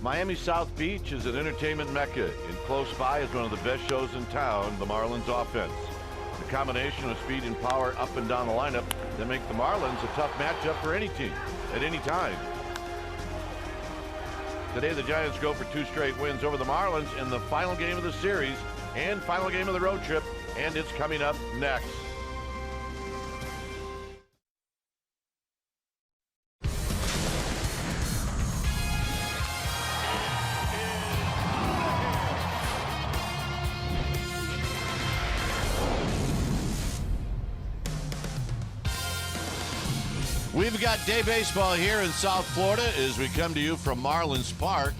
Miami South Beach is an entertainment mecca, and close by is one of the best shows in town, the Marlins offense. The combination of speed and power up and down the lineup that make the Marlins a tough matchup for any team at any time. Today the Giants go for 2 straight wins over the Marlins in the final game of the series and final game of the road trip, and it's coming up next. We've got day baseball here in South Florida as we come to you from Marlins Park.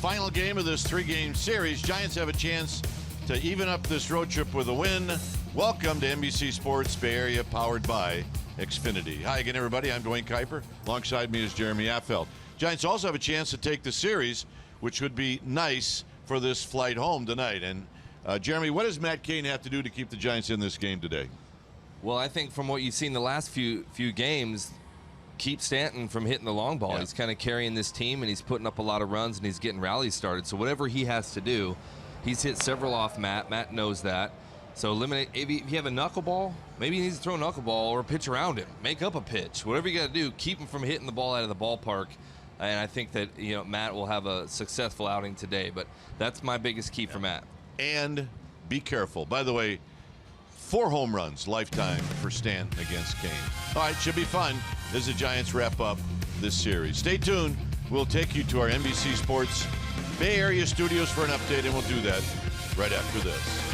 Final game of this 3-game series. Giants have a chance to even up this road trip with a win. Welcome to NBC Sports Bay Area, powered by Xfinity. Hi again, everybody. I'm Dwayne Kuiper. Alongside me is Jeremy Affeld. Giants also have a chance to take the series, which would be nice for this flight home tonight. And Jeremy, what does Matt Cain have to do to keep the Giants in this game today? Well, I think from what you've seen the last few games, keep Stanton from hitting the long ball. Yeah. He's kind of carrying this team, and he's putting up a lot of runs, and he's getting rallies started. So whatever he has to do, he's hit several off Matt. Matt knows that. So eliminate. If you have a knuckleball, maybe he needs to throw a knuckleball or pitch around him. Make up a pitch. Whatever you got to do, keep him from hitting the ball out of the ballpark. And I think that Matt will have a successful outing today. But that's my biggest key for Matt. And be careful. By the way, 4 home runs lifetime for Stanton against Cain. All right, should be fun as the Giants wrap up this series. Stay tuned. We'll take you to our NBC Sports Bay Area studios for an update, and we'll do that right after this.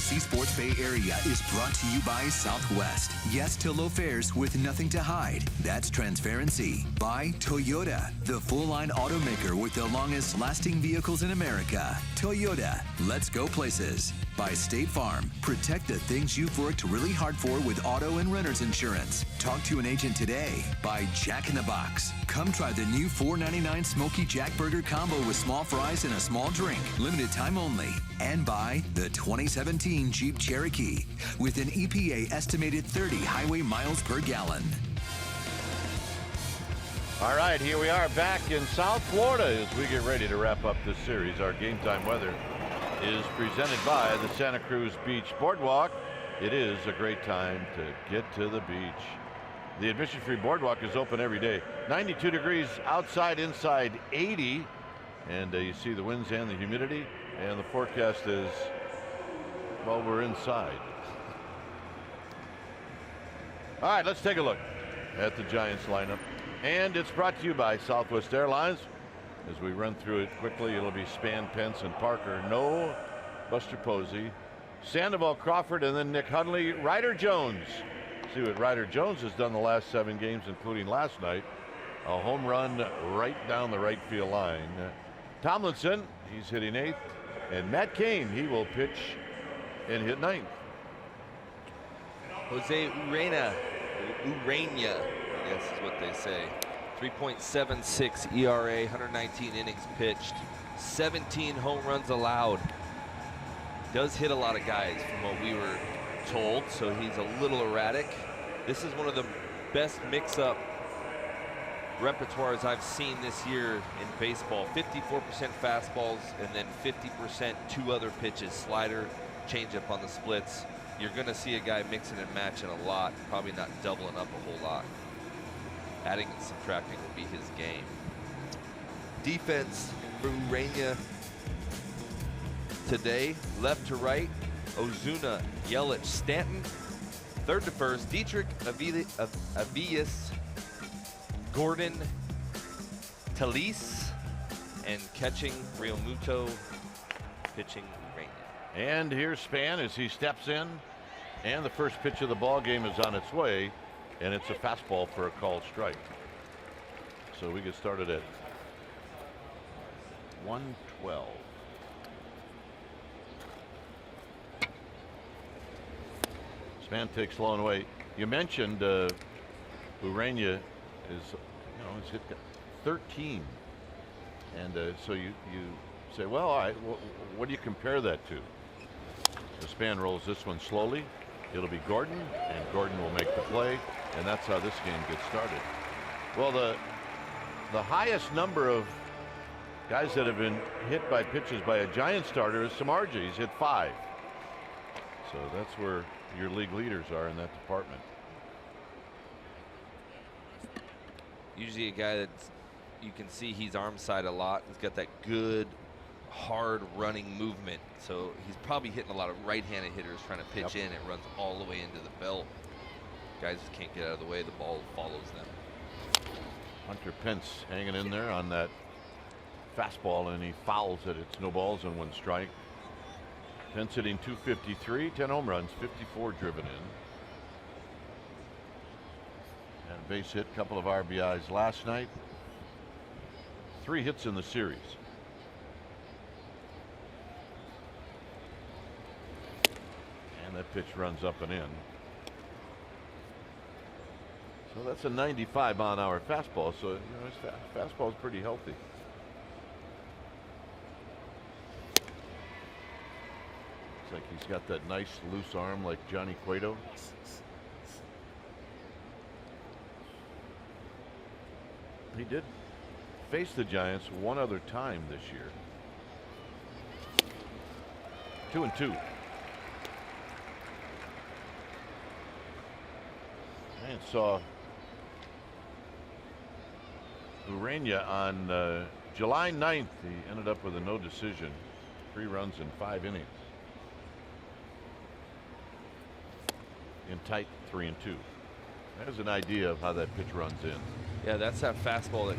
NBC Sports Bay Area is brought to you by Southwest. Yes to low fares with nothing to hide. That's transparency. By Toyota, the full-line automaker with the longest-lasting vehicles in America. Toyota, let's go places. By State Farm, protect the things you've worked really hard for with auto and renter's insurance. Talk to an agent today. By Jack in the Box. Come try the new $4.99 Smoky Jack Burger Combo with small fries and a small drink. Limited time only. And by the 2017 Jeep Cherokee with an EPA estimated 30 highway miles per gallon. All right, here we are back in South Florida as we get ready to wrap up this series. Our game time weather is presented by the Santa Cruz Beach Boardwalk. It is a great time to get to the beach. The admission-free boardwalk is open every day. 92 degrees outside, inside 80. And you see the winds and the humidity. And the forecast is, well, we're inside. All right, let's take a look at the Giants lineup. And it's brought to you by Southwest Airlines. As we run through it quickly, it'll be Span, Pence, and Parker. No Buster Posey, Sandoval, Crawford, and then Nick Hundley. Ryder Jones. See what Ryder Jones has done the last 7 games, including last night. A home run right down the right field line. Tomlinson, he's hitting 8th. And Matt Cain, he will pitch and hit 9th. Jose Urena, I guess is what they say. 3.76 ERA, 119 innings pitched, 17 home runs allowed. Does hit a lot of guys from what we were told, so he's a little erratic. This is one of the best mix-up repertoires I've seen this year in baseball. 54% fastballs and then 50% 2 other pitches, slider, changeup on the splits. You're going to see a guy mixing and matching a lot, probably not doubling up a whole lot. Adding and subtracting will be his game. Defense for Urena today, left to right, Ozuna, Yelich, Stanton. Third to first, Dietrich, Aviles, Gordon, Talise, and catching Realmuto, pitching Urena. And here's Span as he steps in, and the first pitch of the ball game is on its way. And it's a fastball for a called strike. So we get started at 112. Span takes low and away. You mentioned Urena is, he's hit 13. And so you say, well, all right, what do you compare that to? The Span rolls this one slowly. It'll be Gordon, and Gordon will make the play, and that's how this game gets started. Well, the highest number of guys that have been hit by pitches by a Giant starter is Samardzija. He's hit 5. So that's where your league leaders are in that department. Usually a guy that you can see he's arm side a lot. He's got that good, hard running movement, so he's probably hitting a lot of right-handed hitters trying to pitch in. It runs all the way into the belt. Guys just can't get out of the way. The ball follows them. Hunter Pence hanging in there on that fastball, and he fouls it. It's no balls and 1 strike. Pence hitting .253, 10 home runs, 54 driven in. And base hit, couple of RBIs last night. 3 hits in the series. And that pitch runs up and in. So that's a 95-mile-an-hour fastball. So his fastball is pretty healthy. Looks like he's got that nice loose arm like Johnny Cueto. He did face the Giants 1 other time this year. 2-2. And saw Urena on July 9th. He ended up with a no decision, 3 runs in 5 innings. In tight 3-2. There's an idea of how that pitch runs in. Yeah, that's that fastball that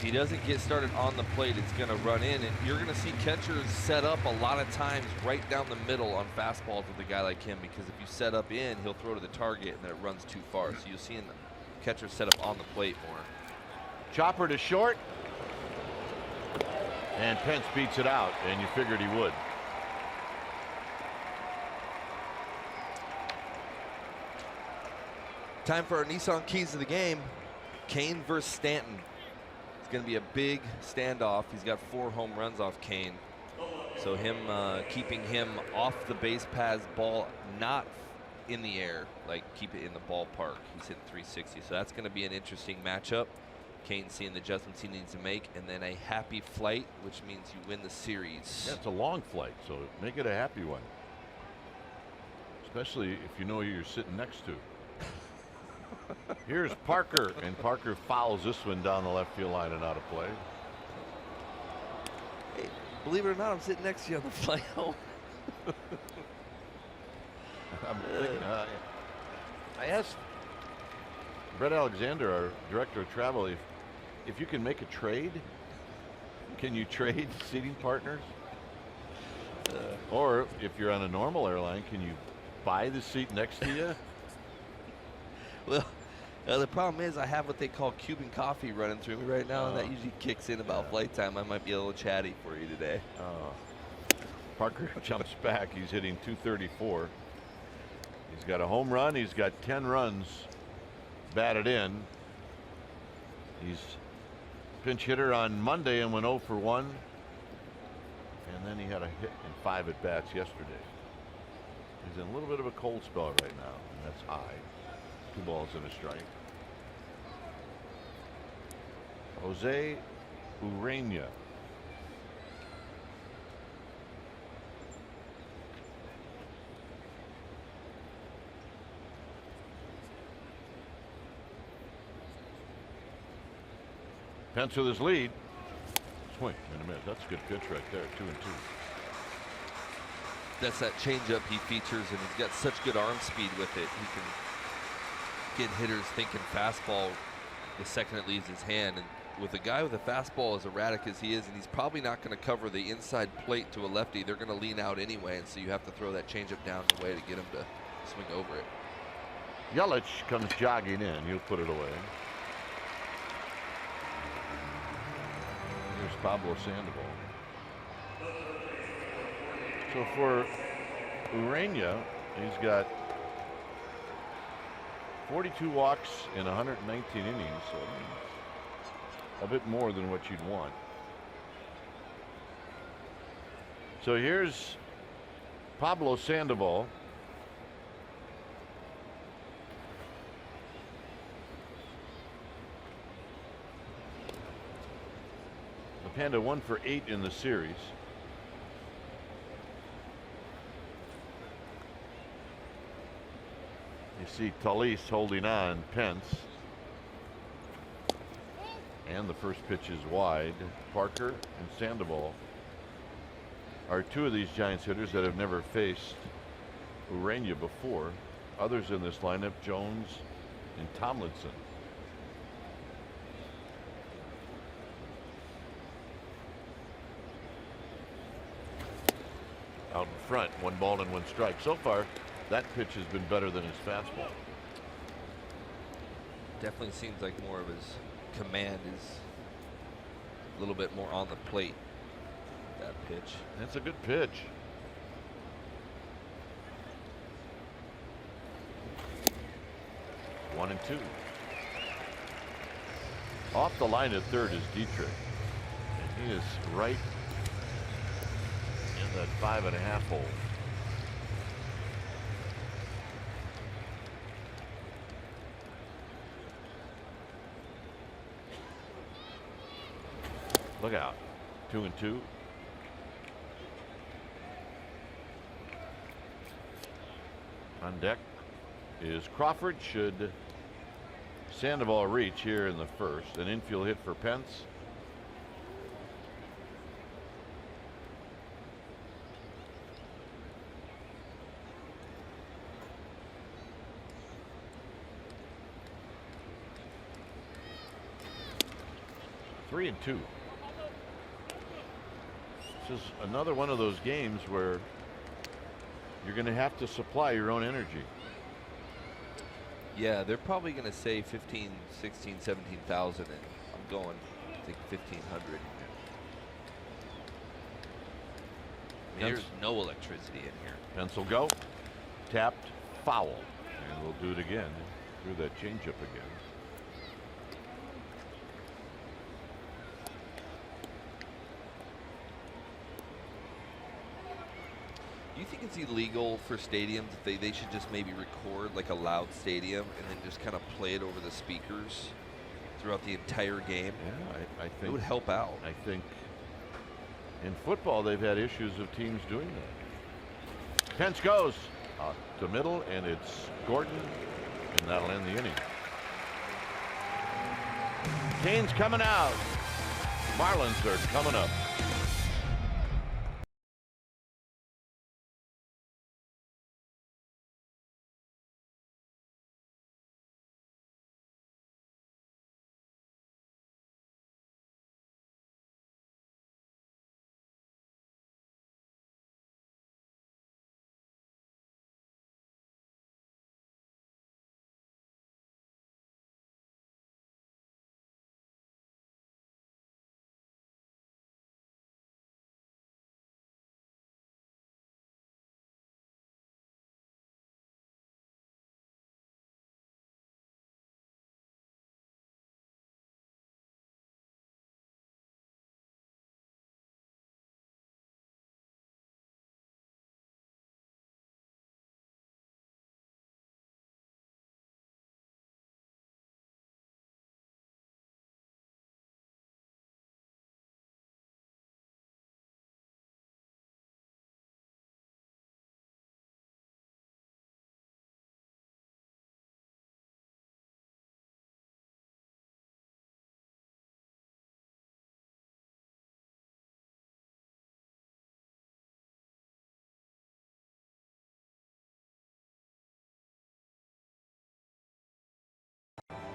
he doesn't get started on the plate, it's going to run in, and you're going to see catchers set up a lot of times right down the middle on fastballs with a guy like him, because if you set up in, he'll throw to the target and then it runs too far. So you'll see catchers set up on the plate more. Chopper to short, and Pence beats it out, and you figured he would. Time for our Nissan keys to the game. Kane versus Stanton. It's going to be a big standoff. He's got 4 home runs off Kane. So him keeping him off the base paths, ball not in the air, like keep it in the ballpark. He's hitting 360. So that's going to be an interesting matchup. Kane seeing the adjustments he needs to make, and then a happy flight, which means you win the series. Yeah, it's a long flight, so make it a happy one. Especially if you know who you're sitting next to. Here's Parker, and Parker fouls this one down the left field line and out of play. Hey, believe it or not, I'm sitting next to you on the flight home. I asked Brett Alexander, our director of travel, if you can make a trade. Can you trade seating partners? Or if you're on a normal airline, can you buy the seat next to you? Well, the problem is I have what they call Cuban coffee running through me right now, and that usually kicks in about flight time. I might be a little chatty for you today. Parker jumps back. He's hitting 234. He's got a home run. He's got 10 runs batted in. He's pinch hitter on Monday and went 0 for 1. And then he had a hit in 5 at bats yesterday. He's in a little bit of a cold spell right now, and that's high. 2 balls and a strike. Jose Urena. Pence with his lead. Swing and a miss. That's a good pitch right there. 2-2. That's that changeup he features, and he's got such good arm speed with it. He can get hitters thinking fastball the second it leaves his hand. And with a guy with a fastball as erratic as he is, and he's probably not going to cover the inside plate to a lefty, they're going to lean out anyway, and so you have to throw that changeup down the way to get him to swing over it. Yelich comes jogging in. He'll put it away. Here's Pablo Sandoval. So for Urena, he's got 42 walks in 119 innings, so a bit more than what you'd want. So here's Pablo Sandoval. The Panda 1 for 8 in the series. You see Talise holding on Pence. And the first pitch is wide. Parker and Sandoval are 2 of these Giants hitters that have never faced Urena before. Others in this lineup, Jones and Tomlinson. Out in front, 1 ball and 1 strike. So far, that pitch has been better than his fastball. Definitely seems like more of his command is a little bit more on the plate. That pitch. That's a good pitch. One and 2. Off the line at third is Dietrich. And he is right in that 5.5 hole. Look out. 2 and 2. On deck is Crawford. Should Sandoval reach here in the first. An infield hit for Pence. 3-2. This is another one of those games where you're going to have to supply your own energy. Yeah, they're probably going to say 15, 16, 17,000, and I'm going, I think 1,500. I mean, there's no electricity in here. Pencil go. Tapped, foul. And we'll do it again. Threw that changeup again. Do you think it's illegal for stadiums that they should just maybe record like a loud stadium and then just kind of play it over the speakers throughout the entire game? Yeah, I think it would help out. I think in football they've had issues of teams doing that. Pence goes to middle, and it's Gordon, and that'll end the inning. Kane's coming out. Marlins are coming up.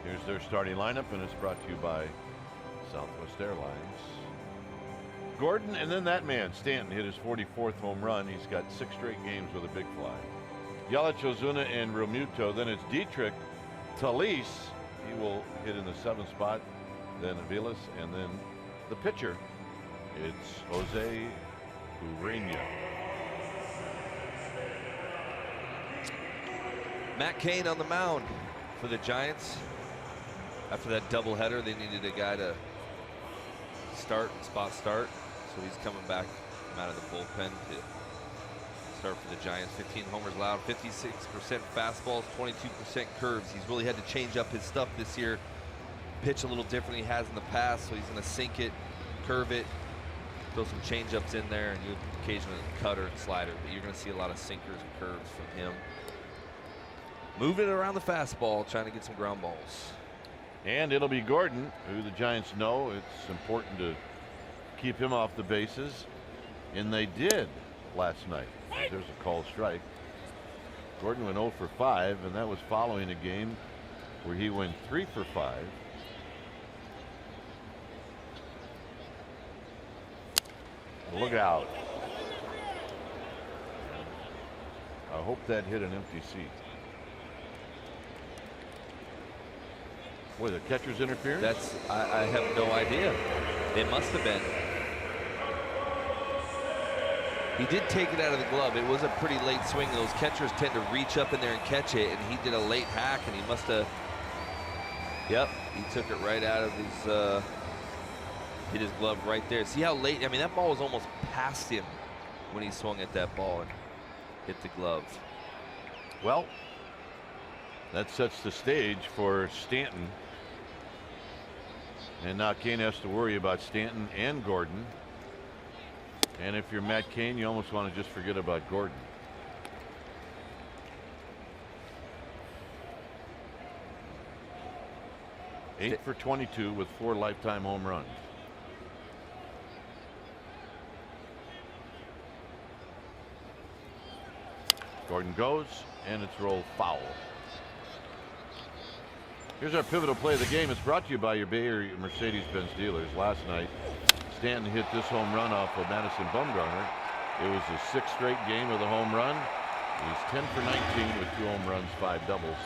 Here's their starting lineup, and it's brought to you by Southwest Airlines. Gordon, and then that man, Stanton, hit his 44th home run. He's got 6 straight games with a big fly. Yelich, Ozuna, and Realmuto. Then it's Dietrich, Talise. He will hit in the 7th spot. Then Aviles, and then the pitcher. It's Jose Urena. Matt Cain on the mound for the Giants. After that doubleheader, they needed a guy to spot start. So he's coming back from out of the bullpen to start for the Giants. 15 homers allowed, 56% fastballs, 22% curves. He's really had to change up his stuff this year. Pitch a little different than he has in the past, so he's going to sink it, curve it, throw some change-ups in there, and you occasionally cutter and slider. But you're going to see a lot of sinkers and curves from him. Moving it around the fastball, trying to get some ground balls. And it'll be Gordon, who the Giants know it's important to keep him off the bases. And they did last night. There's a called strike. Gordon went 0 for 5, and that was following a game where he went 3 for 5. Look out. I hope that hit an empty seat. Boy, the catcher's interference? I have no idea. It must have been. He did take it out of the glove. It was a pretty late swing. Those catchers tend to reach up in there and catch it, and he did a late hack, and he must have, yep, he took it right out of his, hit his glove right there. See how late, I mean, that ball was almost past him when he swung at that ball and hit the glove. Well, that sets the stage for Stanton. And now Cain has to worry about Stanton and Gordon. And if you're Matt Cain, you almost want to just forget about Gordon. Eight for 22 with 4 lifetime home runs. Gordon goes, and it's rolled foul. Here's our pivotal play of the game. It's brought to you by your Bay Area Mercedes-Benz dealers. Last night, Stanton hit this home run off of Madison Bumgarner. It was his 6th straight game with a home run. He's 10 for 19 with 2 home runs, 5 doubles,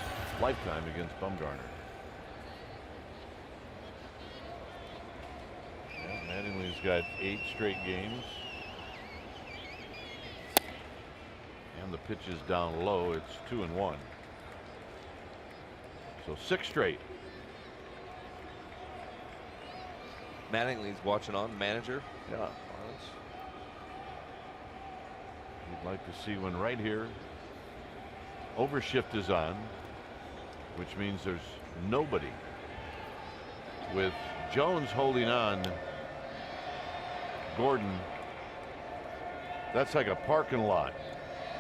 lifetime against Bumgarner. Yeah, Mattingly's got 8 straight games. And the pitch is down low. It's 2-1. So 6 straight. Mattingly's watching on, manager. Yeah. You'd like to see one right here. Overshift is on, which means there's nobody. With Jones holding on, Gordon, that's like a parking lot.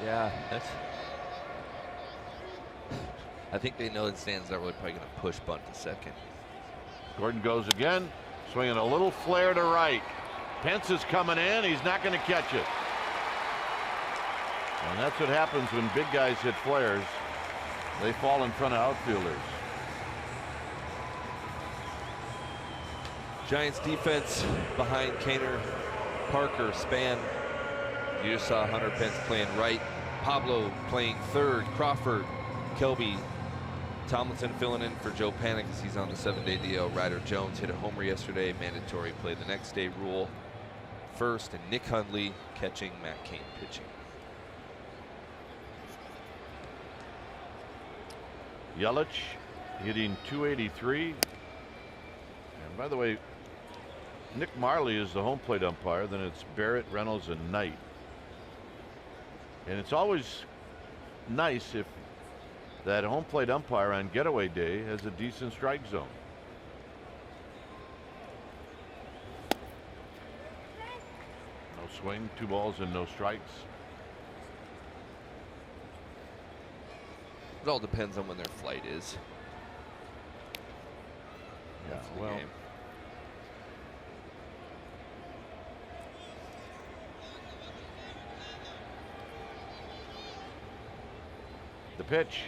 Yeah, that's. I think they know that Stanton's not really probably going to push bunt to second. Gordon goes again, swinging a little flare to right. Pence is coming in. He's not going to catch it. And that's what happens when big guys hit flares. They fall in front of outfielders. Giants defense behind Kaner, Parker, Span. You just saw Hunter Pence playing right. Pablo playing third. Crawford, Kelby, Tomlinson filling in for Joe Panik as he's on the 7-day DL. Ryder Jones hit a homer yesterday. Mandatory play the next day rule. First, and Nick Hundley catching, Matt Cain pitching. Yelich hitting .283. And by the way, Nick Marley is the home plate umpire. Then it's Barrett, Reynolds, and Knight. And it's always nice if that home plate umpire on getaway day has a decent strike zone. No swing, 2 balls and no strikes. It all depends on when their flight is. Yeah, That's the well, game. the pitch.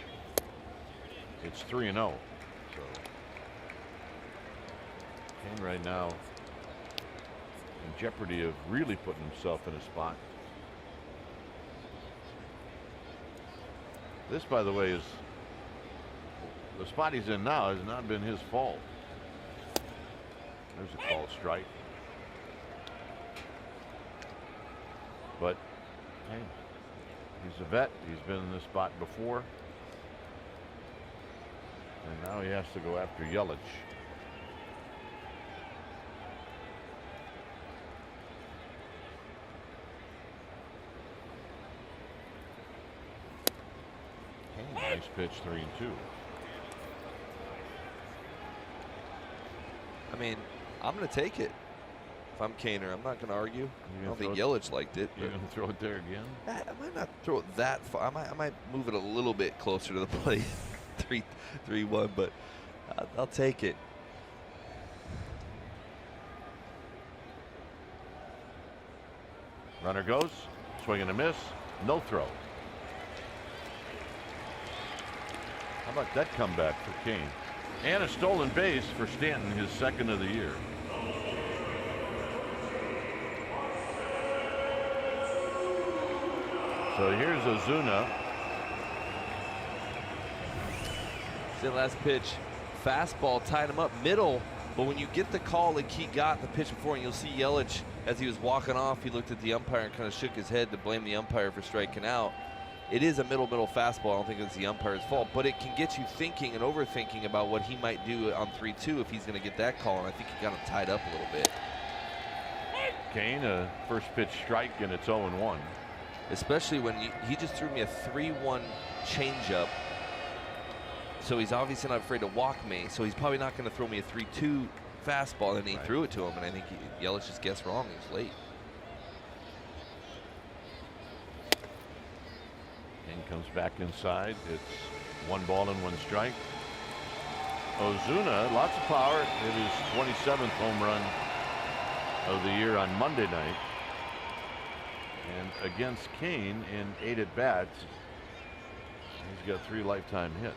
It's 3-0. So Kane right now in jeopardy of really putting himself in a spot. This, by the way, is the spot he's in now has not been his fault. There's a called strike. But hey, he's a vet. He's been in this spot before. And now he has to go after Yelich. Nice pitch, 3-2. I mean, I'm going to take it. If I'm Kaner, I'm not going to argue. I don't think Yelich liked it. You're going to throw it there again? I might not throw it that far. I might move it a little bit closer to the plate. 3-1, but I'll take it. Runner goes, swing and a miss, no throw. How about that comeback for Kane? And a stolen base for Stanton, his second of the year. So here's Ozuna. See the last pitch, fastball tied him up middle, but when you get the call like he got the pitch before, and you'll see Yelich as he was walking off, he looked at the umpire and kind of shook his head to blame the umpire for striking out. It is a middle fastball. I don't think it's the umpire's fault, but it can get you thinking and overthinking about what he might do on 3-2 if he's going to get that call, and I think he got him tied up a little bit. Kane, a first pitch strike, and it's 0-1. Especially when he just threw me a 3-1 changeup. So he's obviously not afraid to walk me. So he's probably not going to throw me a 3-2 fastball. And he threw it to him, and I think Yelich just guessed wrong. He was late. And comes back inside. It's 1 ball and 1 strike. Ozuna, lots of power. It is 27th home run of the year on Monday night. And against Kane in 8 at-bats, he's got 3 lifetime hits.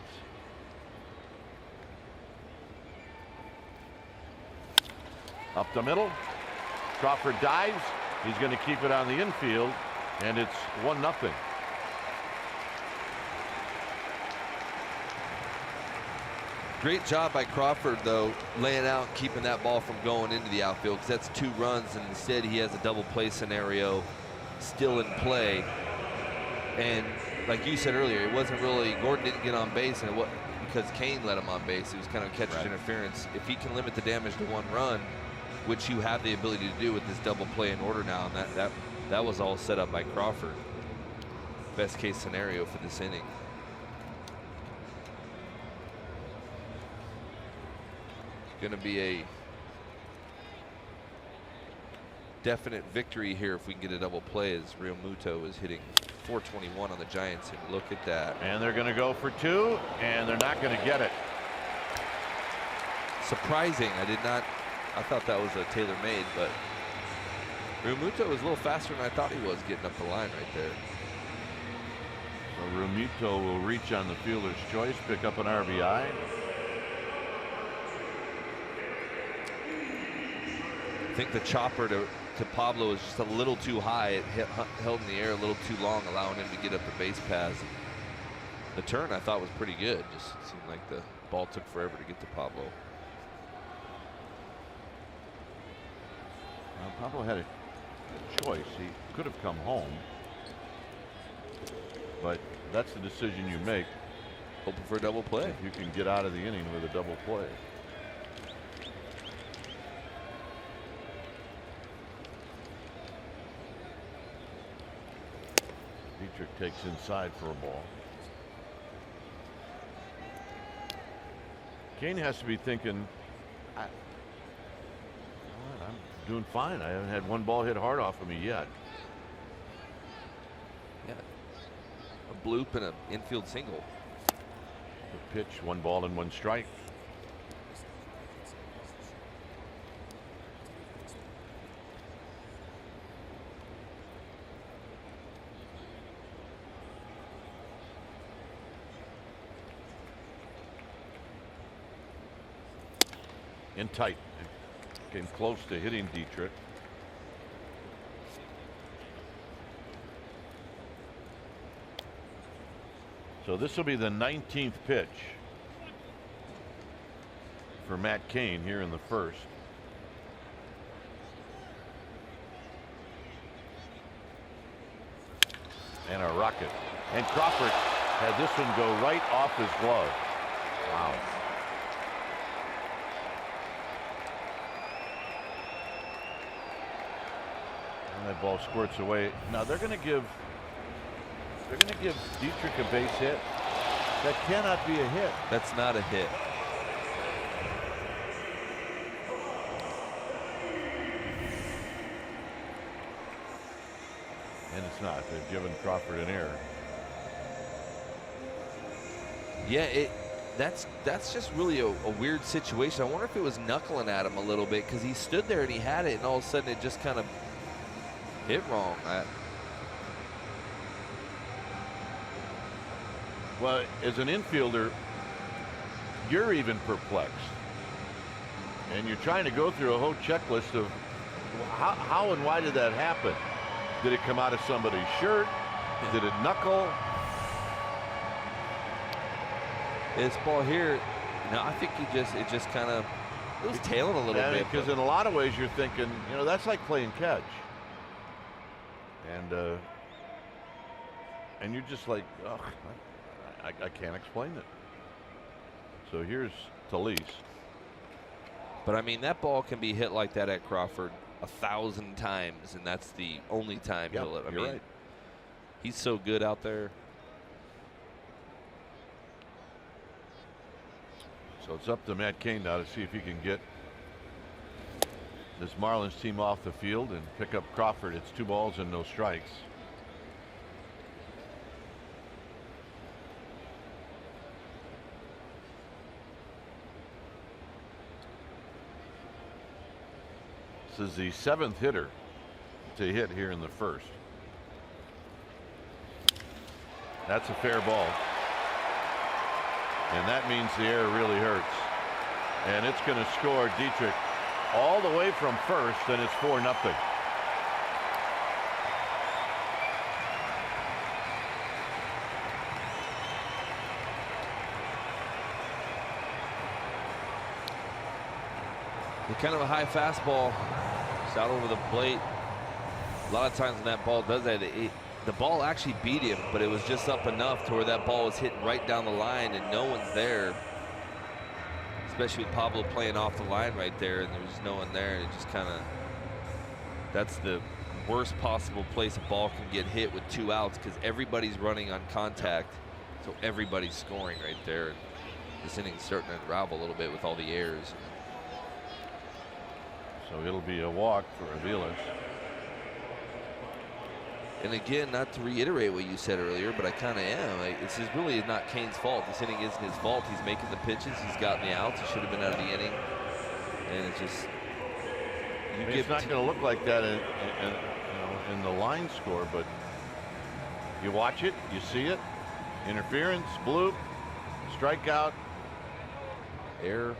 Up the middle. Crawford dives. He's going to keep it on the infield, and it's 1-0. Great job by Crawford, though, laying out and keeping that ball from going into the outfield, because that's 2 runs, and instead he has a double play scenario still in play. And like you said earlier, it wasn't really, Gordon didn't get on base, and it was because Kane let him on base. It was kind of catcher's interference. If he can limit the damage to 1 run, which you have the ability to do with this double play in order now, and that was all set up by Crawford. Best case scenario for this inning. Going to be a definite victory here if we can get a double play, as Real Muto is hitting .421 on the Giants, and look at that. And they're going to go for 2, and they're not going to get it. Surprising. I thought that was a tailor-made, but Real Muto was a little faster than I thought he was getting up the line right there. So Realmuto will reach on the fielder's choice, pick up an RBI. I think the chopper to Pablo is just a little too high. It held in the air a little too long, allowing him to get up the base paths. The turn I thought was pretty good. Just seemed like the ball took forever to get to Pablo. Well, Pablo had a choice. He could have come home, but that's the decision you make. Hoping for a double play. If you can get out of the inning with a double play. Dietrich takes inside for a ball. Kane has to be thinking, I'm doing fine. I haven't had 1 ball hit hard off of me yet. Yeah. A bloop and an infield single. The pitch, 1 ball and 1 strike. In tight. Came close to hitting Dietrich. So this will be the 19th pitch for Matt Cain here in the first. And a rocket. And Crawford had this one go right off his glove. Wow. That ball squirts away. Now they're going to give Dietrich a base hit. That cannot be a hit. That's not a hit. And it's not. They've given Crawford an error. Yeah, that's just really a weird situation. I wonder if it was knuckling at him a little bit, because he stood there and he had it, and all of a sudden it just kind of hit wrong. Well, as an infielder, you're even perplexed, and you're trying to go through a whole checklist of how and why did that happen? Did it come out of somebody's shirt? Did it knuckle? This ball here, no, I think it just kind of, it was tailing a little bit. Because in a lot of ways you're thinking, that's like playing catch. And you're just like, ugh, I can't explain it. So here's Talise. But I mean, that ball can be hit like that at Crawford 1,000 times, and that's the only time he'll hit. I mean, right. He's so good out there. So it's up to Matt Cain now to see if he can get this Marlins team off the field and pick up Crawford. It's 2 balls and no strikes. This is the 7th hitter to hit here in the first. That's a fair ball. And that means the error really hurts. And it's going to score Dietrich all the way from first, and it's 4-0. Kind of a high fastball. It's out over the plate. A lot of times when that ball does that, the ball actually beat him, but it was just up enough to where that ball was hitting right down the line and no one's there. Especially with Pablo playing off the line right there, and there's no one there. And it just kind of, that's the worst possible place a ball can get hit with 2 outs, because everybody's running on contact, so everybody's scoring right there. And this inning's starting to unravel a little bit with all the errors. So it'll be a walk for Aviles. And again, not to reiterate what you said earlier, but I kind of am. This is really not Kane's fault. This inning isn't his fault. He's making the pitches. He's gotten the outs. He should have been out of the inning. And it's just, it's not going to look like that in the line score, but you watch it, you see it. Interference, bloop, strikeout, error.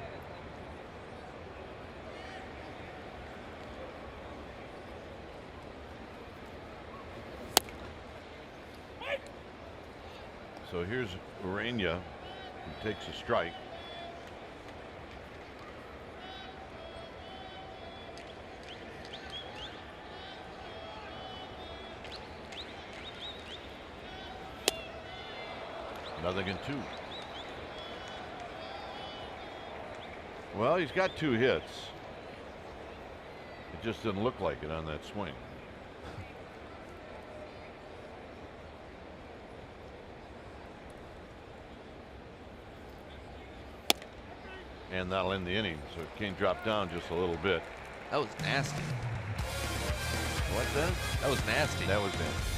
So here's Urania, who takes a strike. Nothing in 2. Well, he's got 2 hits. It just didn't look like it on that swing. And that'll end the inning. So Kane dropped down just a little bit. That was nasty. What's that? That was nasty. That was nasty.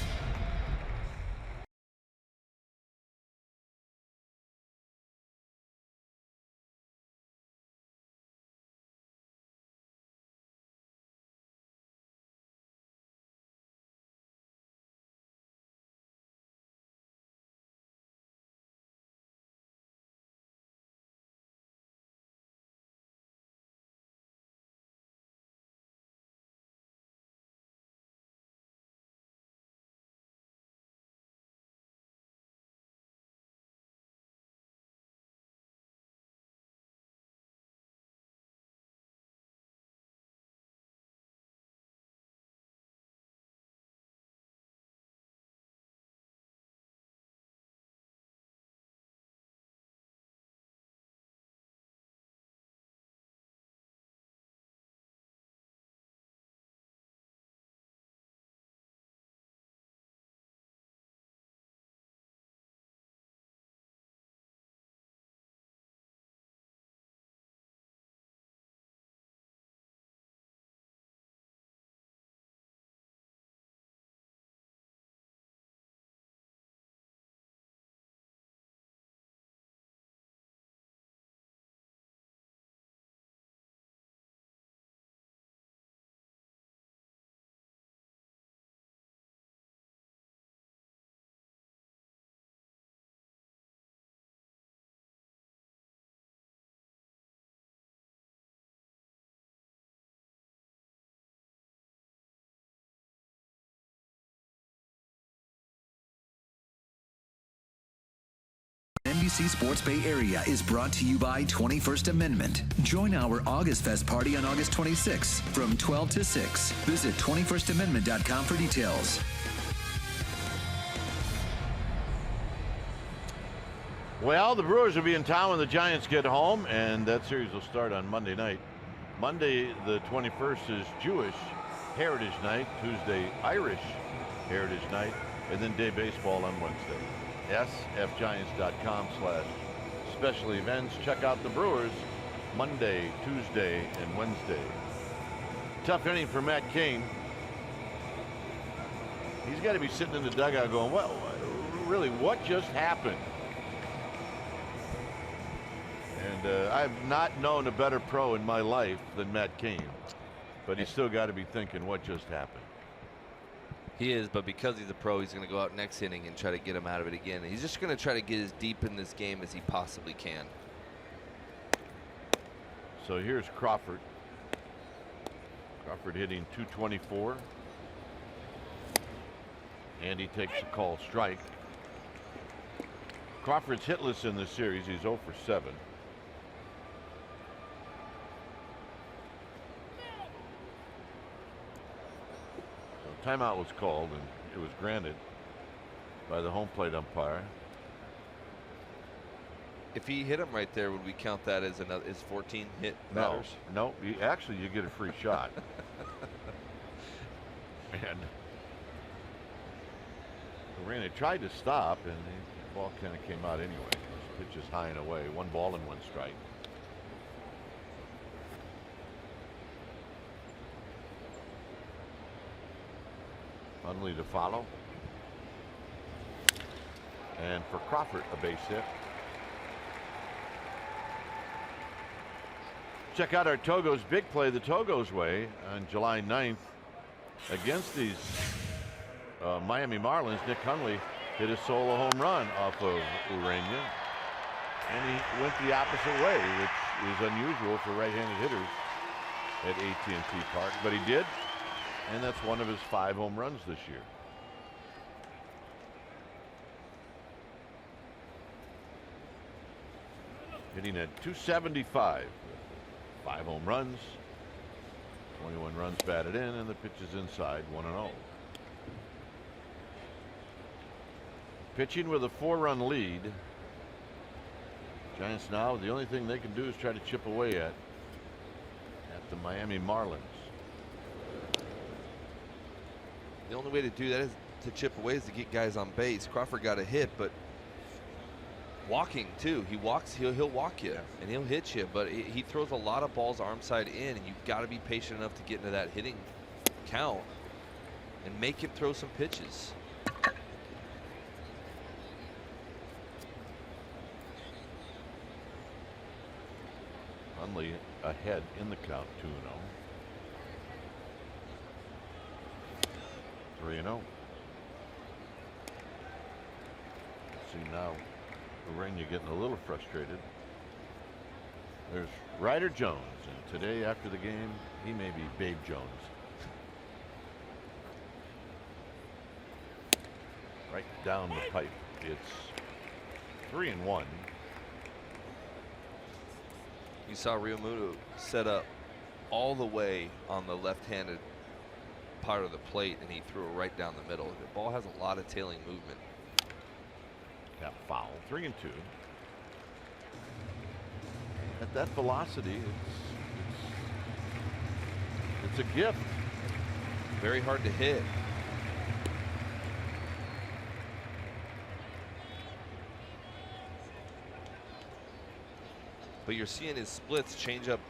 NBC Sports Bay Area is brought to you by 21st Amendment. Join our August Fest party on August 26th from 12 to 6. Visit 21stamendment.com for details. Well, the Brewers will be in town when the Giants get home, and that series will start on Monday night. Monday, the 21st, is Jewish Heritage Night. Tuesday, Irish Heritage Night, and then day baseball on Wednesday. sfgiants.com/special events. Check out the Brewers Monday, Tuesday, and Wednesday. Tough inning for Matt Cain. He's got to be sitting in the dugout going, well, really, what just happened? And I've not known a better pro in my life than Matt Cain, but he's still got to be thinking, what just happened? He is, but because he's a pro, he's going to go out next inning and try to get him out of it again. He's just going to try to get as deep in this game as he possibly can. So here's Crawford. Crawford hitting .224. And he takes a call strike. Crawford's hitless in this series. He's 0 for 7. So timeout was called, and it was granted by the home plate umpire. If he hit him right there, would we count that as another 14 hit batters? No. Actually, you get a free shot. And Randy tried to stop, and the ball kind of came out anyway. His pitch is high and away. 1 ball and 1 strike. Hundley to follow. And for Crawford, a base hit. Check out our Togos big play the Togos way on July 9th against these Miami Marlins. Nick Hundley hit a solo home run off of Urania, and he went the opposite way, which is unusual for right-handed hitters at AT&T Park, but he did, and that's one of his 5 home runs this year. Hitting at .275. 5 home runs, 21 runs batted in, and the pitch is inside, 1-0. Pitching with a 4-run lead. Giants now, the only thing they can do is try to chip away at the Miami Marlins. The only way to do that is to chip away, is to get guys on base. Crawford got a hit, but walking too. He walks, he'll walk you, and he'll hit you, but he throws a lot of balls arm side in, and you've got to be patient enough to get into that hitting count and make him throw some pitches. Hundley ahead in the count, 2-0. 3-0. See now, Urania getting a little frustrated. There's Ryder Jones, and today after the game, he may be Babe Jones. Right down the pipe. It's 3-1. You saw Realmuto set up all the way on the left-handed part of the plate, and he threw it right down the middle. The ball has a lot of tailing movement. Got foul. 3-2. At that velocity, it's a gift. Very hard to hit. But you're seeing his splits, changeup,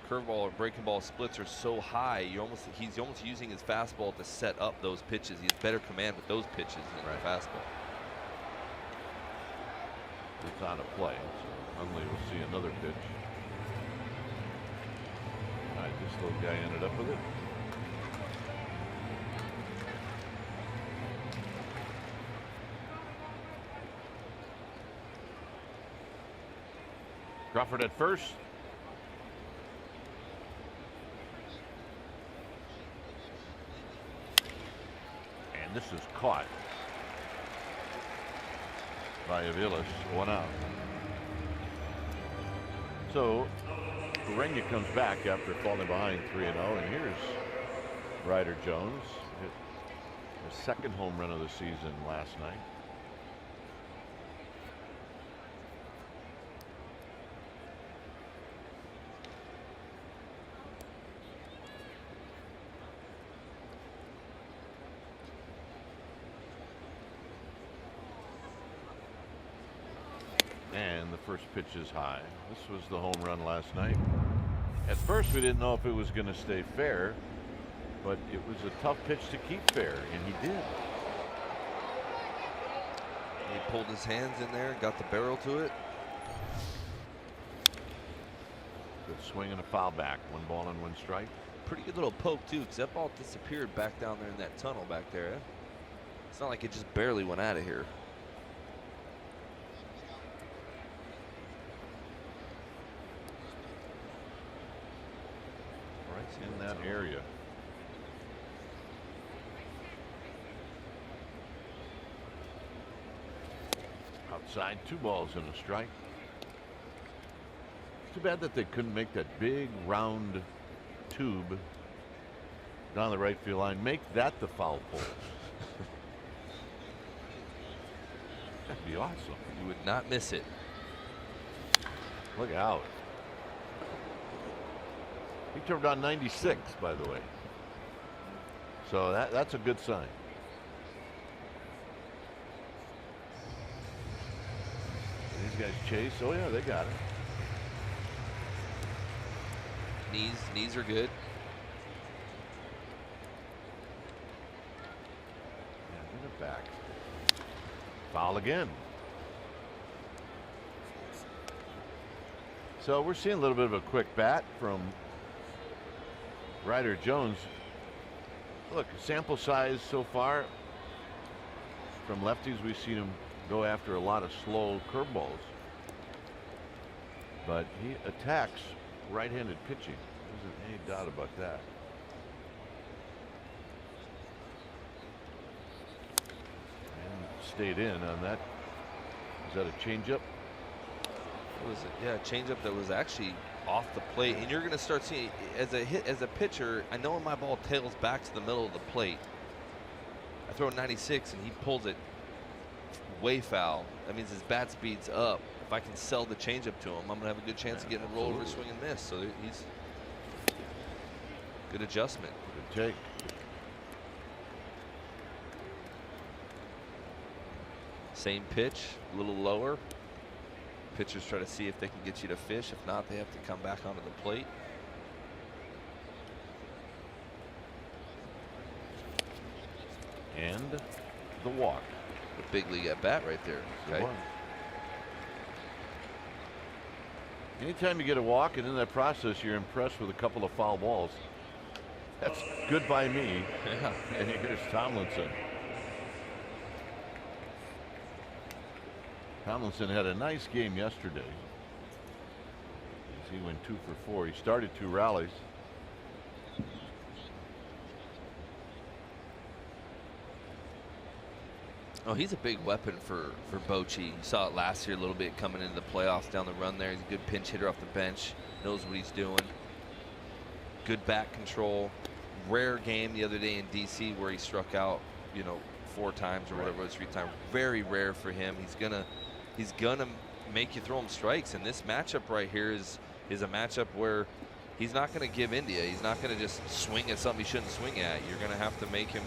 curveball, or breaking ball splits are so high. He's almost using his fastball to set up those pitches. He has better command with those pitches than the fastball. It's on a play, so Hundley will see another pitch. All right, this little guy ended up with it. Crawford at first. And this is caught by Aviles, 1 out. So Urania comes back after falling behind 3-0, and here's Ryder Jones, hit his 2nd home run of the season last night. And the first pitch is high. This was the home run last night. At first we didn't know if it was going to stay fair, but it was a tough pitch to keep fair, and he did. He pulled his hands in there, got the barrel to it. Good swing and a foul back. 1 ball and 1 strike. Pretty good little poke too, because that ball disappeared back down there in that tunnel back there. It's not like it just barely went out of here. In that area. outside. 2 balls and a strike. It's too bad that they couldn't make that big round tube down the right field line. Make that the foul pole. That'd be awesome. You would not miss it. Look out. He turned on 96, by the way. So that's a good sign. These guys chase. Oh, yeah, they got it. Knees are good. Yeah, get it back. Foul again. So we're seeing a little bit of a quick bat from Ryder Jones. Look, sample size so far from lefties, we've seen him go after a lot of slow curveballs. But he attacks right-handed pitching. There isn't any doubt about that. And stayed in on that. Is that a changeup? Was it? Yeah, changeup that was actually off the plate, and you're going to start seeing as a pitcher. I know when my ball tails back to the middle of the plate, I throw 96 and he pulls it way foul. That means his bat speed's up. If I can sell the changeup to him, I'm going to have a good chance of getting a roll over swing and miss. So he's good adjustment. Good take. Same pitch, a little lower. Pitchers try to see if they can get you to fish. If not, they have to come back onto the plate. And the walk. The big league at bat right there. Okay. Anytime you get a walk and in that process you're impressed with a couple of foul balls, that's good by me. Yeah. And here's Tomlinson. Tomlinson had a nice game yesterday. He went 2 for 4. He started 2 rallies. Oh, he's a big weapon for Bochy. You saw it last year a little bit coming into the playoffs down the run there. He's a good pinch hitter off the bench. Knows what he's doing. Good bat control. Rare game the other day in D.C. where he struck out, 4 times or whatever it was, 3 times. Very rare for him. He's gonna make you throw him strikes, and this matchup right here is a matchup where he's not gonna give India. He's not gonna just swing at something he shouldn't swing at. You're gonna have to make him.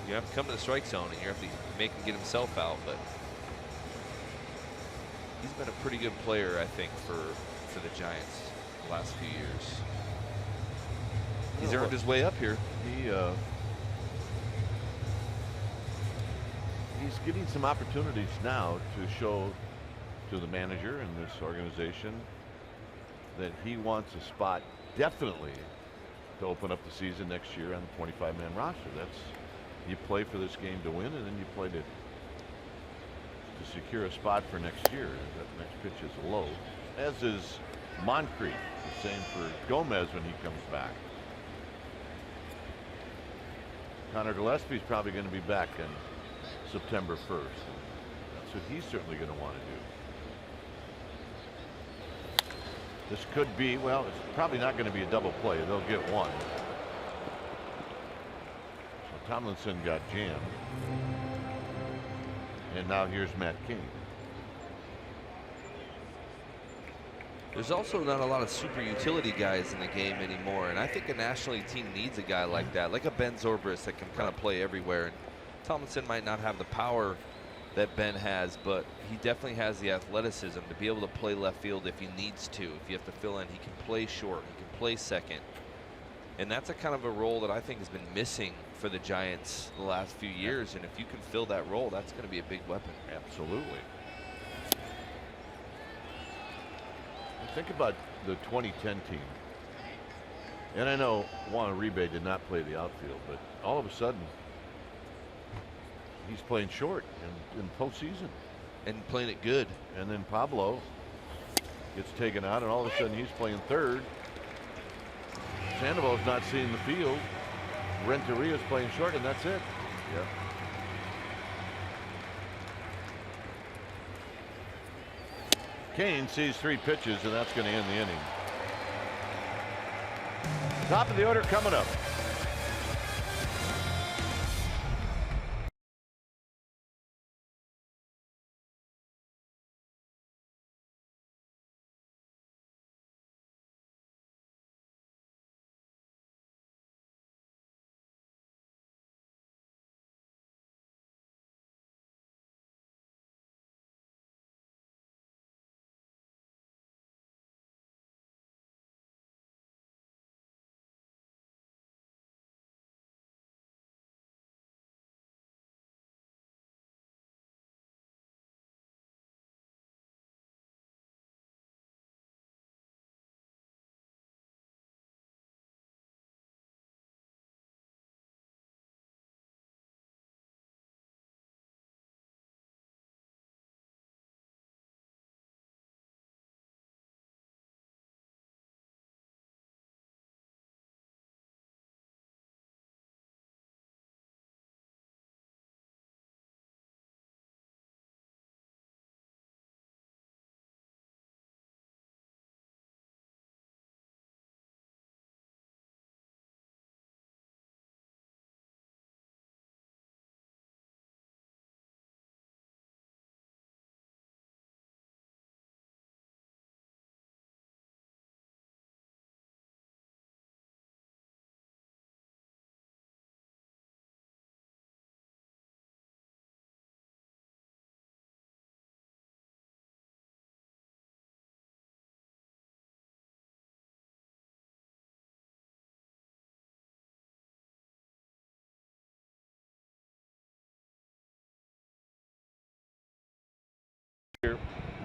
You have to come to the strike zone, and you have to make him get himself out. But he's been a pretty good player, I think, for the Giants the last few years. He's earned his way up here. He's getting some opportunities now to show to the manager and this organization that he wants a spot definitely to open up the season next year on the 25-man roster. That's, you play for this game to win, and then you play to secure a spot for next year. That next pitch is low, as is Moncrief. The same for Gomez when he comes back. Connor Gillespie's probably going to be back in September 1st. That's what he's certainly going to want to do. This could be, well, it's probably not going to be a double play. They'll get one. So Tomlinson got jammed. And now here's Matt King. There's also not a lot of super utility guys in the game anymore, and I think a National League team needs a guy like that, like a Ben Zobrist that can kind of play everywhere. And Tomlinson might not have the power that Ben has, but he definitely has the athleticism to be able to play left field if he needs to. If you have to fill in, he can play short, he can play second. And that's a kind of a role that I think has been missing for the Giants the last few years. And if you can fill that role, that's going to be a big weapon. Absolutely. Think about the 2010 team. And I know Juan Uribe did not play the outfield, but all of a sudden, he's playing short in postseason. And playing it good. And then Pablo gets taken out, and all of a sudden he's playing third. Sandoval's not seeing the field. Renteria's playing short, and that's it. Yep. Kane sees 3 pitches, and that's going to end the inning. Top of the order coming up.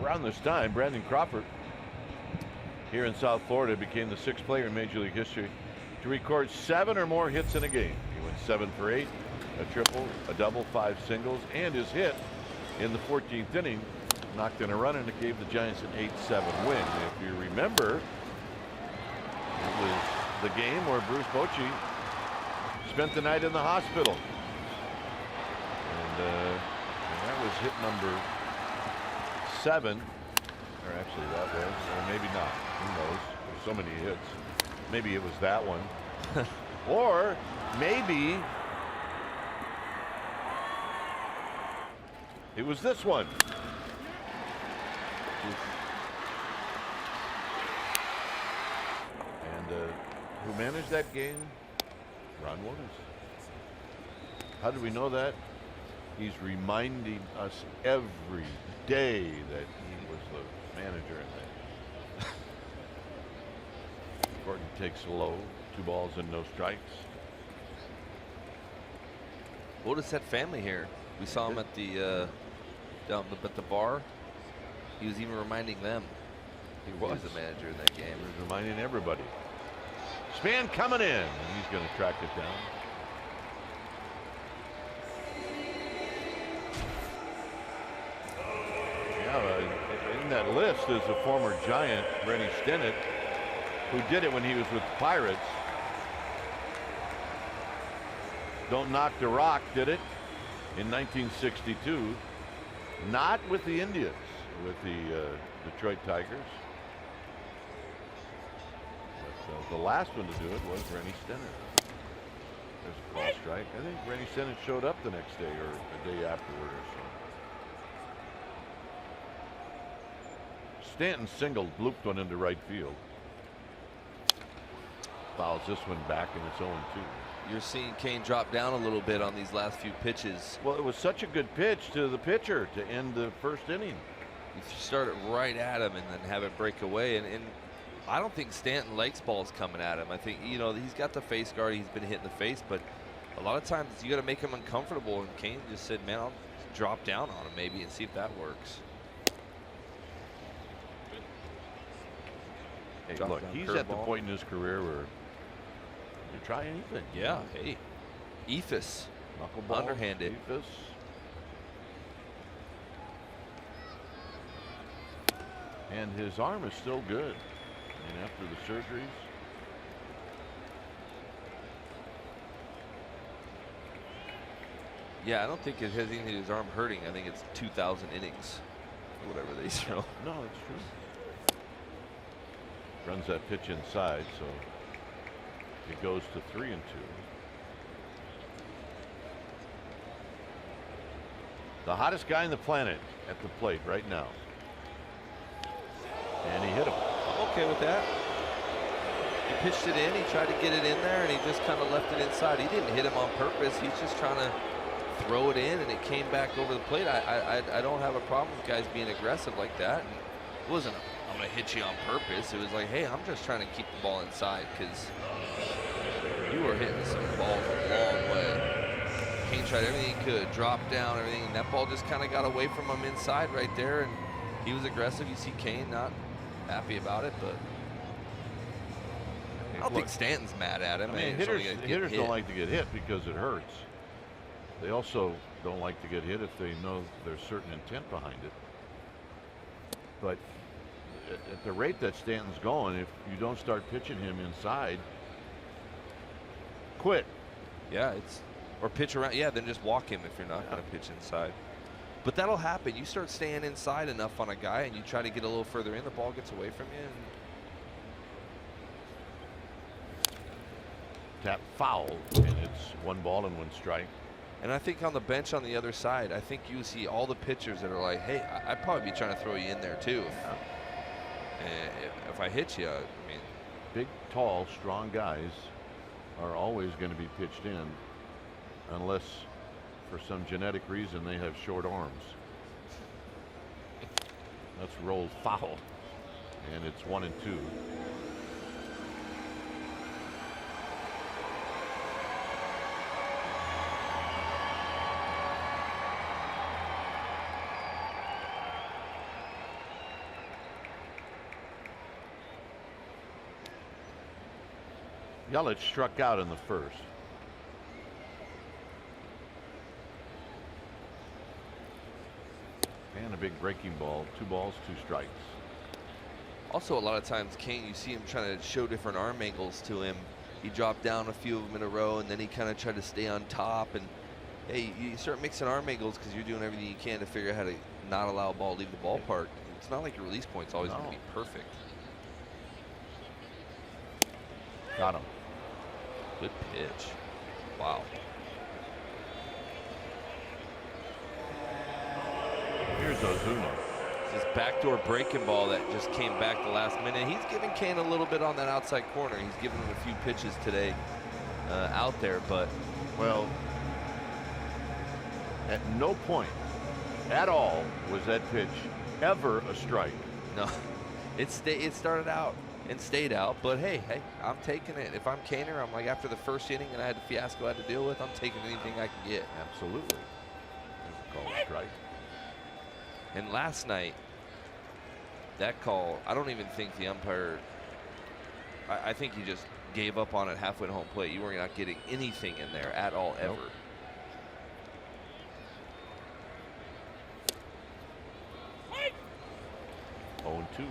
Around this time, Brandon Crawford here in South Florida became the 6th player in Major League history to record 7 or more hits in a game. He went 7 for 8, a triple, a double, 5 singles, and his hit in the 14th inning knocked in a run, and it gave the Giants an 8-7 win. If you remember, it was the game where Bruce Bochy spent the night in the hospital, and that was hit number 7, or actually that was, or maybe not. Who knows? There's so many hits. Maybe it was that one, or maybe it was this one. And who managed that game? Ron Williams. How do we know that? He's reminding us every day that he was the manager in that. Gordon takes a low, 2 balls and no strikes. Otis had family here. We saw him at the down at the bar. He was even reminding them he was the manager in that game. He was reminding everybody. Span coming in, and he's going to track it down. In that list is a former Giant, Rennie Stennett, who did it when he was with the Pirates. Don't Knock the Rock did it in 1962. Not with the Indians, with the Detroit Tigers. But the last one to do it was Rennie Stennett. There's a ball strike. I think Rennie Stennett showed up the next day or a day afterward or so. Stanton singled, looped one into right field. Fouls this one back, and it's 0-2. You're seeing Kane drop down a little bit on these last few pitches. Well, it was such a good pitch to the pitcher to end the first inning. You start it right at him and then have it break away. And I don't think Stanton likes balls coming at him. I think, you know, he's got the face guard. He's been hit in the face. But a lot of times you got to make him uncomfortable. And Kane just said, man, I'll drop down on him maybe and see if that works. Hey, look, he's at the point in his career where you try anything. Yeah, hey. Ephus. Knuckleball. Underhanded. Ephus. And his arm is still good. And after the surgeries. Yeah, I don't think it has anything to do with his arm hurting. I think it's 2,000 innings. whatever they throw. No, it's true. Runs that pitch inside, so it goes to 3-2. The hottest guy on the planet at the plate right now. And he hit him. I'm okay with that. He pitched it in, he tried to get it in there, and he just kind of left it inside. He didn't hit him on purpose. He's just trying to throw it in, and it came back over the plate. I don't have a problem with guys being aggressive like that. And it wasn't I'm going to hit you on purpose. It was like, hey, I'm just trying to keep the ball inside because you were hitting some balls a long way. Kane tried everything he could, dropped down, everything, and that ball just kind of got away from him inside right there, and he was aggressive. You see Kane not happy about it, but I don't think Stanton's mad at him. I mean, hitters don't like to get hit because it hurts. They also don't like to get hit if they know there's certain intent behind it. But at the rate that Stanton's going, if you don't start pitching him inside, quit. Yeah, or pitch around. Yeah, then just walk him if you're not going to pitch inside. But that'll happen. You start staying inside enough on a guy and you try to get a little further in, the ball gets away from you. Tap foul, and it's 1 ball and 1 strike. And I think on the bench on the other side, I think you see all the pitchers that are like, hey, I'd probably be trying to throw you in there too. If I hit you, I mean. Big, tall, strong guys are always going to be pitched in unless for some genetic reason they have short arms. That's rolled foul, and it's 1-2. Yelich struck out in the first. And a big breaking ball. 2 balls, 2 strikes. Also, a lot of times, Kane, you see him trying to show different arm angles to him. He dropped down a few of them in a row, and then he kind of tried to stay on top. And hey, you start mixing arm angles because you're doing everything you can to figure out how to not allow a ball to leave the ballpark. It's not like your release point's always going to be perfect. Got him. Good pitch. Wow. Here's Ozuna. This backdoor breaking ball that just came back the last minute. He's giving Kane a little bit on that outside corner. He's given him a few pitches today out there, but. Well, at no point at all was that pitch ever a strike. No, it started out and stayed out, but hey, I'm taking it. If I'm Kaner, I'm like, after the first inning and I had the fiasco I had to deal with, I'm taking anything I can get. Absolutely. That's a called strike. And last night, that call, I don't even think the umpire, I think he just gave up on it halfway to home plate. You were not getting anything in there at all, ever. Nope. 0-2.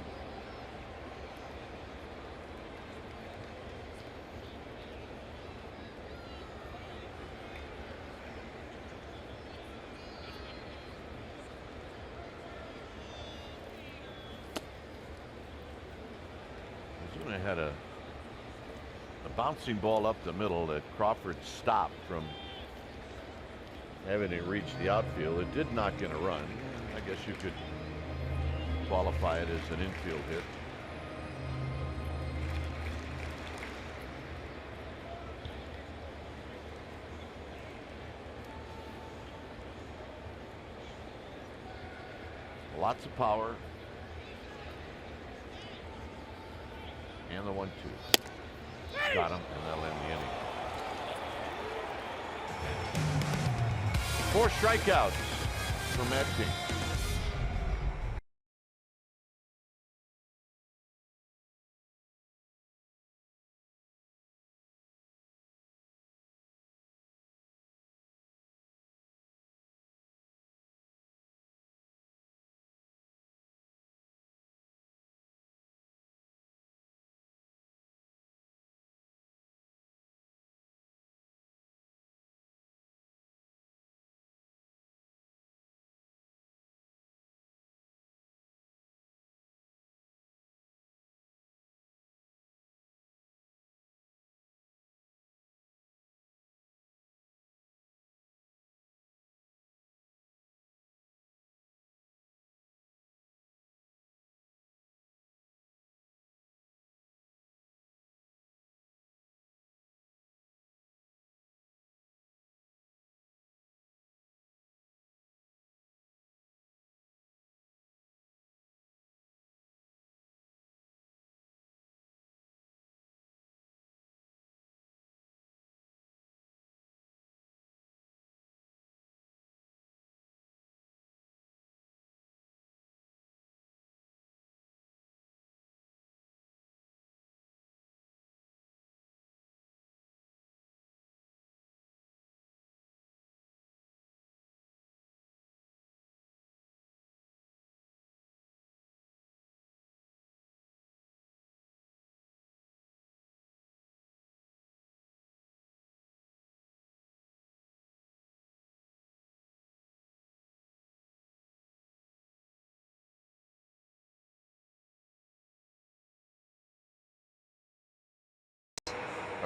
Ozuna had a bouncing ball up the middle that Crawford stopped from having it reach the outfield. It did knock in a run. I guess you could qualify it as an infield hit. Lots of power. And the 1-2. Got him, and that'll end the inning. 4 strikeouts from that team.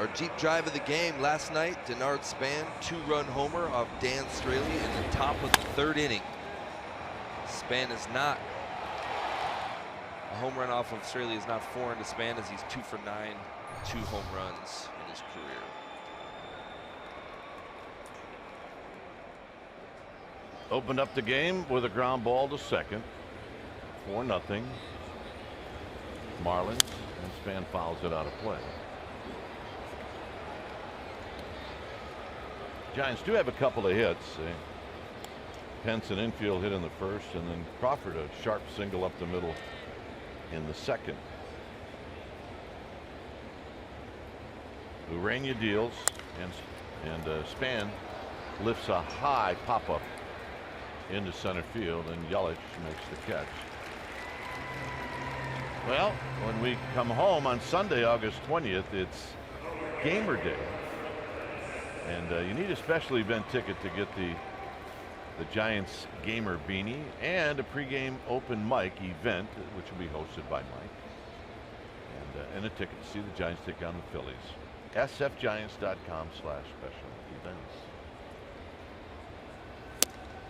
Our deep drive of the game last night, Denard Span, 2-run homer off Dan Straley in the top of the 3rd inning. Span is not, a home run off of Straley is not foreign to Span, as he's 2 for 9, 2 home runs in his career. Opened up the game with a ground ball to second. 4-0. Marlins, and Span fouls it out of play. Giants do have a couple of hits. Pence an infield hit in the first, and then Crawford a sharp single up the middle in the second. Urania deals, and Span lifts a high pop-up into center field, and Yelich makes the catch. Well, when we come home on Sunday, August 20th, it's Gamer Day. And you need a special event ticket to get the Giants Gamer beanie and a pregame open mic event, which will be hosted by Mike. And a ticket to see the Giants take on the Phillies. sfgiants.com/special events.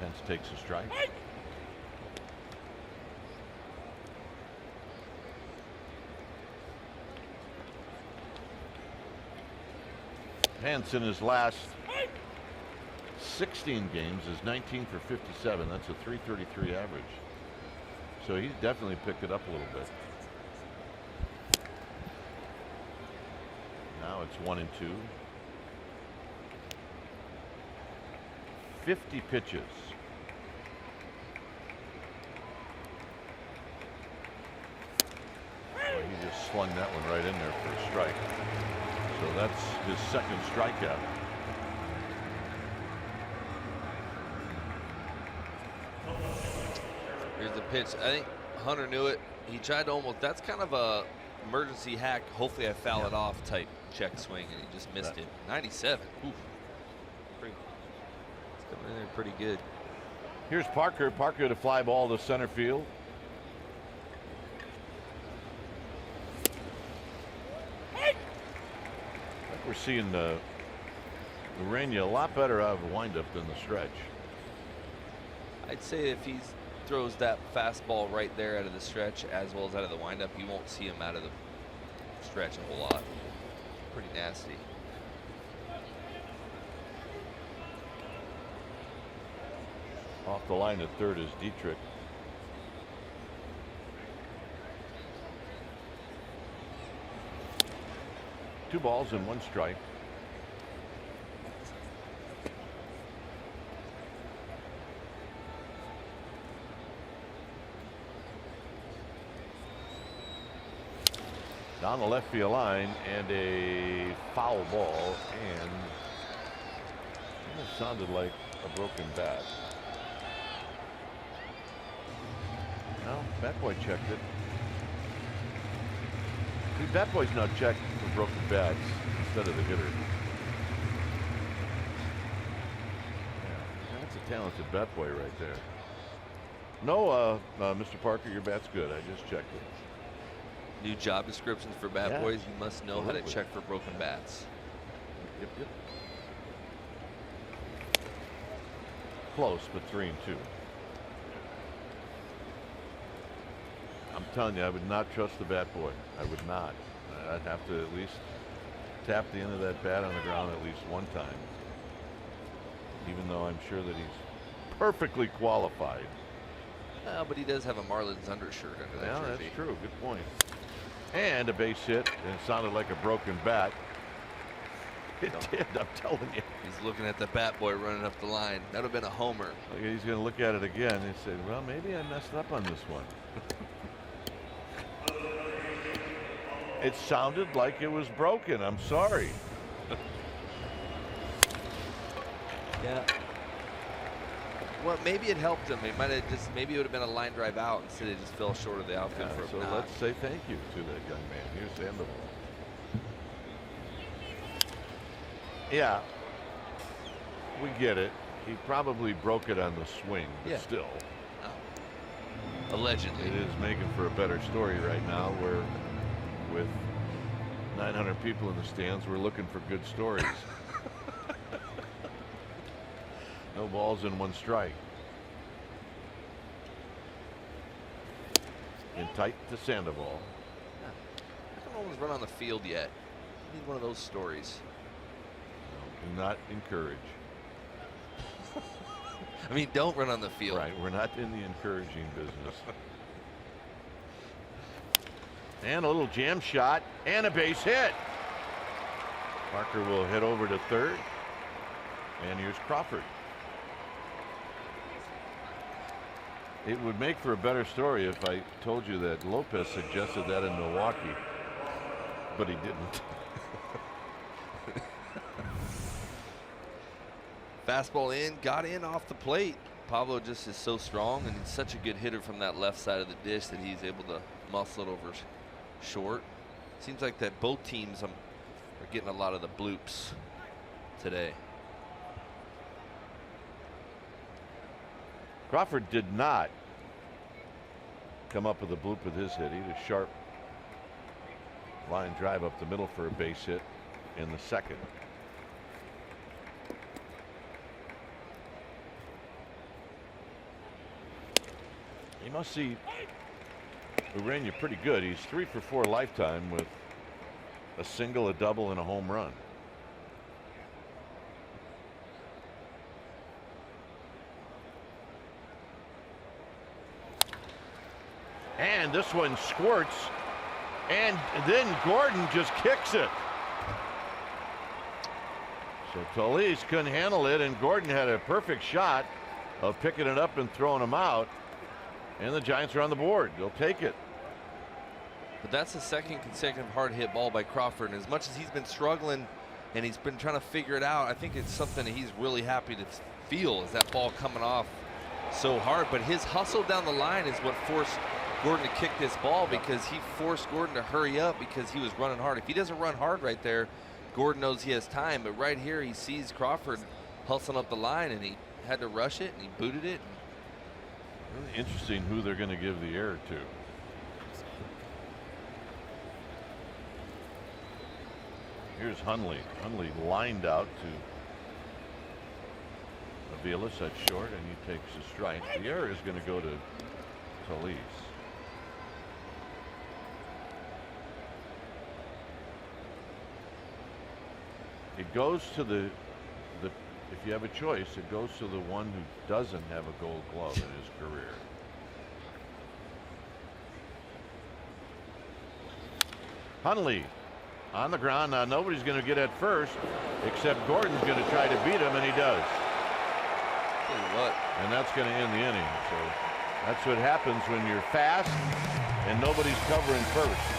Pence takes a strike. Pence in his last 16 games is 19 for 57. That's a .333 average. So he's definitely picked it up a little bit. Now it's 1-2. 50 pitches. Well, he just slung that one right in there for a strike. So that's his second strikeout. Here's the pitch. I think Hunter knew it. He tried to almost, that's kind of a emergency hack, hopefully I foul it off type check swing, and he just missed it. 97. Oof. It's coming in there pretty good. Here's Parker. Parker to fly ball to center field. We're seeing Urania a lot better out of the windup than the stretch. I'd say if he throws that fastball right there out of the stretch as well as out of the windup, you won't see him out of the stretch a whole lot. Pretty nasty. Off the line at third is Dietrich. Two balls and one strike. Down the left field line, and a foul ball, and it sounded like a broken bat. No, Bat Boy checked it. See, Bat Boy's now checked for broken bats instead of the hitter. Yeah, that's a talented Bat Boy right there. No, Mr. Parker, your bat's good. I just checked it. New job descriptions for bat boys. You must know how to check for broken bats. Yep. Close, but 3-2. I'm telling you, I would not trust the Bat Boy. I would not. I'd have to at least tap the end of that bat on the ground at least one time. Even though I'm sure that he's perfectly qualified. But he does have a Marlins undershirt under that jersey. That's true. Good point. And a base hit, and it sounded like a broken bat. It did, I'm telling you. He's looking at the Bat Boy running up the line. That would have been a homer. He's going to look at it again and say, well, maybe I messed up on this one. It sounded like it was broken. I'm sorry. Yeah. Well, maybe it helped him. It might have just, maybe it would have been a line drive out instead of just fell short of the outfield for a knock. So let's say thank you to that young man. Here's the end of it. Yeah, we get it. He probably broke it on the swing, but still. Allegedly. It is making for a better story right now, where with 900 people in the stands. We're looking for good stories. No balls and 1 strike. In tight to Sandoval. I don't always run on the field yet. I need one of those stories. No, do not encourage. I mean, don't run on the field. Right, we're not in the encouraging business. And a little jam shot and a base hit. Parker will head over to third. And here's Crawford. It would make for a better story if I told you that Lopez suggested that in Milwaukee, but he didn't. Fastball in, got in off the plate. Pablo just is so strong, and he's such a good hitter from that left side of the dish that he's able to muscle it over short. Seems like that both teams are getting a lot of the bloops today. Crawford did not come up with a bloop with his hit. He had a sharp line drive up the middle for a base hit in the second. You must see Urania pretty good. He's 3 for 4 lifetime with a single, a double, and a home run. And this one squirts, and then Gordon just kicks it. So Talese couldn't handle it, and Gordon had a perfect shot of picking it up and throwing him out. And the Giants are on the board. They'll take it. But that's the second consecutive hard hit ball by Crawford. And as much as he's been struggling and he's been trying to figure it out, I think it's something that he's really happy to feel, is that ball coming off so hard. But his hustle down the line is what forced Gordon to kick this ball, because he forced Gordon to hurry up because he was running hard. If he doesn't run hard right there, Gordon knows he has time. But right here, he sees Crawford hustling up the line, and he had to rush it, and he booted it. Really interesting who they're going to give the error to. Here's Hundley. Hundley lined out to Aviles. That's short, and he takes a strike. The error is going to go to Talese. It goes to the if you have a choice, it goes to the one who doesn't have a Gold Glove in his career. Hundley on the ground. Now nobody's going to get at first except Gordon's going to try to beat him, and he does. What? And that's going to end the inning. So that's what happens when you're fast and nobody's covering first.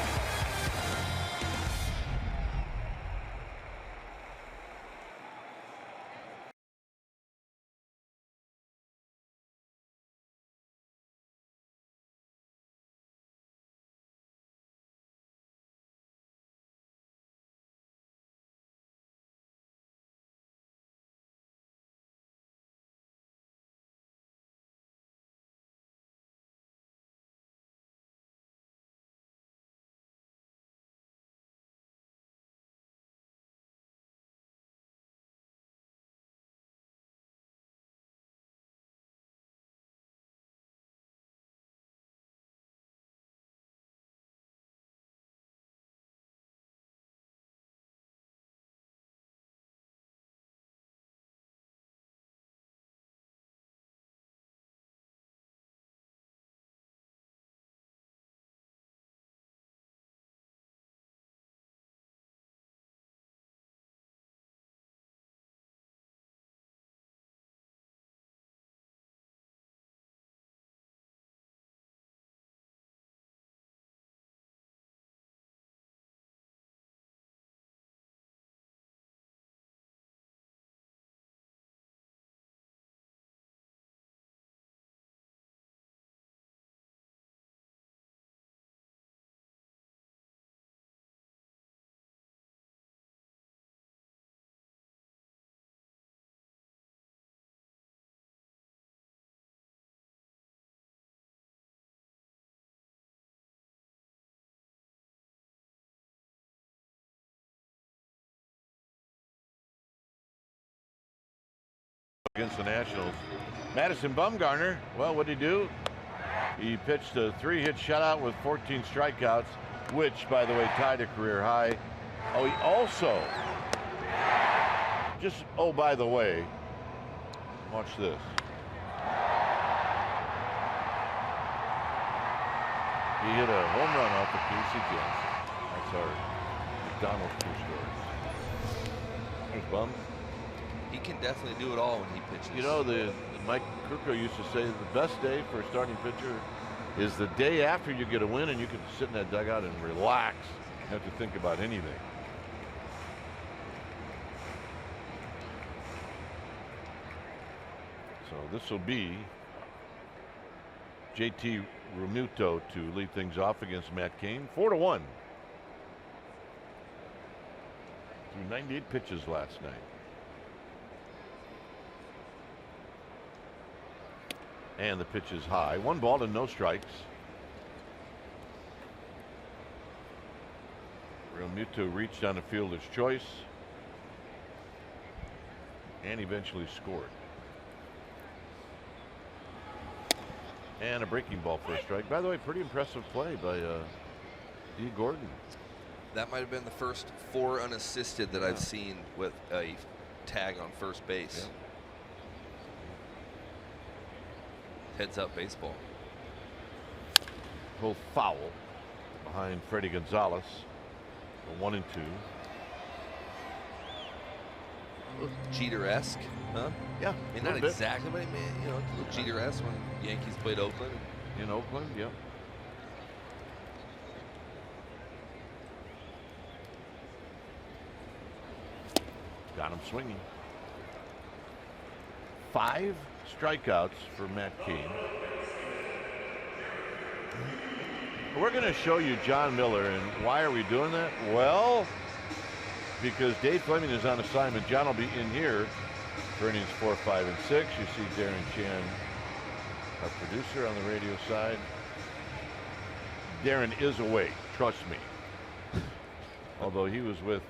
against the Nationals. Madison Bumgarner, well, what did he do? He pitched a 3-hit shutout with 14 strikeouts, which, by the way, tied a career high. Oh, he also, oh, by the way, watch this. He hit a home run off of Casey Johnson. That's our McDonald's true story. There's Bum. He can definitely do it all when he pitches. You know, Mike Krukow used to say the best day for a starting pitcher is the day after you get a win and you can sit in that dugout and relax. You don't have to think about anything. So this will be JT Realmuto to lead things off against Matt Cain. 4-1. Threw 98 pitches last night. And the pitch is high. 1 ball and no strikes. Realmuto reached on a fielder's choice and eventually scored. And a breaking ball for a strike. By the way, pretty impressive play by D. Gordon. That might have been the first 4 unassisted that I've seen with a tag on first base. Yeah. Heads up baseball. Pulled foul behind Freddie Gonzalez. 1-2. Jeter-esque, huh? Yeah. I mean, not exactly, but you know, it's a little Jeter-esque when Yankees played Oakland. In Oakland, yeah. Got him swinging. 5 strikeouts for Matt Cain. We're going to show you John Miller, and why are we doing that? Well, because Dave Fleming is on assignment. John will be in here for innings 4, 5, and 6. You see Darren Chan, our producer on the radio side. Darren is awake, trust me. Although he was with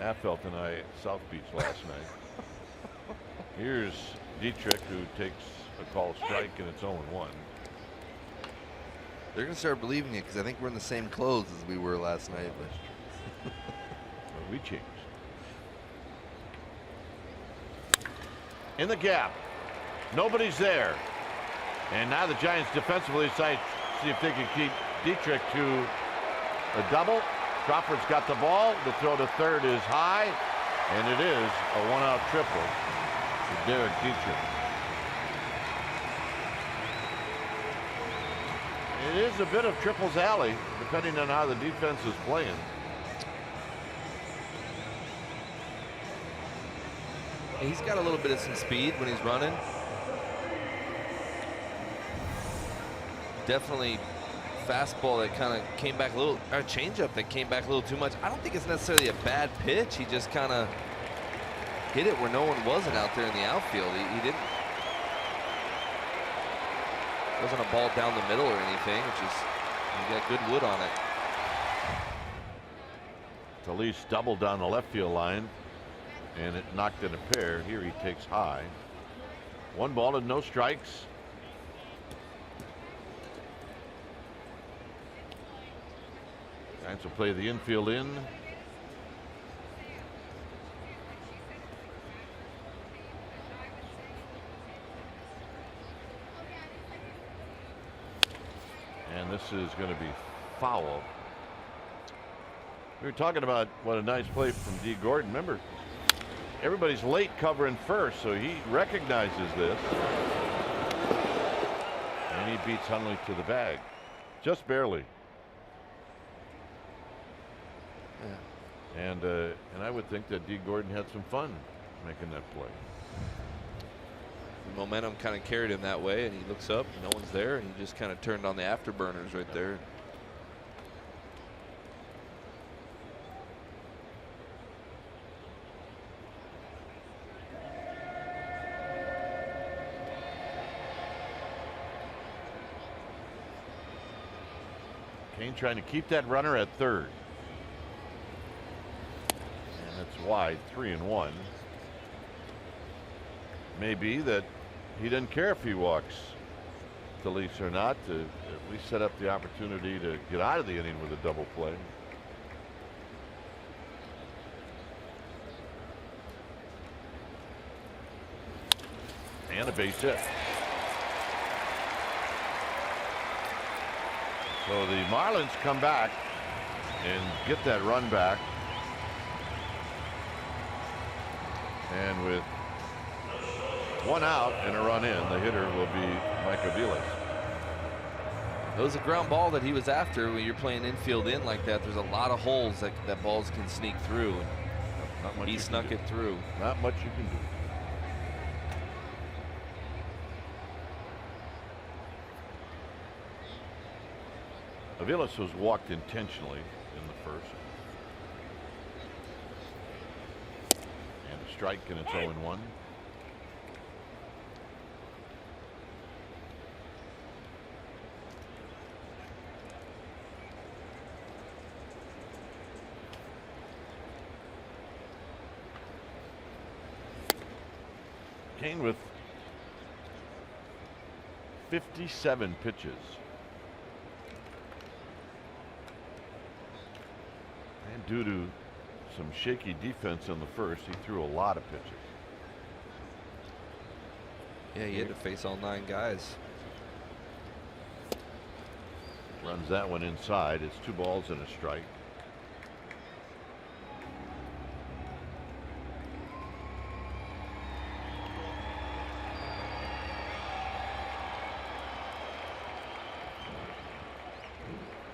Affelt and I at South Beach last night. Here's Dietrich, who takes a call strike, and it's 0-1. They're going to start believing it because I think we're in the same clothes as we were last night. But we changed. In the gap. Nobody's there. And now the Giants defensively decide to see if they can keep Dietrich to a double. Crawford's got the ball. The throw to third is high. And it is a 1-out triple to Derek Dietrich. It is a bit of triples alley, depending on how the defense is playing. He's got a little bit of some speed when he's running. Definitely fastball that kind of came back a little, or changeup that came back a little too much. I don't think it's necessarily a bad pitch. He just kind of hit it where no one wasn't out there in the outfield. He didn't. Wasn't a ball down the middle or anything. It's just he got good wood on it. Talise doubled down the left field line, and it knocked in a pair. Here he takes high. 1 ball and no strikes. Giants will play the infield in. And this is going to be foul. We were talking about what a nice play from D. Gordon. Remember, everybody's late covering first, so he recognizes this. And he beats Hundley to the bag. Just barely. Yeah. And I would think that D. Gordon had some fun making that play. The momentum kind of carried him that way, and he looks up, no one's there, and he just kind of turned on the afterburners right there. Cain trying to keep that runner at third. And it's wide, 3-1. may be that he doesn't care if he walks the Leafs or not, to at least set up the opportunity to get out of the inning with a double play. And a base hit. So the Marlins come back and get that run back. And with one out and a run in, the hitter will be Mike Aviles. It was a ground ball that he was after. When you're playing infield in like that, there's a lot of holes that balls can sneak through. And he snuck it through. Not much you can do. Aviles was walked intentionally in the first. And a strike, and it's 0-1. Kane with 57 pitches. And due to some shaky defense in the first, he threw a lot of pitches. Yeah, he had to face all 9 guys. Runs that one inside. It's 2 balls and a strike.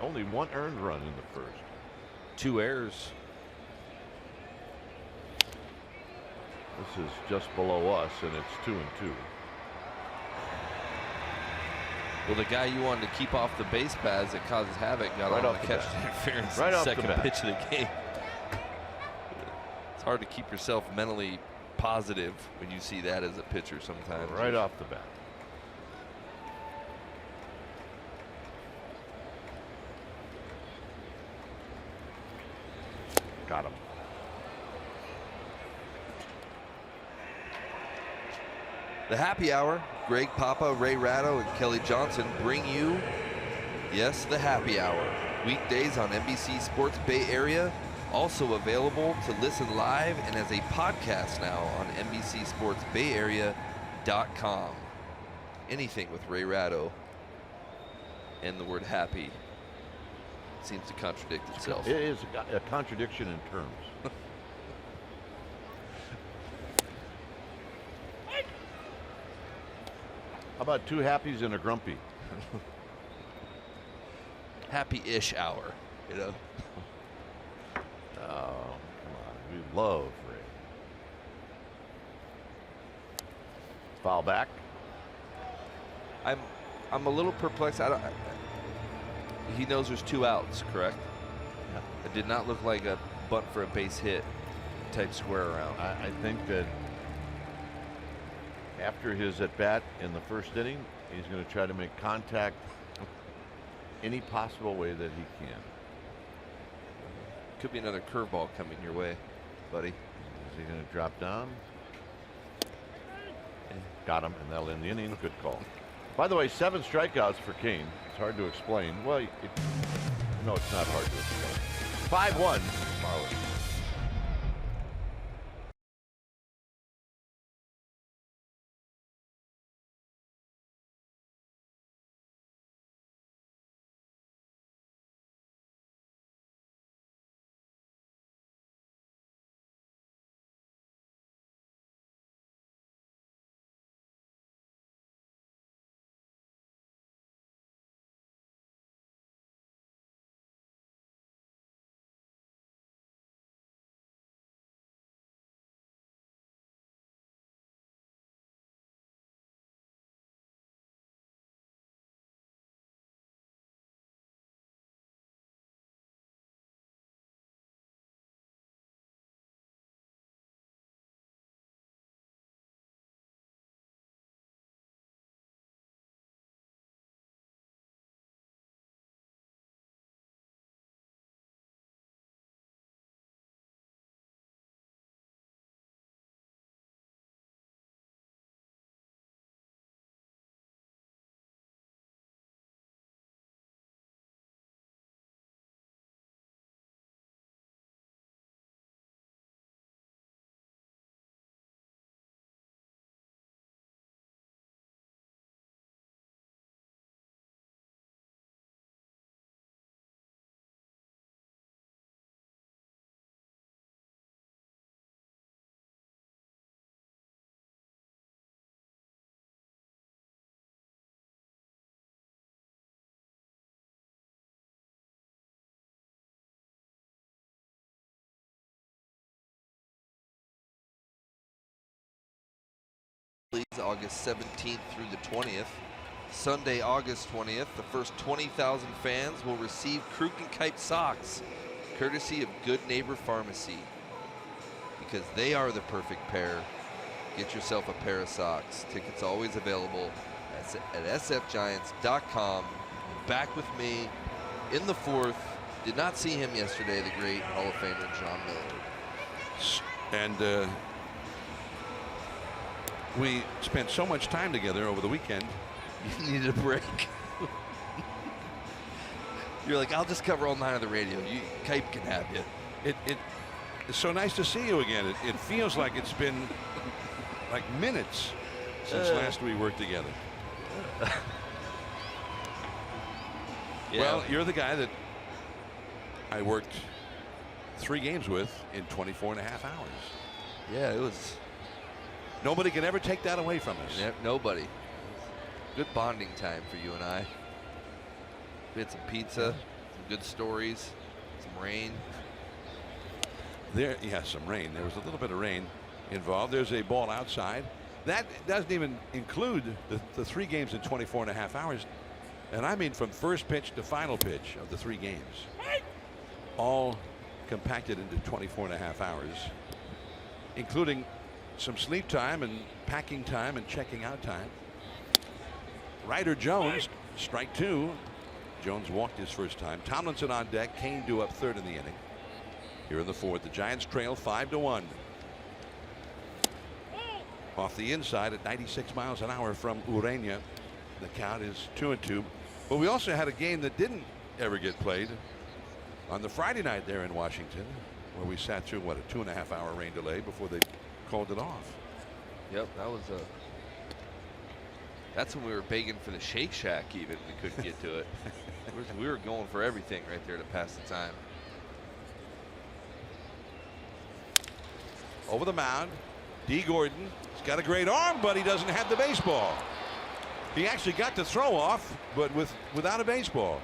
Only 1 earned run in the first. 2 errors. This is just below us, and it's 2-2. Well, the guy you wanted to keep off the base paths that causes havoc got Right on off the the catch bat. interference Right in the off the second bat. pitch of the game. It's hard to keep yourself mentally positive when you see that as a pitcher sometimes. Right off the bat. Got him. The happy hour. Greg Papa, Ray Ratto, and Kelly Johnson bring you, yes, the happy hour. Weekdays on NBC Sports Bay Area. Also available to listen live and as a podcast now on NBCSportsBayArea.com. Anything with Ray Ratto and the word happy seems to contradict itself. It is a contradiction in terms. How about 2 happies and a grumpy? Happy-ish hour, you know. Oh, come on. We love Ray. Foul back. I'm a little perplexed. He knows there's 2 outs, correct? Yeah. It did not look like a bunt for a base hit type square around. I think that after his at-bat in the first inning, he's going to try to make contact any possible way that he can. Could be another curveball coming your way, buddy. Is he going to drop down? Got him, and that'll end the inning. Good call. By the way, 7 strikeouts for Kane. It's hard to explain. Well, no, it's not hard to explain. 5-1, Marlins. August 17th through the 20th. Sunday, August 20th, the first 20,000 fans will receive Krug and Kite socks, courtesy of Good Neighbor Pharmacy. Because they are the perfect pair. Get yourself a pair of socks. Tickets always available at sfgiants.com. Back with me in the fourth. Did not see him yesterday, the great Hall of Famer John Miller. And we spent so much time together over the weekend. You needed a break. You're like, I'll just cover all 9 on the radio. Kite can have you. It's so nice to see you again. It feels like it's been like minutes since last we worked together. Yeah. Well, you're the guy that I worked 3 games with in 24 and a half hours. Yeah, it was. Nobody can ever take that away from us. Nobody. Good bonding time for you and I. We had some pizza, some good stories, some rain. Some rain. There was a little bit of rain involved. There's a ball outside. That doesn't even include the 3 games in 24 and a half hours. And I mean from first pitch to final pitch of the 3 games. All compacted into 24 and a half hours, including some sleep time and packing time and checking out time. Ryder Jones, strike 2. Jones walked his first time. Tomlinson on deck. Kane due up 3rd in the inning. Here in the 4th, the Giants trail 5-1. Off the inside at 96 miles an hour from Urena. The count is 2-2. But we also had a game that didn't ever get played on the Friday night there in Washington, where we sat through what, a 2.5-hour rain delay before they called it off. Yep, that was that's when we were begging for the Shake Shack. Even we couldn't get to it. We were going for everything right there to pass the time. Over the mound, D. Gordon. He's got a great arm, but he doesn't have the baseball. He actually got the throw off, but without a baseball.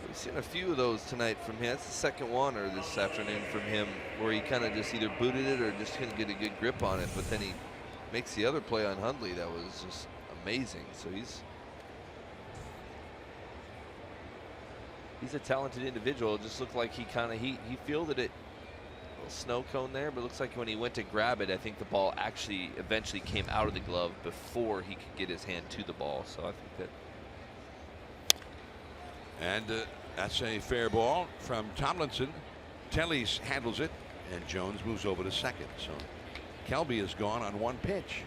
We've seen a few of those tonight from him. That's the second one or this afternoon from him where he kind of just either booted it or just couldn't get a good grip on it. But then he makes the other play on Hundley that was just amazing. So he's a talented individual. It just looked like he fielded it. A little snow cone there, but it looks like when he went to grab it, I think the ball actually eventually came out of the glove before he could get his hand to the ball. So I think that. And that's a fair ball from Tomlinson. Tellez handles it, and Jones moves over to second. So Kelby is gone on 1 pitch.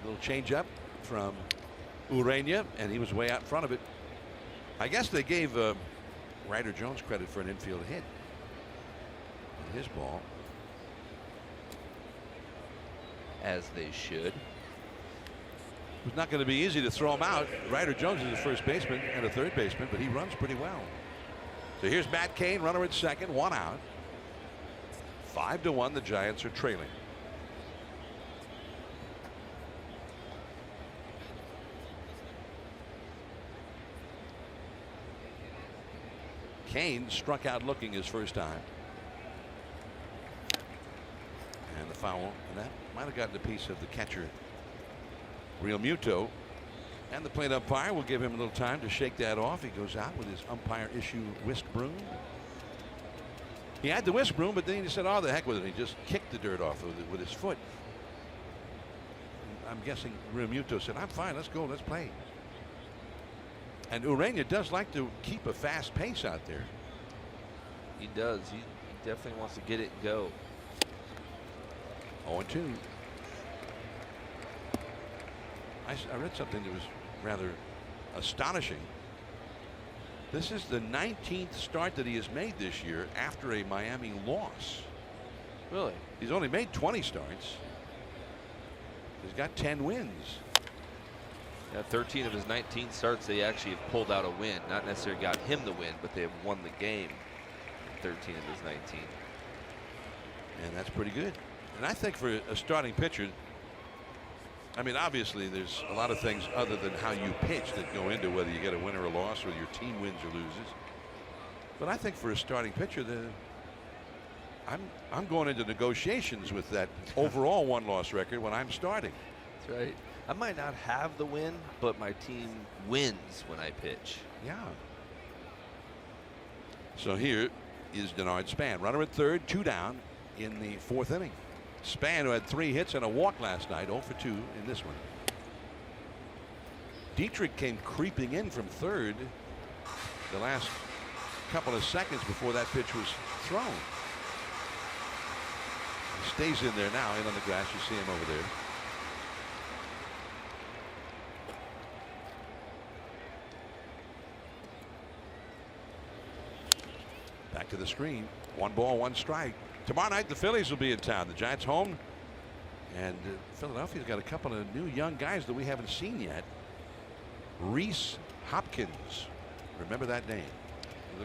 A little change up from Urena, and he was way out in front of it. I guess they gave Ryder Jones credit for an infield hit. His ball. As they should. It's not going to be easy to throw him out. Ryder Jones is a first baseman and a third baseman, but he runs pretty well. So here's Matt Cain, runner at second, 1 out. 5-1, the Giants are trailing. Cain struck out looking his first time. And the foul, and that might have gotten a piece of the catcher, Real Muto. And the plate umpire will give him a little time to shake that off. He goes out with his umpire issue whisk broom. He had the whisk broom, but then he said, oh, the heck with it. He just kicked the dirt off with his foot. I'm guessing Real Muto said, I'm fine, let's go, let's play. And Urena does like to keep a fast pace out there. He does. He definitely wants to get it and go. 0-2. I read something that was rather astonishing. This is the 19th start that he has made this year after a Miami loss. Really? He's only made 20 starts. He's got 10 wins. Yeah, 13 of his 19 starts, they actually have pulled out a win. Not necessarily got him the win, but they have won the game. 13 of his 19. And that's pretty good. And I think for a starting pitcher, I mean, obviously there's a lot of things other than how you pitch that go into whether you get a win or a loss, whether your team wins or loses. But I think for a starting pitcher, I'm going into negotiations with that overall 1-loss record when I'm starting. That's right. I might not have the win, but my team wins when I pitch. Yeah. So here is Denard Span, runner at third, 2 down in the 4th inning. Span, who had 3 hits and a walk last night, 0 for 2 in this one. Dietrich came creeping in from third the last couple of seconds before that pitch was thrown. He stays in there now, in on the grass. You see him over there. Back to the screen. 1 ball, 1 strike. Tomorrow night the Phillies will be in town. The Giants home, and Philadelphia's got a couple of new young guys that we haven't seen yet. Reese Hopkins, remember that name?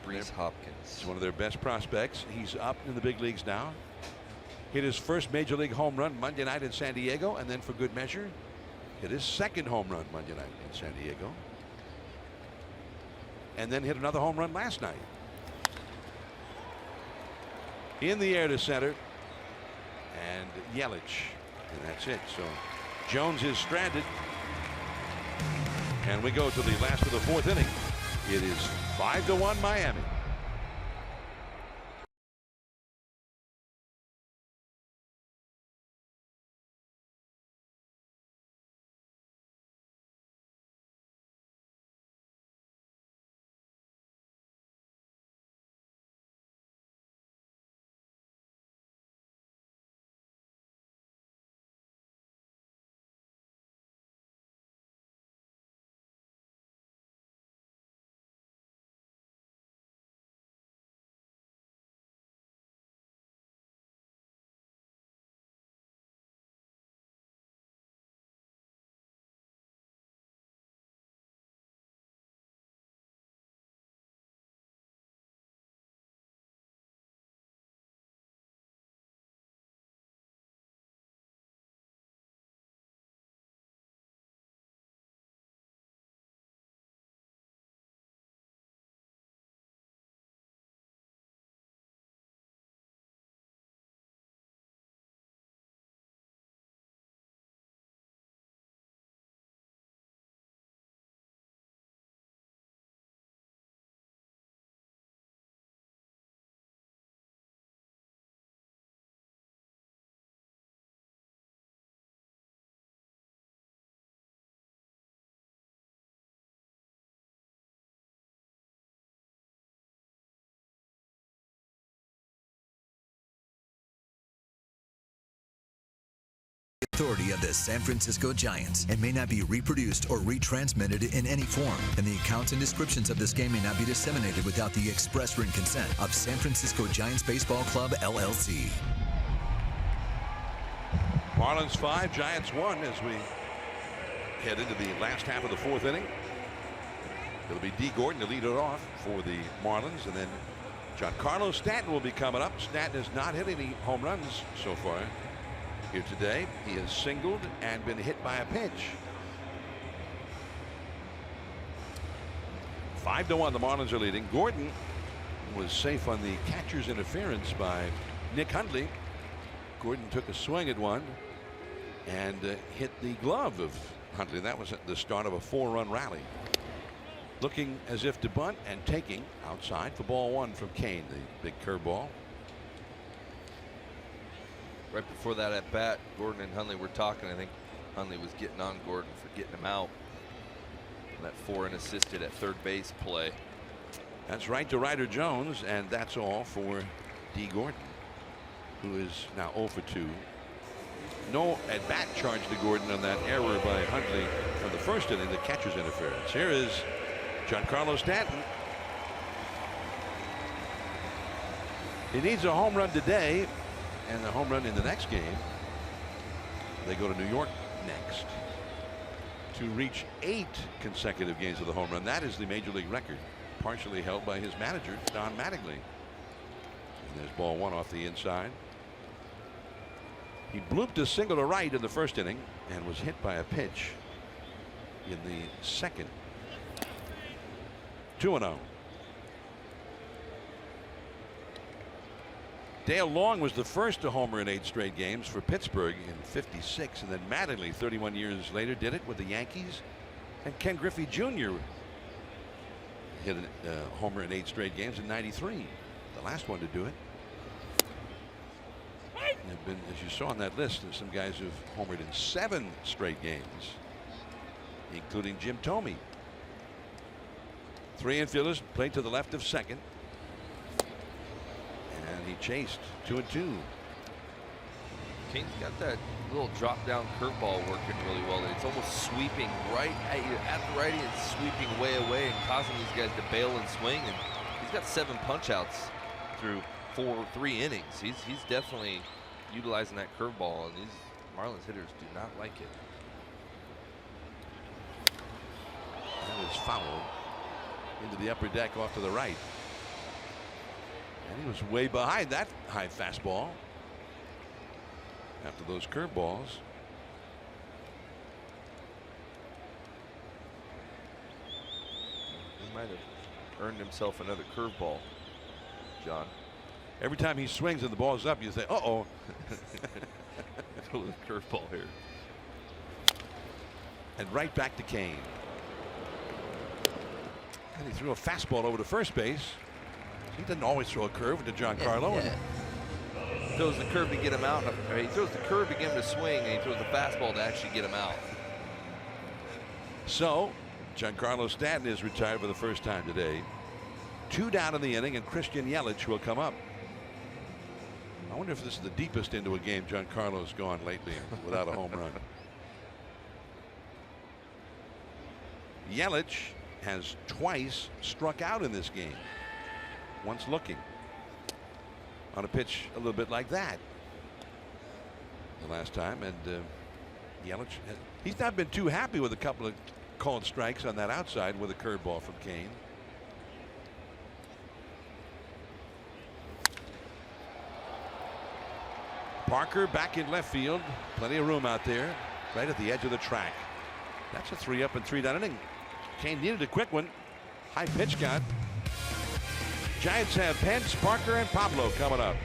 Reese Hopkins. He's one of their best prospects. He's up in the big leagues now. Hit his first major league home run Monday night in San Diego, and then for good measure hit his second home run Monday night in San Diego, and then hit another home run last night. In the air to center, and Yelich, and that's it. So Jones is stranded, and we go to the last of the 4th inning. It is 5-1 Miami. Authority of the San Francisco Giants and may not be reproduced or retransmitted in any form, and the accounts and descriptions of this game may not be disseminated without the express written consent of San Francisco Giants Baseball Club, LLC. Marlins 5, Giants 1 as we head into the last half of the 4th inning. It'll be D. Gordon to lead it off for the Marlins, and then Giancarlo Stanton will be coming up. Stanton has not hit any home runs so far here today. He has singled and been hit by a pitch. 5-1 the Marlins are leading. Gordon was safe on the catcher's interference by Nick Hundley. Gordon took a swing at one and hit the glove of Hundley. That was at the start of a 4-run rally. Looking as if to bunt and taking outside for ball 1 from Kane, the big curveball. Right before that at bat, Gordon and Hundley were talking. I think Hundley was getting on Gordon for getting him out. And that 4 unassisted at third base play. That's right to Ryder Jones, and that's all for D. Gordon, who is now 0 for 2. No at bat charge to Gordon on that error by Hundley from the first inning, the catcher's interference. Here is Giancarlo Stanton. He needs a home run today and a home run in the next game. They go to New York next to reach 8 consecutive games of the home run. That is the major league record, partially held by his manager, Don Mattingly. And there's ball 1 off the inside. He blooped a single to right in the first inning and was hit by a pitch in the second. 2-0. Dale Long was the first to homer in 8 straight games for Pittsburgh in '56, and then Mattingly 31 years later did it with the Yankees, and Ken Griffey Jr. hit a homer in 8 straight games in '93, the last one to do it. Have been, as you saw on that list, there's some guys who've homered in 7 straight games, including Jim Thome. 3 infielders played to the left of second. And he chased 2-2. Kane's got that little drop down curveball working really well. It's almost sweeping right at you at the righty and sweeping way away and causing these guys to bail and swing. And he's got 7 punch outs through 3 innings. He's definitely utilizing that curveball, and these Marlins hitters do not like it. That is fouled into the upper deck off to the right. And he was way behind that high fastball after those curveballs. He might have earned himself another curveball, John. Every time he swings and the ball's up, you say, uh-oh. Go with a curveball here. And right back to Kane. And he threw a fastball over to first base. He doesn't always throw a curve to Giancarlo. Yeah. Throws the curve to get him out. Or he throws the curve to get him to swing, and he throws the fastball to actually get him out. So Giancarlo Stanton is retired for the first time today. 2 down in the inning, and Christian Yelich will come up. I wonder if this is the deepest into a game Giancarlo's gone lately without a home run. Yelich has twice struck out in this game. Once looking on a pitch a little bit like that the last time, and Yelich, he's not been too happy with a couple of called strikes on that outside with a curveball from Kane. Parker back in left field. Plenty of room out there, right at the edge of the track. That's a 3 up and 3 down inning. Kane needed a quick one. High pitch count. Giants have Pence, Parker, and Pablo coming up.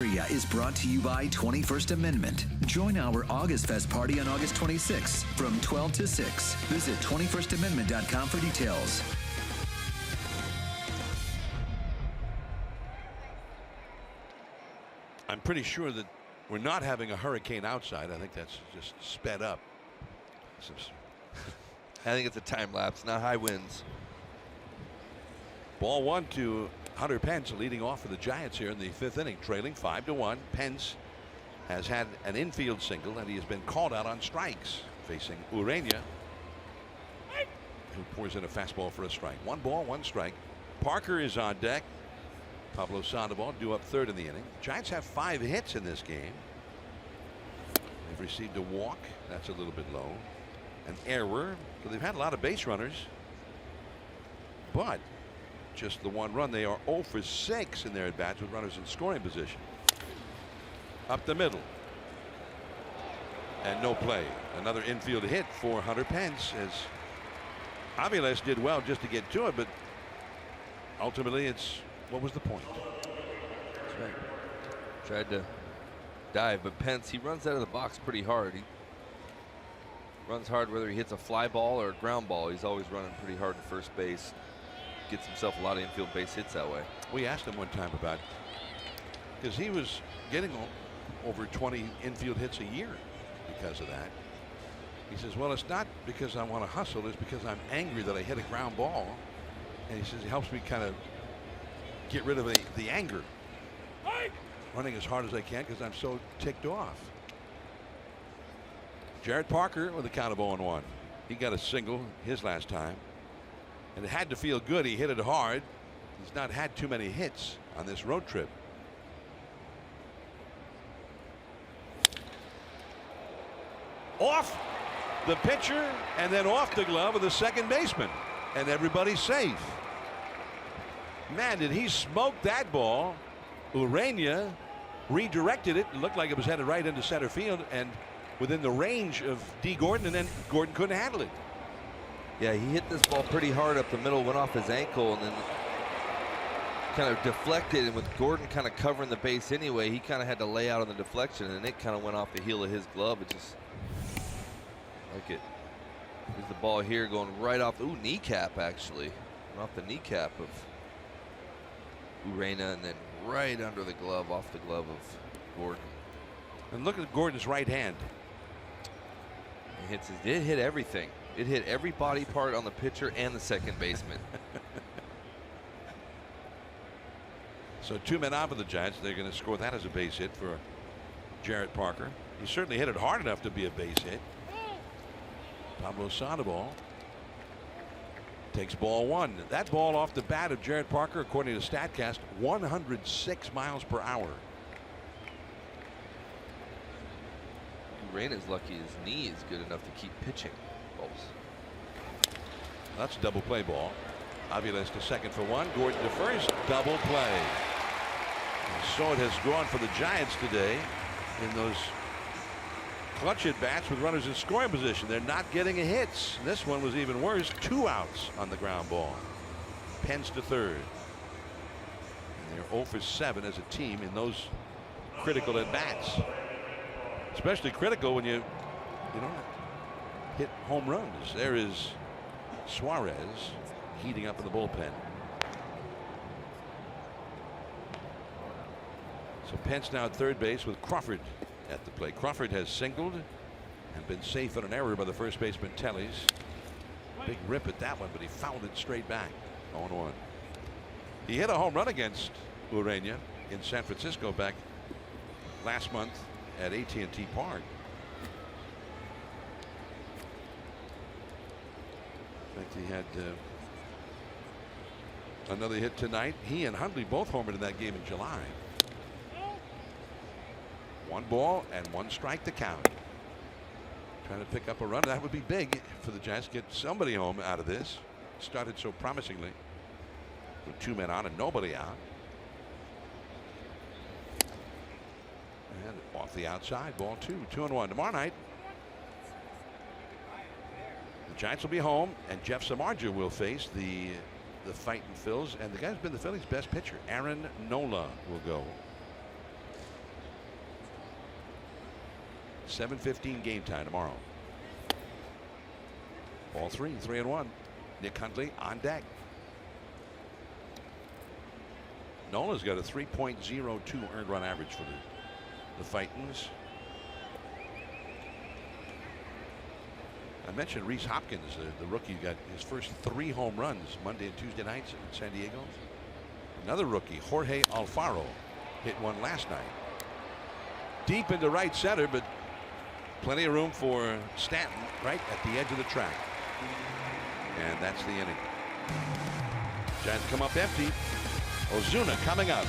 Area is brought to you by 21st Amendment. Join our August Fest party on August 26th from 12 to 6. Visit 21stamendment.com for details. I'm pretty sure that we're not having a hurricane outside. I think that's just sped up. I think it's a time lapse, not high winds. Ball 1 to Hunter Pence, leading off for the Giants here in the 5th inning, trailing 5-1. Pence has had an infield single, and he has been called out on strikes, facing Urena. who pours in a fastball for a strike. 1 ball, 1 strike. Parker is on deck. Pablo Sandoval due up 3rd in the inning. Giants have 5 hits in this game. They've received a walk. That's a little bit low. An error. So they've had a lot of base runners. But just the 1 run. They are 0 for 6 in their at-bats with runners in scoring position. Up the middle. And no play. Another infield hit for Hunter Pence as Aviles did well just to get to it, but ultimately it's what was the point? That's right. Tried to dive, but Pence, he runs out of the box pretty hard. He runs hard whether he hits a fly ball or a ground ball. He's always running pretty hard to first base. Gets himself a lot of infield base hits that way. We asked him one time about, because he was getting over 20 infield hits a year because of that. He says, well, it's not because I want to hustle, it's because I'm angry that I hit a ground ball. And he says it helps me kind of get rid of the anger. Running as hard as I can because I'm so ticked off. Jared Parker with a count of 0-1. He got a single his last time. And it had to feel good. He hit it hard. He's not had too many hits on this road trip. Off the pitcher and then off the glove of the second baseman. And everybody's safe. Man, did he smoke that ball. Urania redirected it. It looked like it was headed right into center field and within the range of D. Gordon, and then Gordon couldn't handle it. Yeah, he hit this ball pretty hard up the middle, went off his ankle, and then kind of deflected. And with Gordon kind of covering the base anyway, he kind of had to lay out on the deflection, and it kind of went off the heel of his glove. It just like it. There's the ball here going right off. Ooh, kneecap actually, went off the kneecap of Urena, and then right under the glove, off the glove of Gordon. And look at Gordon's right hand. It hit everything. It hit every body part on the pitcher and the second baseman. So 2 men out for the Giants. They're going to score that as a base hit for Jared Parker. He certainly hit it hard enough to be a base hit. Pablo Sandoval takes ball 1. That ball off the bat of Jared Parker, according to StatCast, 106 miles per hour. Urena's lucky his knee is good enough to keep pitching balls. That's a double play ball. Aviles to second for 1. Gordon to first. Double play. And so it has gone for the Giants today in those clutch at bats with runners in scoring position. They're not getting a hits. This one was even worse. 2 outs on the ground ball. Pence to third. And they're 0 for 7 as a team in those critical at bats. Especially critical when you don't hit home runs. There is Suarez heating up in the bullpen. So Pence now at third base with Crawford at the plate. Crawford has singled and been safe on an error by the first baseman Tellez. Big rip at that one, but he fouled it straight back. 0-1. He hit a home run against Urena in San Francisco back last month at AT&T Park. In fact, he had another hit tonight. He and Hundley both homered in that game in July. 1 ball and 1 strike to count. Trying to pick up a run. That would be big for the Giants to get somebody home out of this. Started so promisingly with 2 men on and nobody out. And off the outside, ball 2. 2-1. Tomorrow night, the Giants will be home, and Jeff Samardzija will face the fighting Phils, and the guy who's been the Phillies' best pitcher, Aaron Nola, will go. 7:15 game time tomorrow. Ball 3, 3-1. Nick Hundley on deck. Nola's got a 3.02 earned run average for the Fightins. I mentioned Rhys Hopkins, the rookie, got his first 3 home runs Monday and Tuesday nights in San Diego. Another rookie, Jorge Alfaro, hit one last night. Deep into right center, but plenty of room for Stanton right at the edge of the track. And that's the inning. Giants come up empty. Ozuna coming up.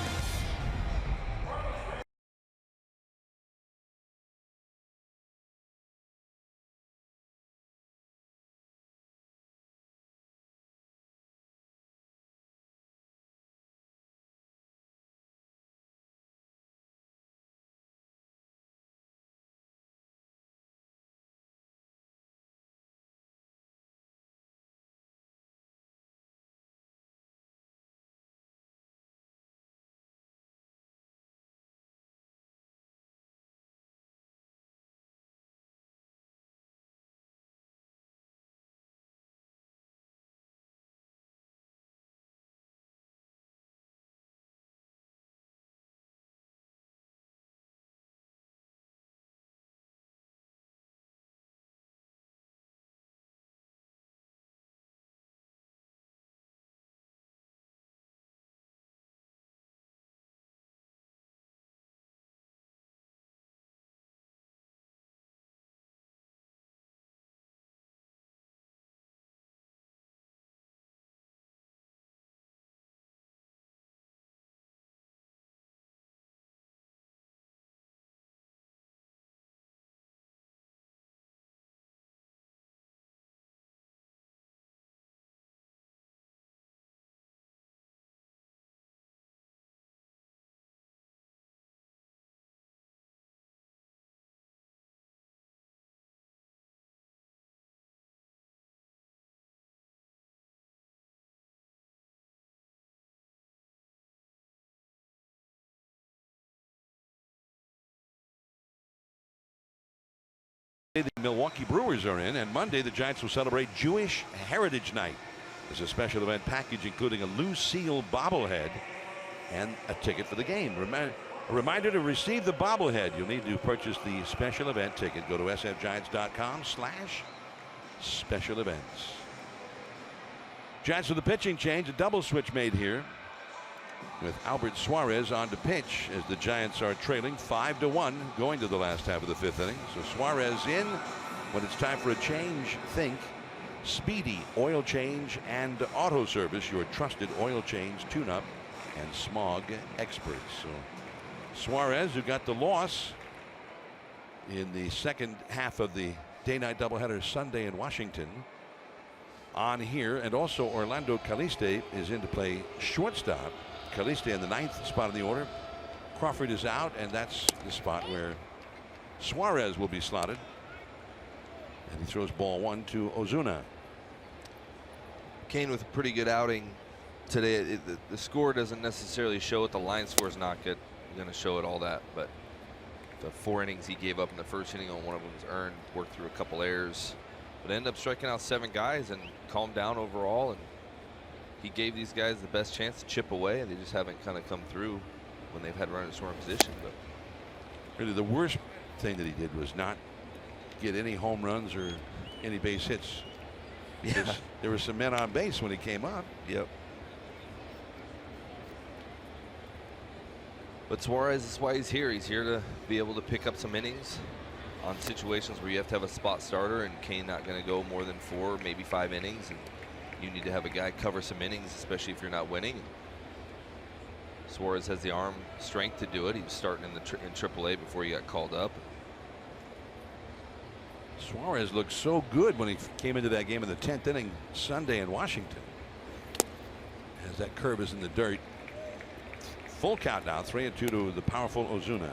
The Milwaukee Brewers are in, and Monday the Giants will celebrate Jewish Heritage Night. There's a special event package including a Lucille bobblehead and a ticket for the game. A reminder to receive the bobblehead. You'll need to purchase the special event ticket. Go to sfgiants.com/special events. Giants with the pitching change, a double switch made here with Albert Suarez on to pitch as the Giants are trailing 5-1 going to the last half of the 5th inning. So Suarez in. When it's time for a change, think Speedy Oil Change and Auto Service, your trusted oil change, tune-up, and smog experts. So Suarez, who got the loss in the second half of the day-night doubleheader Sunday in Washington, on here, and also Orlando Caliste is in to play shortstop. Caliste in the 9th spot in the order. Crawford is out, and that's the spot where Suarez will be slotted. And he throws ball 1 to Ozuna. Kane with a pretty good outing today. The score doesn't necessarily show it. The line score is not going to show it all that, but the 4 innings he gave up in the first inning, on one of them was earned, worked through a couple errors, but ended up striking out 7 guys and calmed down overall. And he gave these guys the best chance to chip away, and they just haven't kind of come through when they've had runners in scoring position. But really, the worst thing that he did was not get any home runs or any base hits. yeah, There were some men on base when he came up. Yep. But Suarez is why he's here. He's here to be able to pick up some innings on situations where you have to have a spot starter, and Kane not going to go more than 4, maybe 5 innings, and you need to have a guy cover some innings, especially if you're not winning. Suarez has the arm strength to do it. He was starting in AAA before he got called up. Suarez looked so good when he came into that game in the 10th inning Sunday in Washington. As that curve is in the dirt. Full count now, 3-2 to the powerful Ozuna.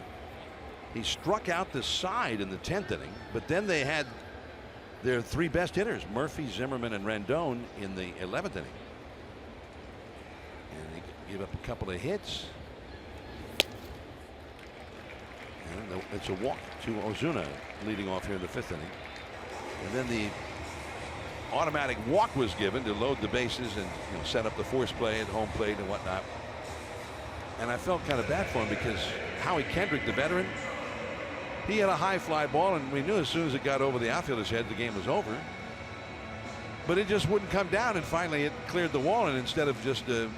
He struck out the side in the 10th inning, but then they had their 3 best hitters, Murphy, Zimmerman, and Rendon, in the 11th inning. And he gave up a couple of hits. And it's a walk to Ozuna leading off here in the 5th inning. And then the automatic walk was given to load the bases and set up the force play at home plate and whatnot. And I felt kind of bad for him because Howie Kendrick, the veteran, he had a high fly ball, and we knew as soon as it got over the outfielder's head the game was over. But it just wouldn't come down, and finally it cleared the wall, and instead of just a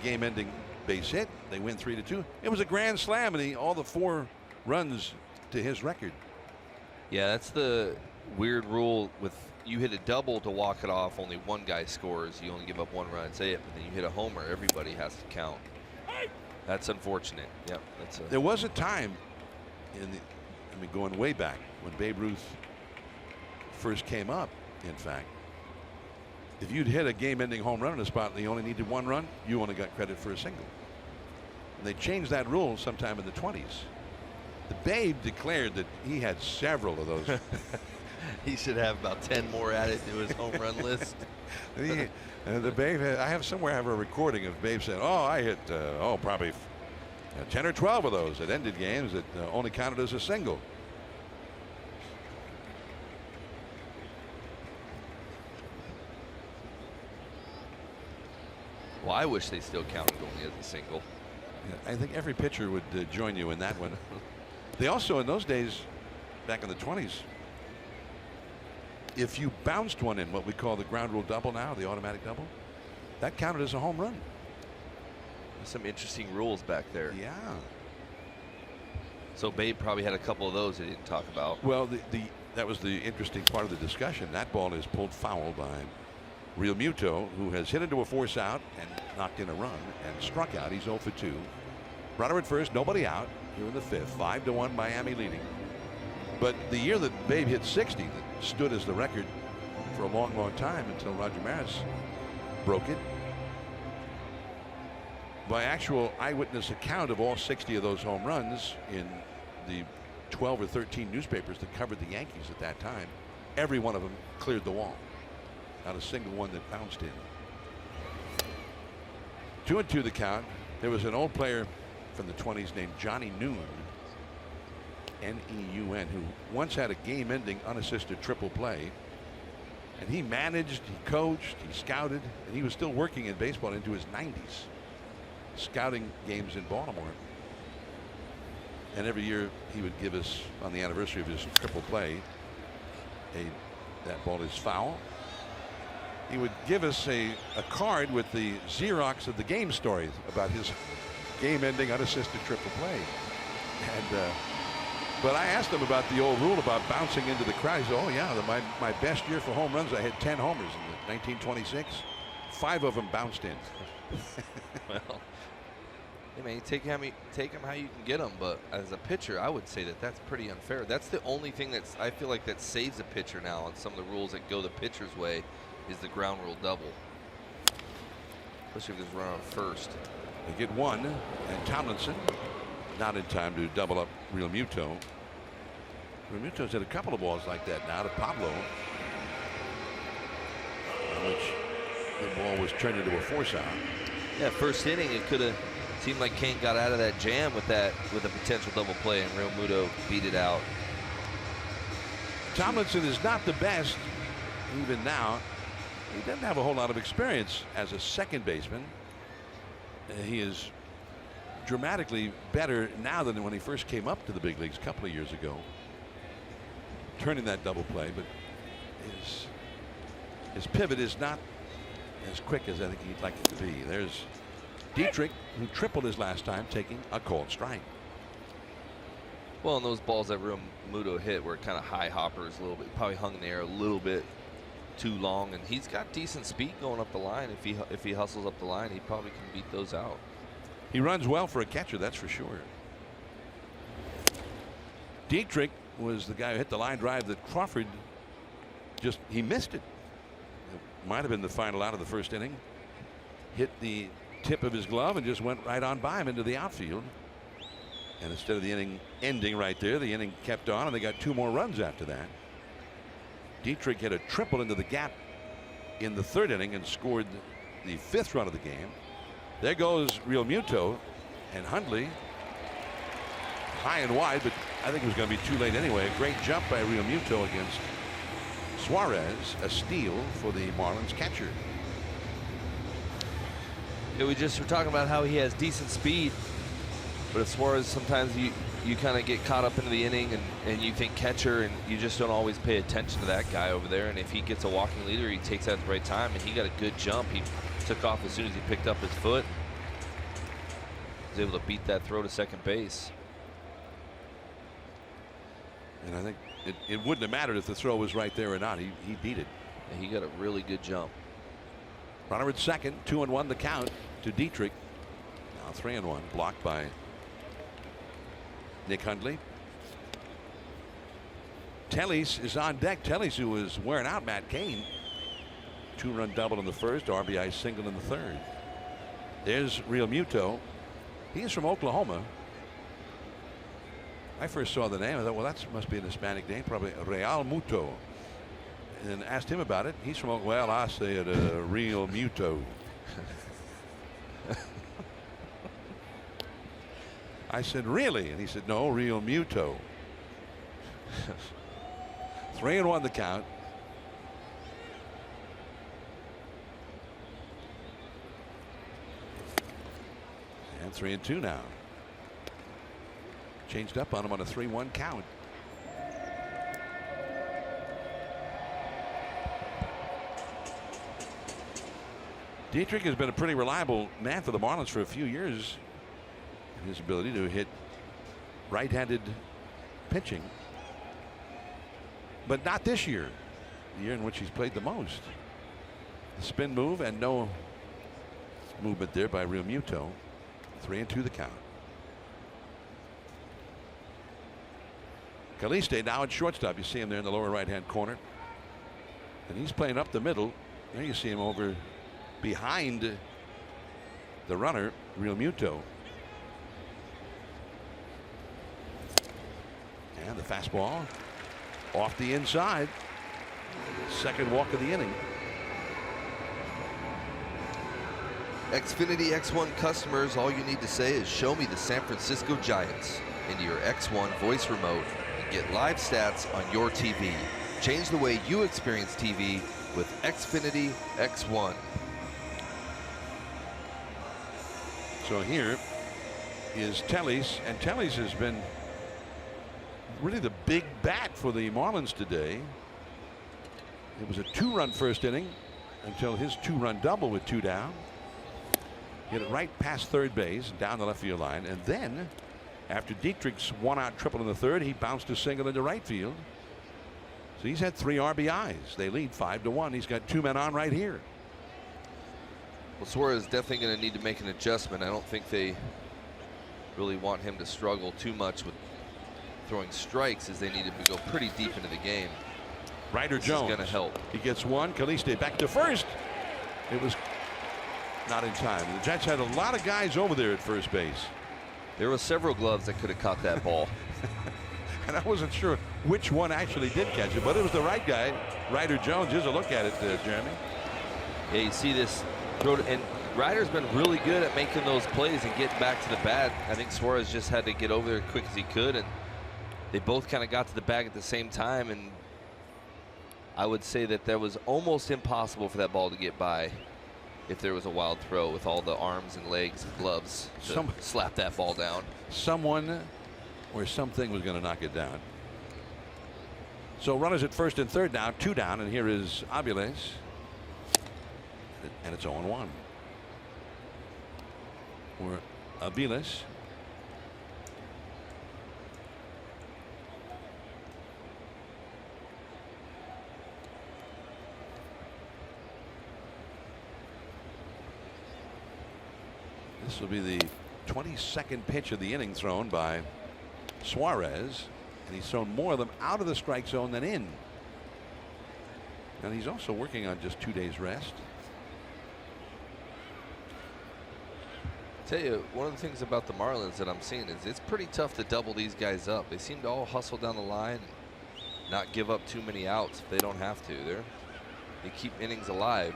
game-ending base hit, they win 3-2. It was a grand slam, and all the 4 runs to his record. Yeah, that's the weird rule with you hit a double to walk it off, only one guy scores. You only give up 1 run, say it, but then you hit a homer, everybody has to count. That's unfortunate. Yep. There was a time going way back when Babe Ruth first came up, in fact, if you'd hit a game-ending home run in a spot and you only needed 1 run, you only got credit for a single. And they changed that rule sometime in the 20s. The Babe declared that he had several of those. He should have about 10 more added to his home run list. The Babe, I have a recording of Babe saying, "Oh, I hit probably 10 or 12 of those that ended games that only counted as a single." Well, I wish they still counted only as a single. Yeah, I think every pitcher would join you in that one. They also, in those days, back in the 20s, if you bounced one in, what we call the ground rule double now, the automatic double, that counted as a home run. There's some interesting rules back there. Yeah. So Babe probably had a couple of those they didn't talk about. Well, that was the interesting part of the discussion. That ball is pulled foul by Real Muto, who has hit into a force out and knocked in a run and struck out. He's 0 for 2. Runner at first, nobody out here in the 5th. 5-1 Miami leading. But the year that Babe hit 60, that stood as the record for a long, long time until Roger Maris broke it. By actual eyewitness account of all 60 of those home runs in the 12 or 13 newspapers that covered the Yankees at that time, every one of them cleared the wall. Not a single one that bounced in. 2-2 the count. There was an old player from the 20s named Johnny Noon, N-E-U-N, who once had a game-ending unassisted triple play. And he managed, he coached, he scouted, and he was still working in baseball into his 90s, scouting games in Baltimore. And every year he would give us, on the anniversary of his triple play, that ball is foul. He would give us a card with the Xerox of the game stories about his game-ending unassisted triple play. And but I asked him about the old rule about bouncing into the crowd. He said, "Oh yeah, my best year for home runs, I hit 10 homers in 1926. 5 of them bounced in." Well, I mean, take them how you can get them. But as a pitcher, I would say that's pretty unfair. That's the only thing I feel like that saves a pitcher now on some of the rules that go the pitcher's way is the ground rule double. Especially if there's a runner on first. They get 1, and Tomlinson not in time to double up Real Muto. Real Muto's hit a couple of balls like that now to Pablo, in which the ball was turned into a force out. Yeah, first inning it could have seemed like Kane got out of that jam with a potential double play, and Real Muto beat it out. Tomlinson is not the best even now. He doesn't have a whole lot of experience as a second baseman. He is dramatically better now than when he first came up to the big leagues a couple of years ago, turning that double play, but his pivot is not as quick as I think he'd like it to be. There's Dietrich, who tripled his last time, taking a called strike. Well, and those balls that Real Muto hit were kind of high hoppers a little bit, probably hung in the air a little bit too long, and he's got decent speed going up the line. If he hustles up the line, he probably can beat those out. He runs well for a catcher, that's for sure. Dietrich was the guy who hit the line drive that Crawford he missed it. It might have been the final out of the first inning. Hit the tip of his glove and just went right on by him into the outfield. And instead of the inning ending right there, the inning kept on, and they got 2 more runs after that. Dietrich hit a triple into the gap in the 3rd inning and scored the 5th run of the game. There goes Real Muto, and Hundley high and wide, but I think it was going to be too late anyway. A great jump by Real Muto against Suarez, a steal for the Marlins catcher. Yeah, we just were talking about how he has decent speed, but as far as sometimes you kind of get caught up into the inning and you think catcher, and you just don't always pay attention to that guy over there. And if he gets a walking leader, he takes that at the right time, and he got a good jump. He took off as soon as he picked up his foot. He was able to beat that throw to second base. And I think it wouldn't have mattered if the throw was right there or not. He beat it. And he got a really good jump. Runner at second, 2-1 the count to Dietrich. Now 3-1, blocked by Nick Hundley. Tellez is on deck. Tellez, who was wearing out Matt Cain. 2-run double in the first, RBI single in the third. There's Real Muto. He is from Oklahoma. I first saw the name. I thought, well, that must be an Hispanic name, probably Real Muto. And asked him about it. He's from, well, I say it, Real Muto. I said, really? And he said, no, Real Muto. 3-1 the count. And 3-2 now. Changed up on him on a 3-1 count. Dietrich has been a pretty reliable man for the Marlins for a few years. His ability to hit right-handed pitching. But not this year. The year in which he's played the most. The spin move and no movement there by Real Muto. 3-2 the count. Caliste now at shortstop. You see him there in the lower right-hand corner. And he's playing up the middle. There you see him over behind the runner, Real Muto. And the fastball off the inside. Second walk of the inning. Xfinity X1 customers, all you need to say is show me the San Francisco Giants into your X1 voice remote and get live stats on your TV. Change the way you experience TV with Xfinity X1. So here is Tellez, and Tellez has been really the big bat for the Marlins today. It was a 2-run first inning until his 2-run double with 2 down. Hit it right past third base, down the left field line, and then after Dietrich's 1-out triple in the third, he bounced a single into right field. So he's had 3 RBIs. They lead 5-1. He's got 2 men on right here. Well, Suarez is definitely going to need to make an adjustment. I don't think they really want him to struggle too much with throwing strikes, as they need him to go pretty deep into the game. Ryder Jones is going to help. He gets one. Caliste back to first. It was not in time. The Jets had a lot of guys over there at first base. There were several gloves that could have caught that ball. And I wasn't sure which one actually did catch it, but it was the right guy, Ryder Jones. Here's a look at it, Jeremy. Yeah, you see this. And Ryder's been really good at making those plays and getting back to the bat. I think Suarez just had to get over there as quick as he could, and they both kind of got to the bag at the same time. And I would say that was almost impossible for that ball to get by if there was a wild throw with all the arms and legs and gloves to slap that ball down. Someone or something was going to knock it down. So runners at first and third now, 2 down, and here is Aviles. And it's 0-1. For Aviles. This will be the 22nd pitch of the inning thrown by Suarez, and he's thrown more of them out of the strike zone than in. And he's also working on just 2 days rest. Tell you, one of the things about the Marlins that I'm seeing is it's pretty tough to double these guys up. They seem to all hustle down the line and not give up too many outs if they don't have to. They keep innings alive.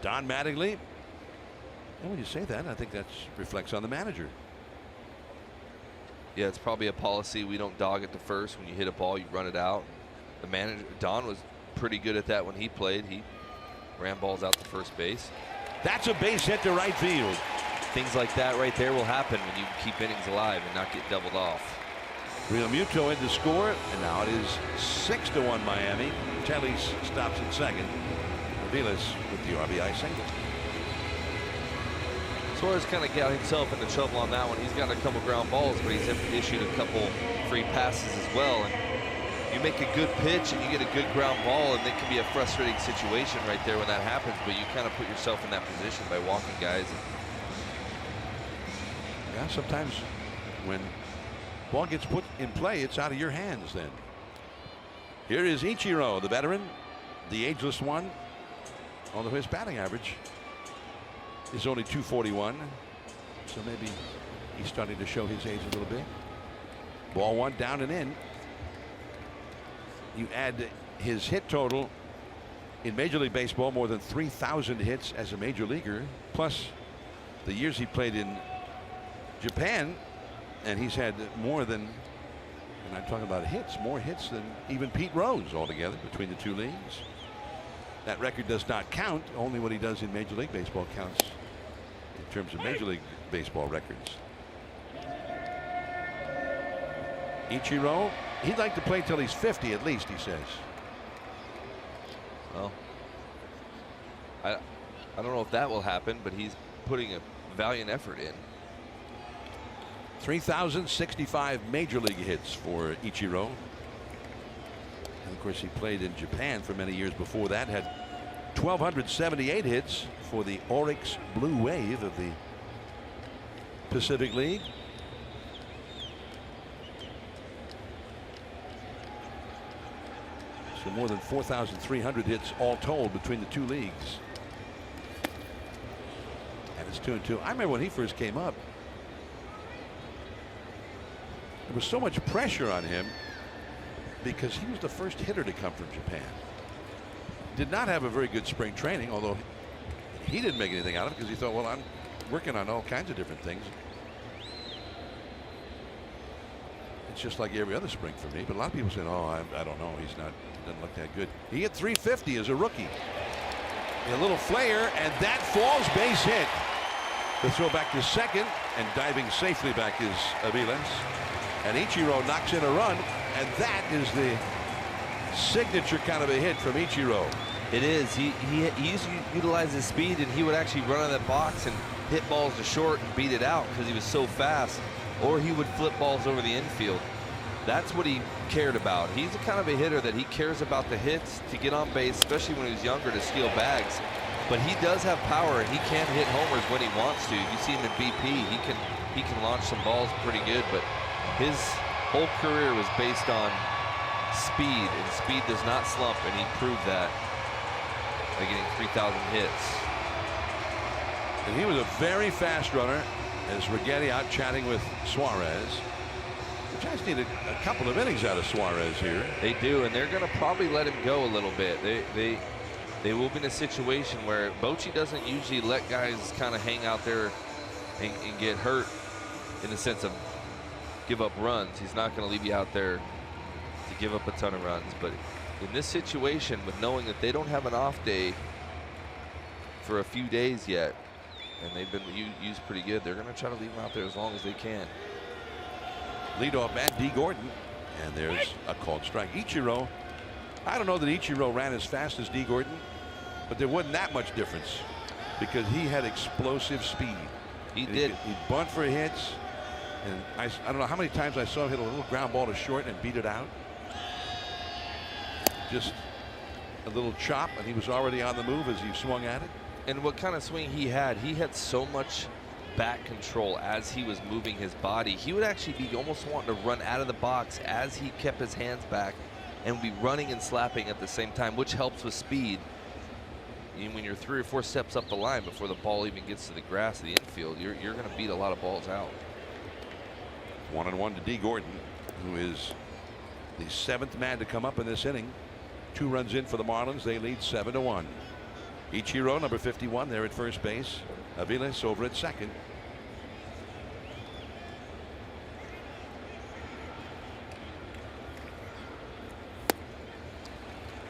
Don Mattingly. And when you say that, I think that reflects on the manager. Yeah, it's probably a policy. We don't dog it to first. When you hit a ball, you run it out. The manager, Don, was pretty good at that when he played. He ran balls out to first base. That's a base hit to right field. Things like that right there will happen when you keep innings alive and not get doubled off. Real Muto in to score, and now it is 6-1 Miami. Tellez stops at second. Aviles with the RBI single. Suarez kind of got himself into trouble on that one. He's got a couple ground balls, but he's issued a couple free passes as well. And you make a good pitch and you get a good ground ball, and it can be a frustrating situation right there when that happens. But you kind of put yourself in that position by walking guys. Yeah, sometimes when ball gets put in play, it's out of your hands then. Here is Ichiro, the veteran, the ageless one, although his batting average is only .241, so maybe he's starting to show his age a little bit. Ball one, down and in. You add his hit total in Major League Baseball, more than 3,000 hits as a major leaguer, plus the years he played in Japan, and he's had more than, and I'm talking about hits, more hits than even Pete Rose altogether between the two leagues. That record does not count. Only what he does in Major League Baseball counts in terms of Major League Baseball records. Ichiro, he'd like to play till he's 50 at least, he says. Well, I don't know if that will happen, but he's putting a valiant effort in. 3,065 major league hits for Ichiro. And of course, he played in Japan for many years before that. Had 1,278 hits for the Oryx Blue Wave of the Pacific League. So more than 4,300 hits all told between the two leagues. And it's 2-2. I remember when he first came up, there was so much pressure on him because he was the first hitter to come from Japan. Did not have a very good spring training, although he didn't make anything out of it because he thought, well, I'm working on all kinds of different things. It's just like every other spring for me. But a lot of people said, oh, I don't know. He doesn't look that good. He hit 350 as a rookie. A little flare, and that falls, base hit. The throw back to second, and diving safely back is Aviles. And Ichiro knocks in a run, and that is the signature kind of a hit from Ichiro. It is. He used to utilize his speed, and he would actually run on that box and hit balls to short and beat it out because he was so fast. Or he would flip balls over the infield. That's what he cared about. He's the kind of a hitter that he cares about the hits, to get on base, especially when he was younger, to steal bags. But he does have power, and he can hit homers when he wants to. You see him in BP, he can launch some balls pretty good, but his whole career was based on speed, and speed does not slump, and he proved that by getting 3,000 hits. And he was a very fast runner, as Righetti out chatting with Suarez. The Giants need a couple of innings out of Suarez here. They do, and they're going to probably let him go a little bit. They will be in a situation where Bochy doesn't usually let guys kind of hang out there and get hurt in the sense of give up runs. He's not going to leave you out there to give up a ton of runs. But in this situation, with knowing that they don't have an off day for a few days yet, and they've been used pretty good, they're going to try to leave him out there as long as they can. Leadoff man, D. Gordon, and there's a called strike. Ichiro, I don't know that Ichiro ran as fast as D. Gordon, but there wasn't that much difference because he had explosive speed. He did. He'd bunt for hits, and I don't know how many times I saw him hit a little ground ball to short and beat it out. Just a little chop, and he was already on the move as he swung at it. And what kind of swing he had so much back control as he was moving his body. He would actually be almost wanting to run out of the box as he kept his hands back and be running and slapping at the same time, which helps with speed. And when you're 3 or 4 steps up the line before the ball even gets to the grass of the infield, you're going to beat a lot of balls out. 1-1 to D. Gordon, who is the 7th man to come up in this inning. 2 runs in for the Marlins. They lead 7-1. Ichiro, number 51, there at first base. Aviles over at second.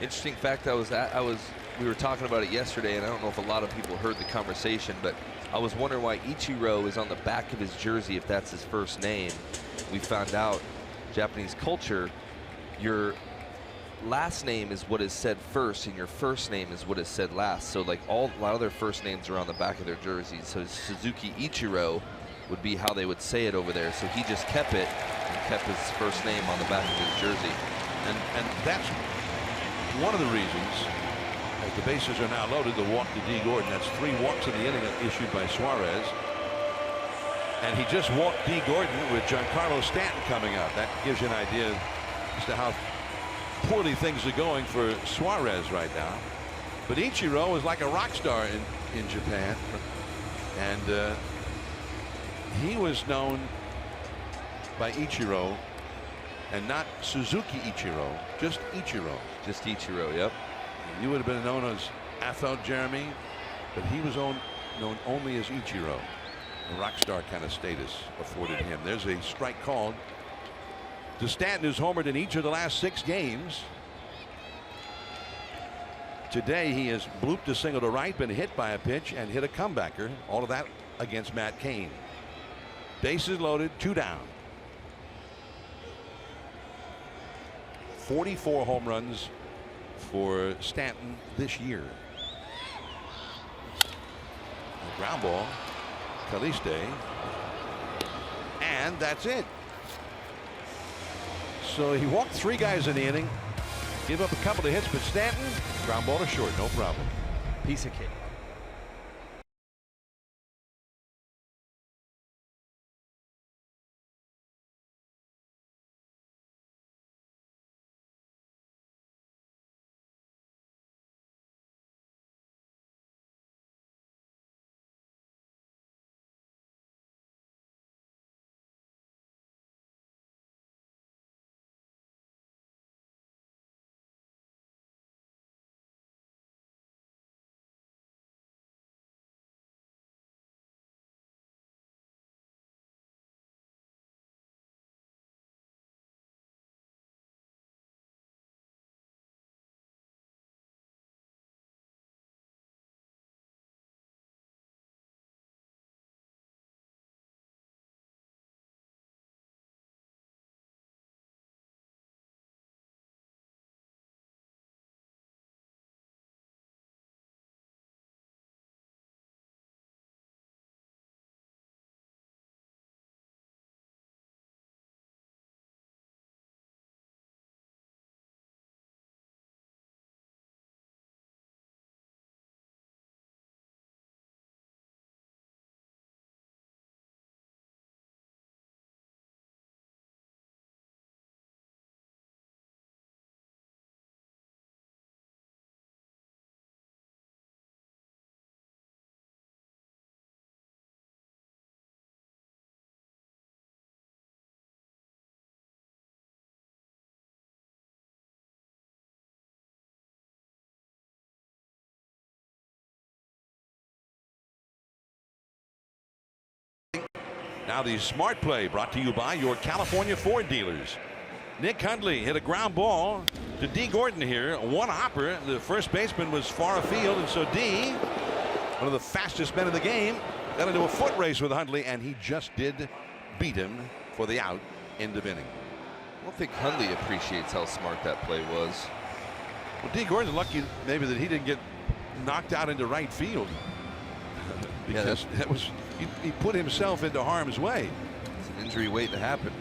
Interesting fact, we were talking about it yesterday, and I don't know if a lot of people heard the conversation, but I was wondering why Ichiro is on the back of his jersey if that's his first name. We found out Japanese culture, last name is what is said first, and your first name is what is said last. So like a lot of their first names are on the back of their jerseys. So Suzuki Ichiro would be how they would say it over there. So he just kept it and kept his first name on the back of his jersey. And that's one of the reasons, as the bases are now loaded, the walk to D. Gordon. That's 3 walks in the inning issued by Suarez. And he just walked D. Gordon with Giancarlo Stanton coming up. That gives you an idea as to how poorly things are going for Suarez right now. But Ichiro is like a rock star in Japan. And he was known by Ichiro and not Suzuki Ichiro, just Ichiro. Just Ichiro, yep. You would have been known as Athel Jeremy, but he was known only as Ichiro. A rock star kind of status afforded him. There's a strike called to Stanton, who's homered in each of the last 6 games. Today he has blooped a single to right, been hit by a pitch, and hit a comebacker. All of that against Matt Cain. Bases loaded, 2 down. 44 home runs for Stanton this year. A ground ball. Caliste, and that's it. So he walked 3 guys in the inning, gave up a couple of hits, but Stanton, ground ball to short, no problem. Piece of cake. Now the smart play brought to you by your California Ford dealers. Nick Hundley hit a ground ball to D. Gordon here. One hopper. The first baseman was far afield, and so D, one of the fastest men in the game, got into a foot race with Hundley, and he just did beat him for the out. End of inning. I don't think Hundley appreciates how smart that play was. Well, D. Gordon's lucky maybe that he didn't get knocked out into right field. Because that was he put himself into harm's way. It's an injury waiting to happen.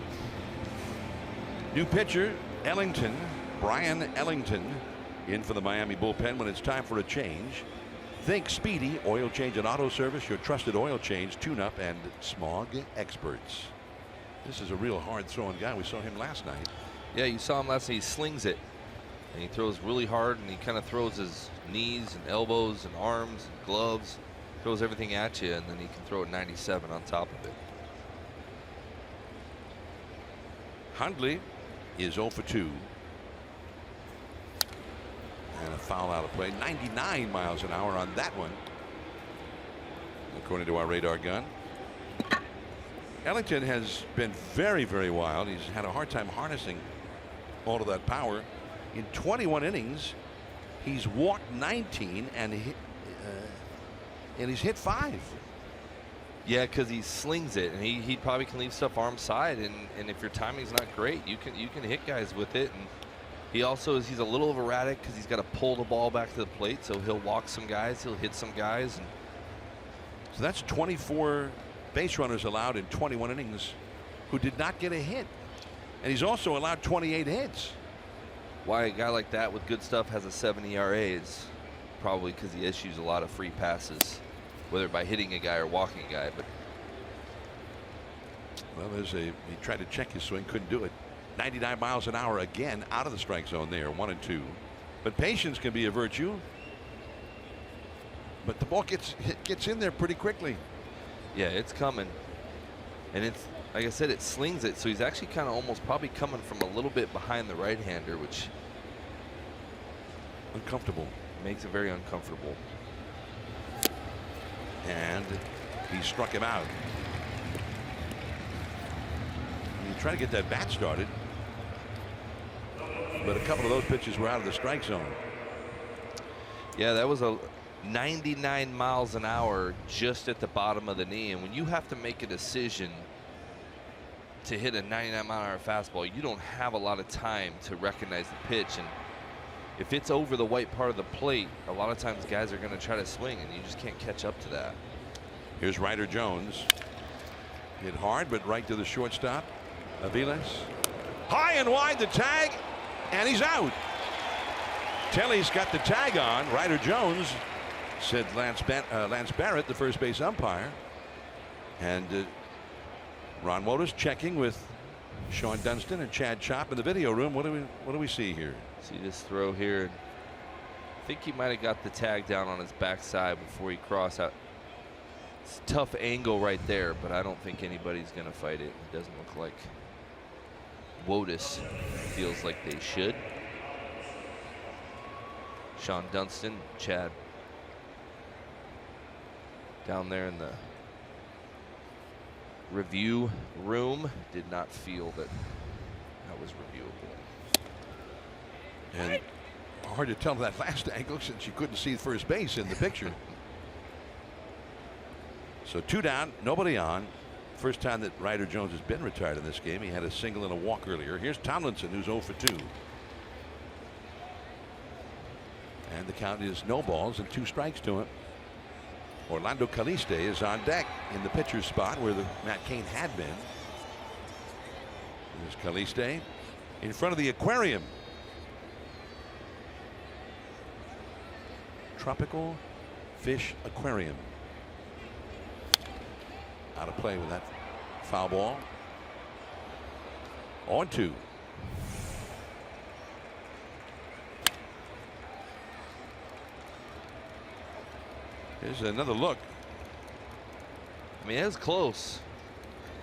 New pitcher Ellington, Brian Ellington, in for the Miami bullpen when it's time for a change. Think Speedy Oil Change and Auto Service, your trusted oil change, tune-up, and smog experts. This is a real hard-throwing guy. We saw him last night. Yeah, you saw him last night. He slings it, and he throws really hard, and he kind of throws his knees and elbows and arms and gloves. Throws everything at you, and then he can throw it 97 on top of it. Hundley is 0 for 2. And a foul out of play. 99 miles an hour on that one, according to our radar gun. Ellington has been very, very wild. He's had a hard time harnessing all of that power. In 21 innings, he's walked 19 and he's hit 5. Yeah, because he slings it, and he probably can leave stuff arm side, and if your timing's not great, you can hit guys with it. And He also he's a little erratic because he's got to pull the ball back to the plate, so he'll walk some guys, he'll hit some guys. And so that's 24 base runners allowed in 21 innings who did not get a hit. And he's also allowed 28 hits. Why a guy like that with good stuff has a 7 ERA is probably because he issues a lot of free passes, whether by hitting a guy or walking a guy. But well, he tried to check his swing, couldn't do it. 99 miles an hour again out of the strike zone there, 1-2. But patience can be a virtue. But the ball gets in there pretty quickly. Yeah, it's coming. And it's, like I said, it slings it. So he's actually kind of almost probably coming from a little bit behind the right-hander, which uncomfortable. Makes it very uncomfortable. And he struck him out. He tried to get that bat started, but a couple of those pitches were out of the strike zone. Yeah, that was a 99 miles an hour just at the bottom of the knee. And when you have to make a decision to hit a 99-mile-an-hour fastball, you don't have a lot of time to recognize the pitch. And if it's over the white part of the plate, a lot of times guys are going to try to swing, and you just can't catch up to that. Here's Ryder Jones. Hit hard, but right to the shortstop. Aviles. High and wide, the tag, and he's out. Telly's got the tag on. Ryder Jones, said Lance Barrett, the first base umpire. And Ron Wotus checking with Sean Dunston and Chad Chopp in the video room. What do we see here? See this throw here. I think he might have got the tag down on his backside before he crossed out. It's a tough angle right there, but I don't think anybody's going to fight it. It doesn't look like Wotus feels like they should. Sean Dunston, Chad down there in the review room did not feel that that was reviewable. And hard to tell that last angle since you couldn't see first base in the picture. So 2 down, nobody on. First time that Ryder Jones has been retired in this game. He had a single and a walk earlier. Here's Tomlinson, who's 0 for 2. And the count is no balls and 2 strikes to him. Orlando Caliste is on deck in the pitcher's spot where the Matt Cain had been. There's Caliste in front of the aquarium. Tropical Fish Aquarium. Out of play with that foul ball. 0-2. Here's another look. I mean, it was close.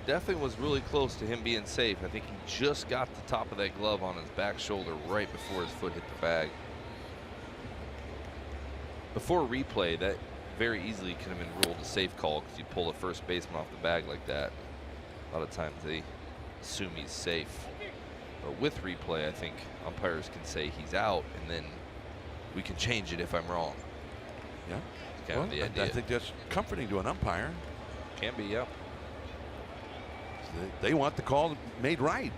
Definitely was really close to him being safe. I think he just got the top of that glove on his back shoulder right before his foot hit the bag. Before replay, that very easily could have been ruled a safe call because you pull a first baseman off the bag like that. A lot of times they assume he's safe. But with replay, I think umpires can say he's out, and then we can change it if I'm wrong. Yeah. Kind of the idea. I think that's comforting to an umpire. Can be, yeah. They want the call made right.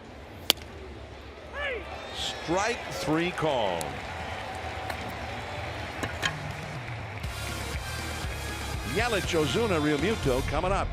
Strike 3 call. Yelich, Ozuna, Realmuto coming up.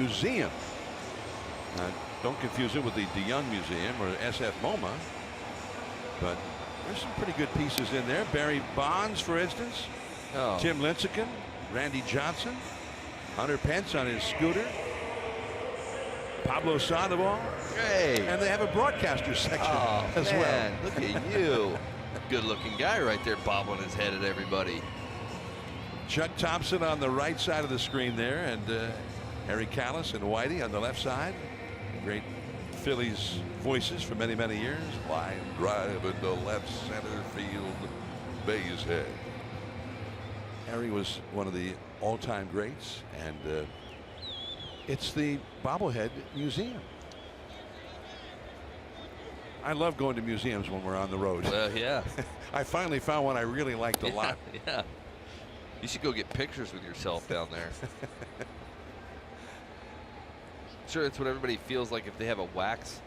Museum. Don't confuse it with the DeYoung Museum or SF MoMA. But there's some pretty good pieces in there. Barry Bonds, for instance. Oh. Tim Lincecum, Randy Johnson, Hunter Pence on his scooter, Pablo Sandoval. Hey. And they have a broadcaster section as well. Look at you. Good looking guy right there, bobbling his head at everybody. Chuck Thompson on the right side of the screen there, and Harry Callis and Whitey on the left side. Great Phillies voices for many, many years. Line drive into left center field, base hit. Harry was one of the all-time greats, and it's the Bobblehead Museum. I love going to museums when we're on the road. Well, yeah. I finally found one I really liked a lot. Yeah. You should go get pictures with yourself down there. Sure, it's what everybody feels like if they have a wax,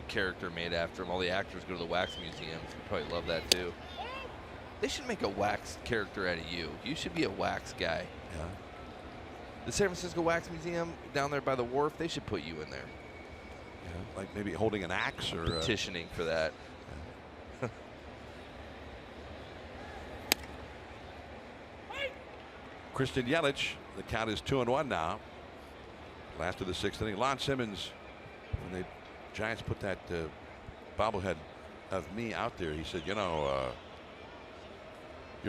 character made after them. All the actors go to the wax museums. You probably love that too. They should make a wax character out of you. You should be a wax guy. Yeah. The San Francisco Wax Museum down there by the wharf, they should put you in there. Yeah, like maybe holding an axe or petitioning for that. Christian Yelich, the count is 2-1 now. Last of the 6th inning. Lon Simmons, when the Giants put that bobblehead of me out there, he said, you're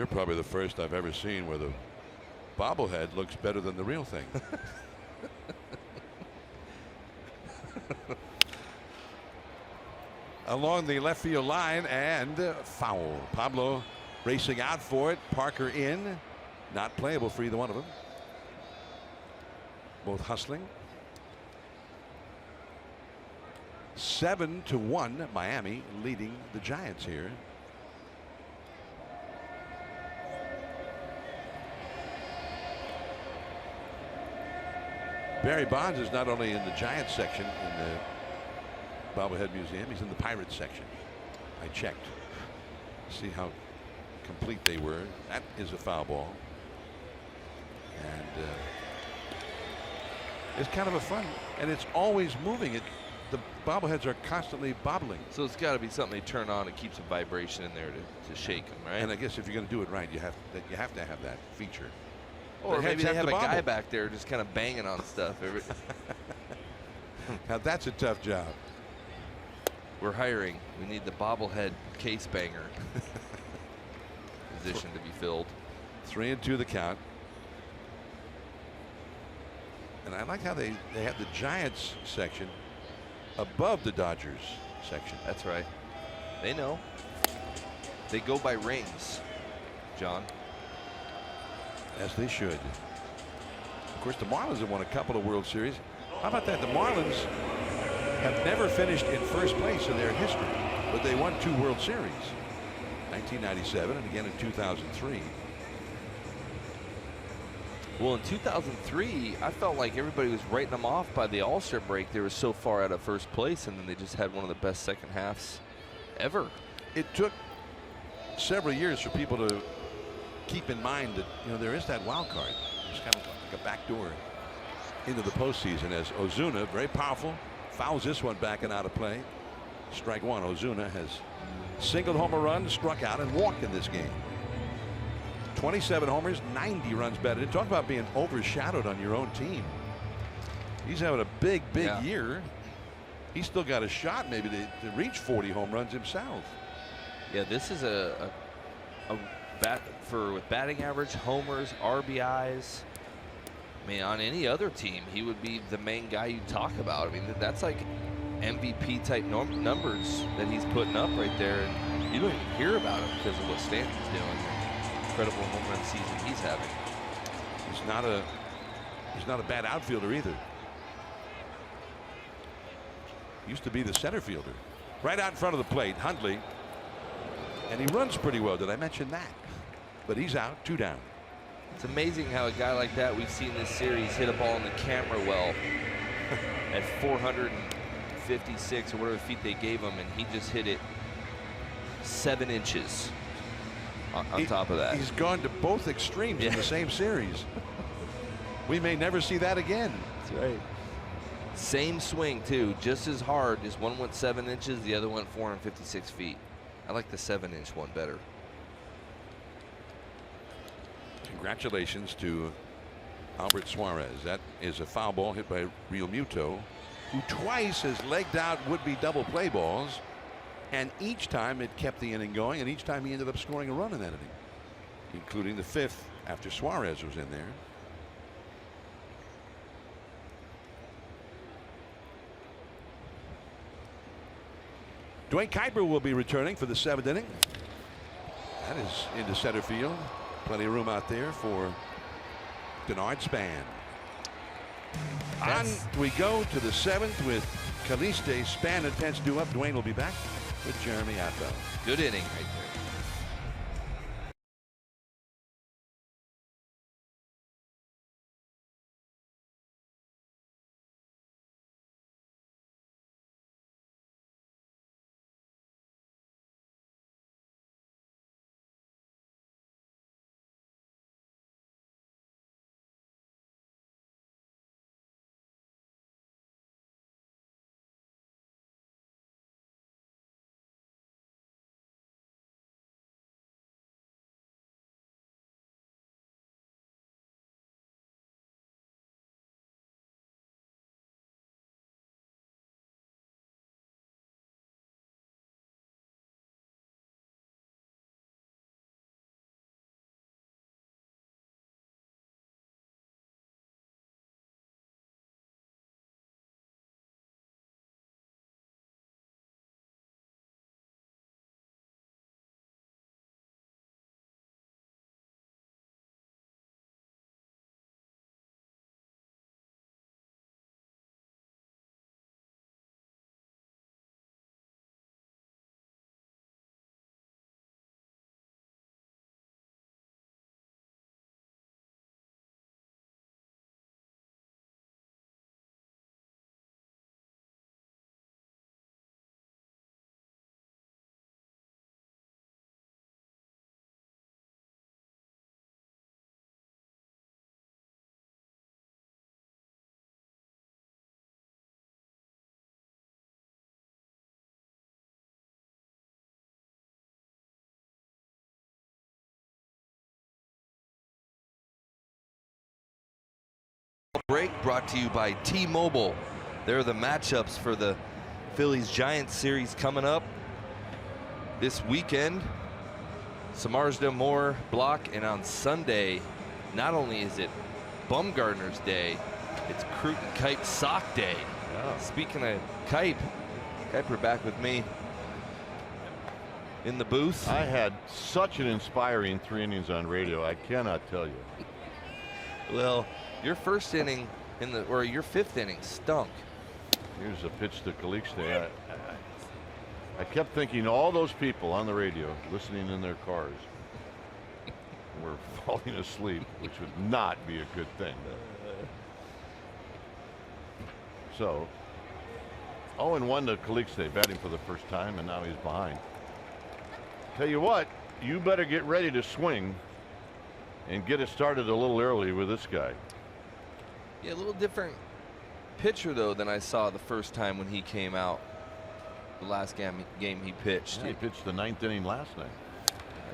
probably the first I've ever seen where the bobblehead looks better than the real thing. Along the left field line, and foul. Pablo racing out for it. Parker in. Not playable for either one of them. Both hustling. 7-1 Miami leading the Giants here. Barry Bonds is not only in the Giants section in the Bobblehead Museum, he's in the Pirates section. I checked. See how complete they were. That is a foul ball. And it's kind of a fun, and it's always moving. The bobbleheads are constantly bobbling. So it's got to be something they turn on and keeps a vibration in there to shake them, right? And I guess if you're going to do it right, you have to have that feature. Or maybe they have a guy back there just kind of banging on stuff. Now that's a tough job. We're hiring. We need the bobblehead case banger position to be filled. 3-2 the count. And I like how they have the Giants section above the Dodgers section. That's right. They know. They go by rings, John. As they should. Of course, the Marlins have won a couple of World Series. How about that? The Marlins have never finished in first place in their history, but they won 2 World Series. 1997 and again in 2003. Well, in 2003, I felt like everybody was writing them off by the All-Star break. They were so far out of first place, and then they just had one of the best second halves ever. It took several years for people to keep in mind that there is that wild card. It's kind of like a backdoor into the postseason, as Ozuna, very powerful, fouls this one back and out of play. Strike one. Ozuna has singled home a run, struck out, and walked in this game. 27 homers, 90 runs batted. Talk about being overshadowed on your own team. He's having a big year. He's still got a shot maybe to reach 40 home runs himself. Yeah, this is a bat with batting average, homers, RBIs. I mean, on any other team, he would be the main guy you talk about. I mean, that's like MVP type numbers that he's putting up right there, and you don't even hear about him because of what Stanton's doing. Incredible home run season he's having. He's not a bad outfielder either. Used to be the center fielder. Right out in front of the plate, Hundley. And he runs pretty well. Did I mention that? But he's out, 2 down. It's amazing how a guy like that we've seen this series hit a ball in the camera well at 456 or whatever feet they gave him, and he just hit it 7 inches on top of that. He's gone to both extremes in the same series. We may never see that again. That's right. Same swing, too. Just as hard. Just one went 7 inches. The other went 456 feet. I like the 7-inch one better. Congratulations to Albert Suarez. That is a foul ball hit by Real Muto, who twice has legged out would-be double play balls, and each time it kept the inning going, and each time he ended up scoring a run in that inning, including the 5th after Suarez was in there. Dwayne Kuiper will be returning for the 7th inning. That is into center field. Plenty of room out there for Denard Span. On we go to the 7th with Caliste, Span, and Pence due up. Dwayne will be back with Jeremy Aftel. Good inning right there. Break brought to you by T-Mobile. There are the matchups for the Phillies-Giants series coming up this weekend. Samarsda Moore block, and on Sunday, not only is it Bumgarner's Day, it's Crute and Kipe Sock Day. Oh. Speaking of Kuiper back with me in the booth. I had such an inspiring 3 innings on radio, I cannot tell you. Well, your first inning or your 5th inning stunk. Here's a pitch to Caliste. I kept thinking all those people on the radio listening in their cars were falling asleep, which would not be a good thing. So 0-1 to Caliste, batting for the first time, and now he's behind. Tell you what, you better get ready to swing and get it started a little early with this guy. Yeah, a little different pitcher, though, than I saw the first time when he came out. The last game he pitched. Yeah, he pitched the 9th inning last night.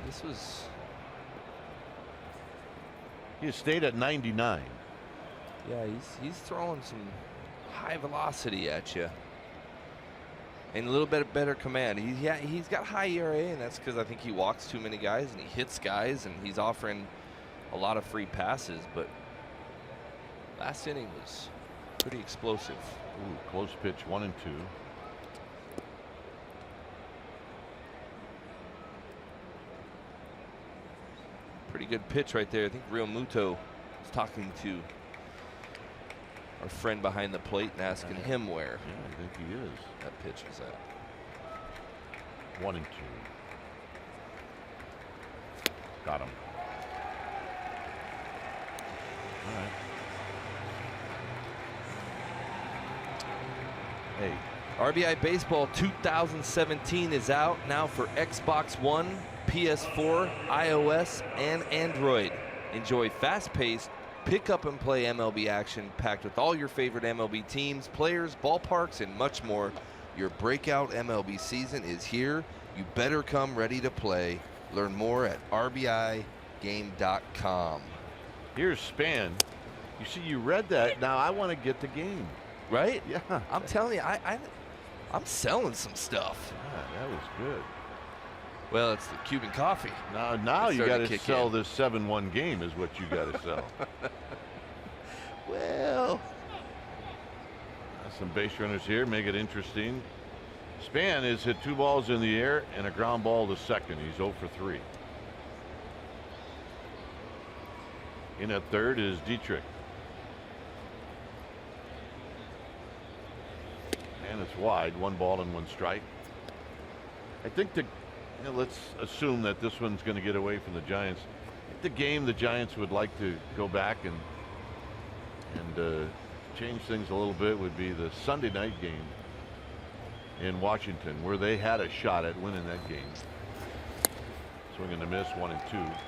This was... He stayed at 99. Yeah, he's throwing some high velocity at you. And a little bit better command. He's got high ERA, and that's because I think he walks too many guys, and he hits guys, and he's offering a lot of free passes, but last inning was pretty explosive. Ooh, close pitch, 1-2. Pretty good pitch right there. I think Real Muto is talking to our friend behind the plate and asking him where. Yeah, I think he is. That pitch is at. 1-2. Got him. All right. Hey. RBI Baseball 2017 is out now for Xbox One, PS4, iOS, and Android. Enjoy fast-paced, Pick up and play MLB action packed with all your favorite MLB teams, players, ballparks, and much more. Your breakout MLB season is here. You better come ready to play. Learn more at rbigame.com. Here's Span. You see, you read that. Now I want to get the game. Right? Yeah. I'm telling you, I'm selling some stuff. Yeah, that was good. Well, it's the Cuban coffee. Now you got to sell this 7-1 game is what you got to sell. Well, some base runners here, make it interesting. Span has hit 2 balls in the air and a ground ball to second. He's 0 for 3. In at third is Dietrich. And it's wide, 1 ball and 1 strike. I think let's assume that this one's going to get away from the Giants. I think the game the Giants would like to go back and change things a little bit would be the Sunday night game in Washington, where they had a shot at winning that game. Swing and a miss, 1-2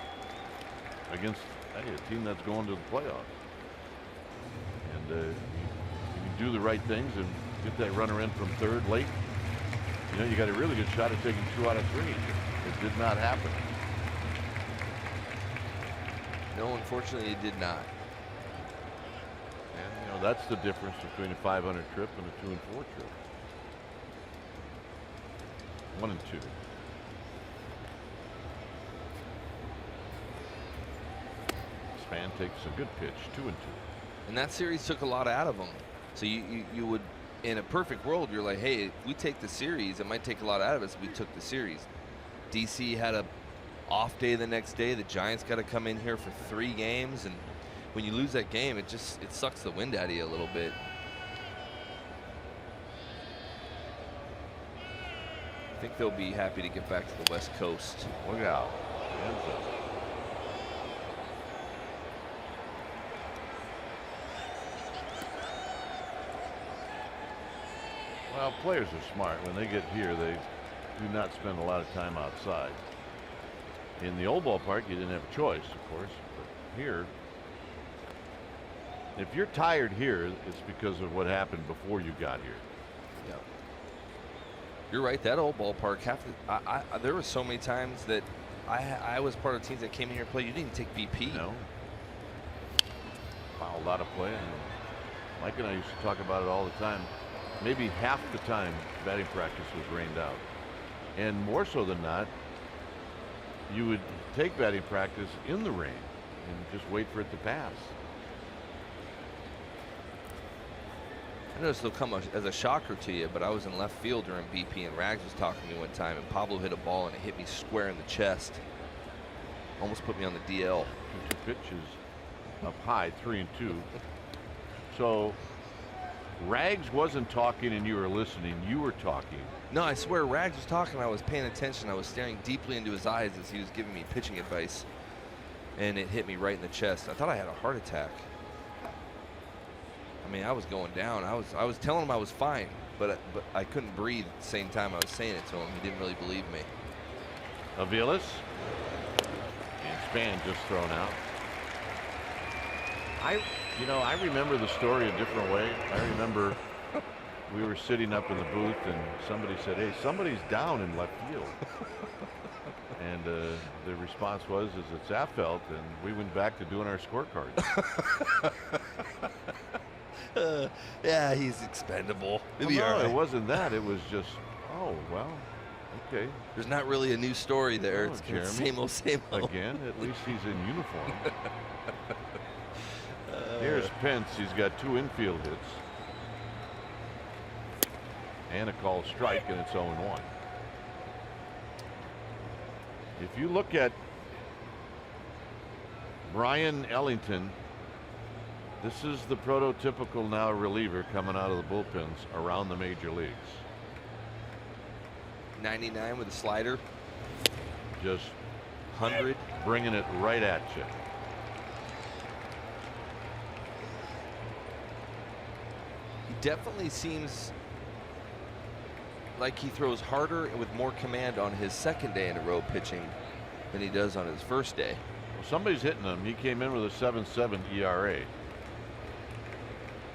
against a team that's going to the playoffs. And you can do the right things and get that runner in from third late. You know, you got a really good shot at taking 2 out of 3. It did not happen. no, unfortunately, it did not. And you know, that's the difference between a 500 trip and a 2-4 trip. 1-2. Span takes a good pitch, 2-2. And that series took a lot out of them. So you would, in a perfect world, you're like, hey, if we take the series, it might take a lot out of us if we took the series. DC had a off day the next day. The Giants got to come in here for 3 games, and when you lose that game, it sucks the wind out of you a little bit. I think they'll be happy to get back to the West Coast. Look out. Well, players are smart. When they get here, they do not spend a lot of time outside. In the old ballpark, you didn't have a choice, of course. But here, if you're tired here, it's because of what happened before you got here. Yeah. You're right. That old ballpark, there were so many times that I was part of teams that came in here and played. You didn't take BP. No. Fouled out of play. And Mike and I used to talk about it all the time. Maybe half the time batting practice was rained out. And more so than not, you would take batting practice in the rain and just wait for it to pass. I know this will come as a shocker to you, but I was in left field during BP, and Rags was talking to me one time, and Pablo hit a ball and it hit me square in the chest. Almost put me on the DL. 2 pitches up high, 3-2. So Rags wasn't talking and you were listening. You were talking. No, I swear Rags was talking. I was paying attention. I was staring deeply into his eyes as he was giving me pitching advice, and it hit me right in the chest. I thought I had a heart attack. I mean, I was going down. I was telling him I was fine, but I couldn't breathe at the same time I was saying it to him. He didn't really believe me. Aviles and Span just thrown out. I remember the story a different way. I remember we were sitting up in the booth and somebody said, hey, somebody's down in left field. And the response was, it's Affelt, and we went back to doing our scorecards. Yeah, he's expendable. Well, no, it wasn't that. It was just, oh, well, okay. There's not really a new story there. Oh, It's Jeremy, same old, same old. Again, at least he's in uniform. Here's Pence. He's got 2 infield hits. And a called strike, and it's 0-1. If you look at Brian Ellington, this is the prototypical now reliever coming out of the bullpens around the major leagues. 99 with a slider. Just 100. Bringing it right at you. He definitely seems like he throws harder and with more command on his second day in a row pitching than he does on his first day. Well, somebody's hitting him. He came in with a 7.7 ERA.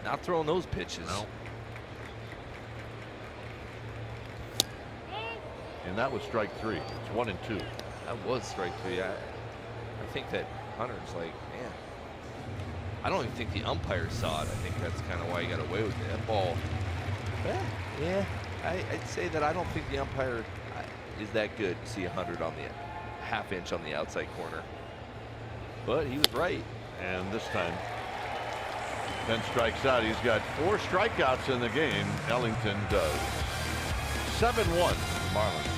Not throwing those pitches. No. And that was strike 3. It's 1-2. That was strike 3. I think that Hunter's like, man. I don't even think the umpire saw it. I think that's kind of why he got away with it. That ball. Yeah. I'd say that I don't think the umpire is that good to see 100 on the half-inch on the outside corner. But he was right. And this time, Ben strikes out. He's got 4 strikeouts in the game. Ellington does. 7-1 Marlins.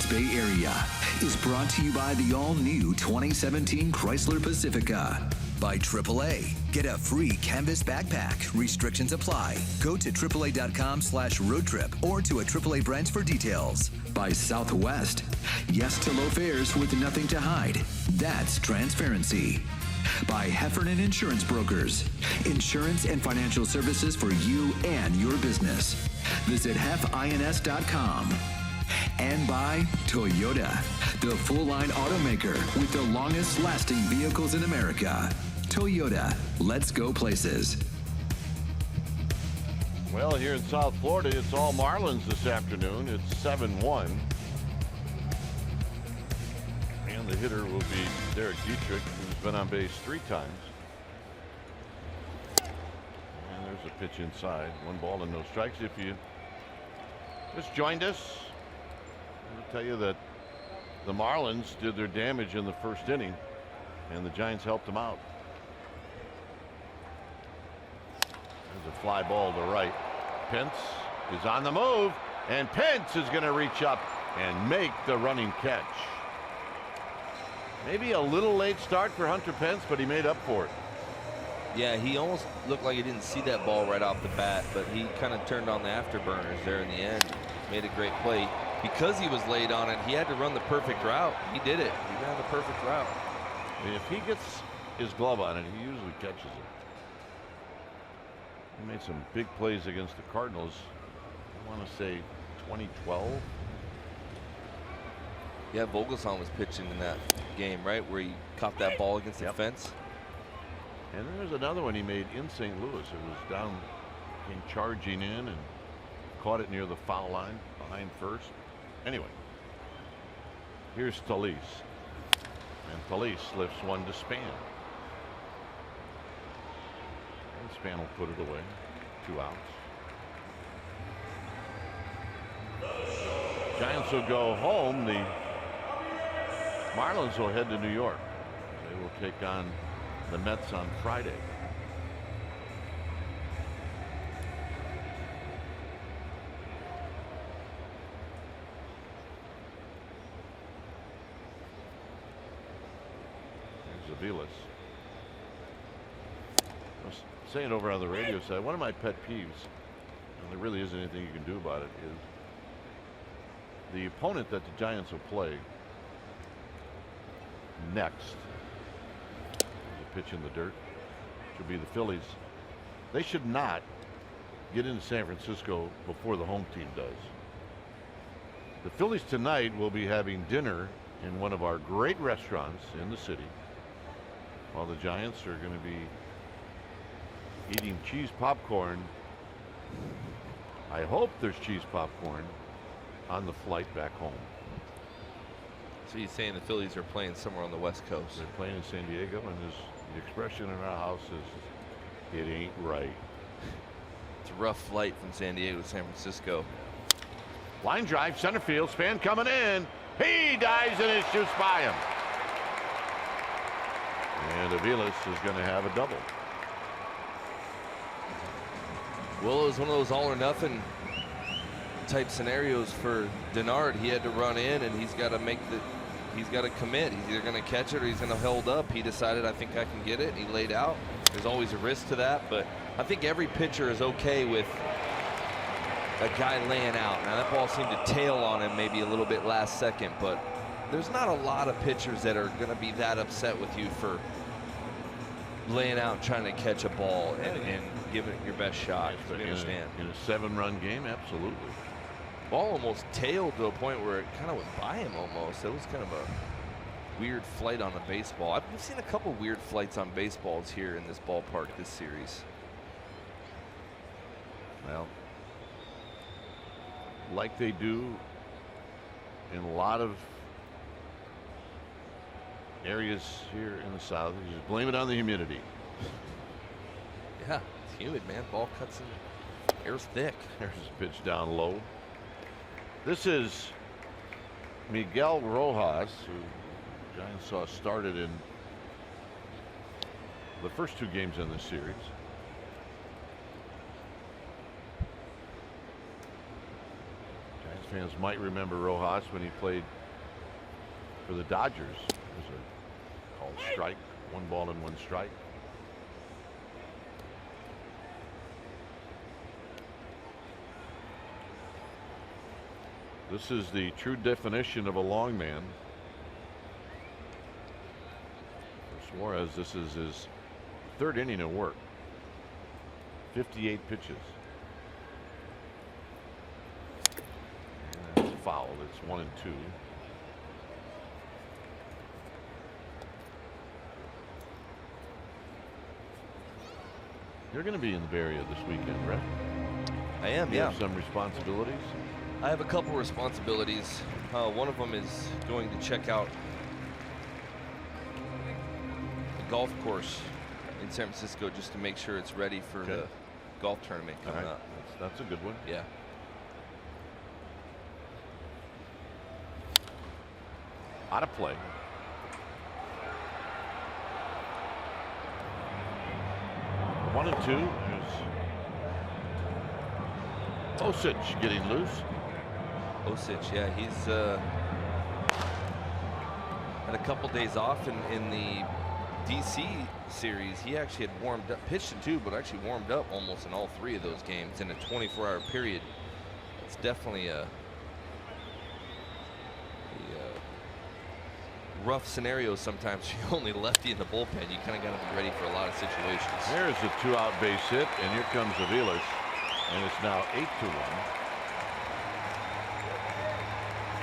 Bay Area is brought to you by the all-new 2017 Chrysler Pacifica. By AAA. Get a free canvas backpack. Restrictions apply. Go to AAA.com/road trip or to a AAA branch for details. By Southwest. Yes to low fares with nothing to hide. That's transparency. By Heffernan Insurance Brokers. Insurance and financial services for you and your business. Visit hefins.com. And by Toyota, the full-line automaker with the longest-lasting vehicles in America. Toyota, let's go places. Well, here in South Florida, it's all Marlins this afternoon. It's 7-1. And the hitter will be Derek Dietrich, who's been on base 3 times. And there's a pitch inside. 1 ball and no strikes. If you just joined us, I'll tell you that the Marlins did their damage in the first inning, and the Giants helped them out. There's a fly ball to right. Pence is on the move, and Pence is going to reach up and make the running catch. Maybe a little late start for Hunter Pence, but he made up for it. Yeah, he almost looked like he didn't see that ball right off the bat, but he kind of turned on the afterburners there in the end. Made a great play. Because he was late on it, he had to run the perfect route. He did it. He ran the perfect route. If he gets his glove on it, he usually catches it. He made some big plays against the Cardinals. I want to say 2012. Yeah, Vogelsong was pitching in that game, right, where he caught that ball against the fence. And there's another one he made in St. Louis. It was down, came charging in and caught it near the foul line behind first. Anyway, here's Talise. And Talise lifts one to Span. And Span will put it away. 2 outs. Giants will go home. The Marlins will head to New York. They will take on the Mets on Friday. There's Aviles. I was saying over on the radio side, one of my pet peeves, and there really isn't anything you can do about it, is the opponent that the Giants will play next. There's a pitch in the dirt. Should be the Phillies. They should not get into San Francisco before the home team does. The Phillies tonight will be having dinner in one of our great restaurants in the city, while the Giants are going to be eating cheese popcorn. I hope there's cheese popcorn on the flight back home. So he's saying the Phillies are playing somewhere on the West Coast. They're playing in San Diego, and the expression in our house is, "It ain't right." It's a rough flight from San Diego to San Francisco. Line drive, center field, Span coming in. He dives and it shoots by him. And Aviles is going to have a double. Well, it was one of those all or nothing type scenarios for Denard. He had to run in, and he's got to commit. He's either going to catch it or he's going to hold up. He decided, I think I can get it. He laid out. There's always a risk to that, but I think every pitcher is okay with a guy laying out. Now, that ball seemed to tail on him maybe a little bit last second, but there's not a lot of pitchers that are going to be that upset with you for laying out, trying to catch a ball and giving it your best shot. I understand. In a 7-run game, absolutely. Ball almost tailed to a point where it kind of went by him almost. It was kind of a weird flight on a baseball. I've seen a couple weird flights on baseballs here in this ballpark this series. Well, like they do in a lot of areas here in the South, you just blame it on the humidity. Yeah, it's humid, man. Ball cuts in. Air's thick. There's a pitch down low. This is Miguel Rojas, who Giants saw started in the first 2 games in this series. Giants fans might remember Rojas when he played for the Dodgers. It was a called strike, 1 ball and 1 strike. This is the true definition of a long man. For Suarez, this is his 3rd inning of work. 58 pitches. And that's a foul. It's 1 and 2. You're going to be in the Bay Area this weekend, Brett. I am, You yeah. have some responsibilities. I have a couple responsibilities. One of them is going to check out the golf course in San Francisco just to make sure it's ready for the golf tournament coming up. That's a good one. Yeah. Out of play. One and 2. There's Osich getting loose. Osich, yeah, he's had a couple days off in the DC series. He actually had warmed up, pitched in 2, but actually warmed up almost in all 3 of those games in a 24-hour period. It's definitely a rough scenario sometimes. You only lefty in the bullpen. You kind of got to be ready for a lot of situations. There's a 2-out base hit, and here comes Aviles, and it's now 8-1.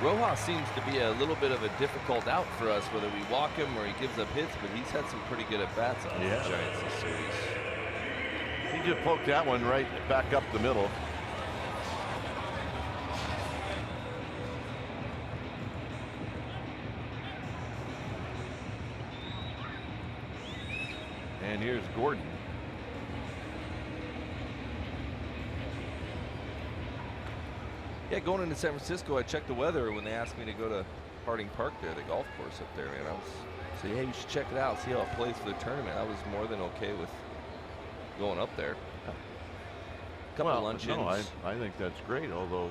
Rojas seems to be a little bit of a difficult out for us, whether we walk him or he gives up hits, but he's had some pretty good at-bats on the Giants this series. He just poked that one right back up the middle. And here's Gordon. Yeah, going into San Francisco, I checked the weather when they asked me to go to Harding Park there, the golf course up there, man. I was saying, hey, you should check it out, see how it plays for the tournament. I was more than okay with going up there. Couple luncheons. No, I think that's great, although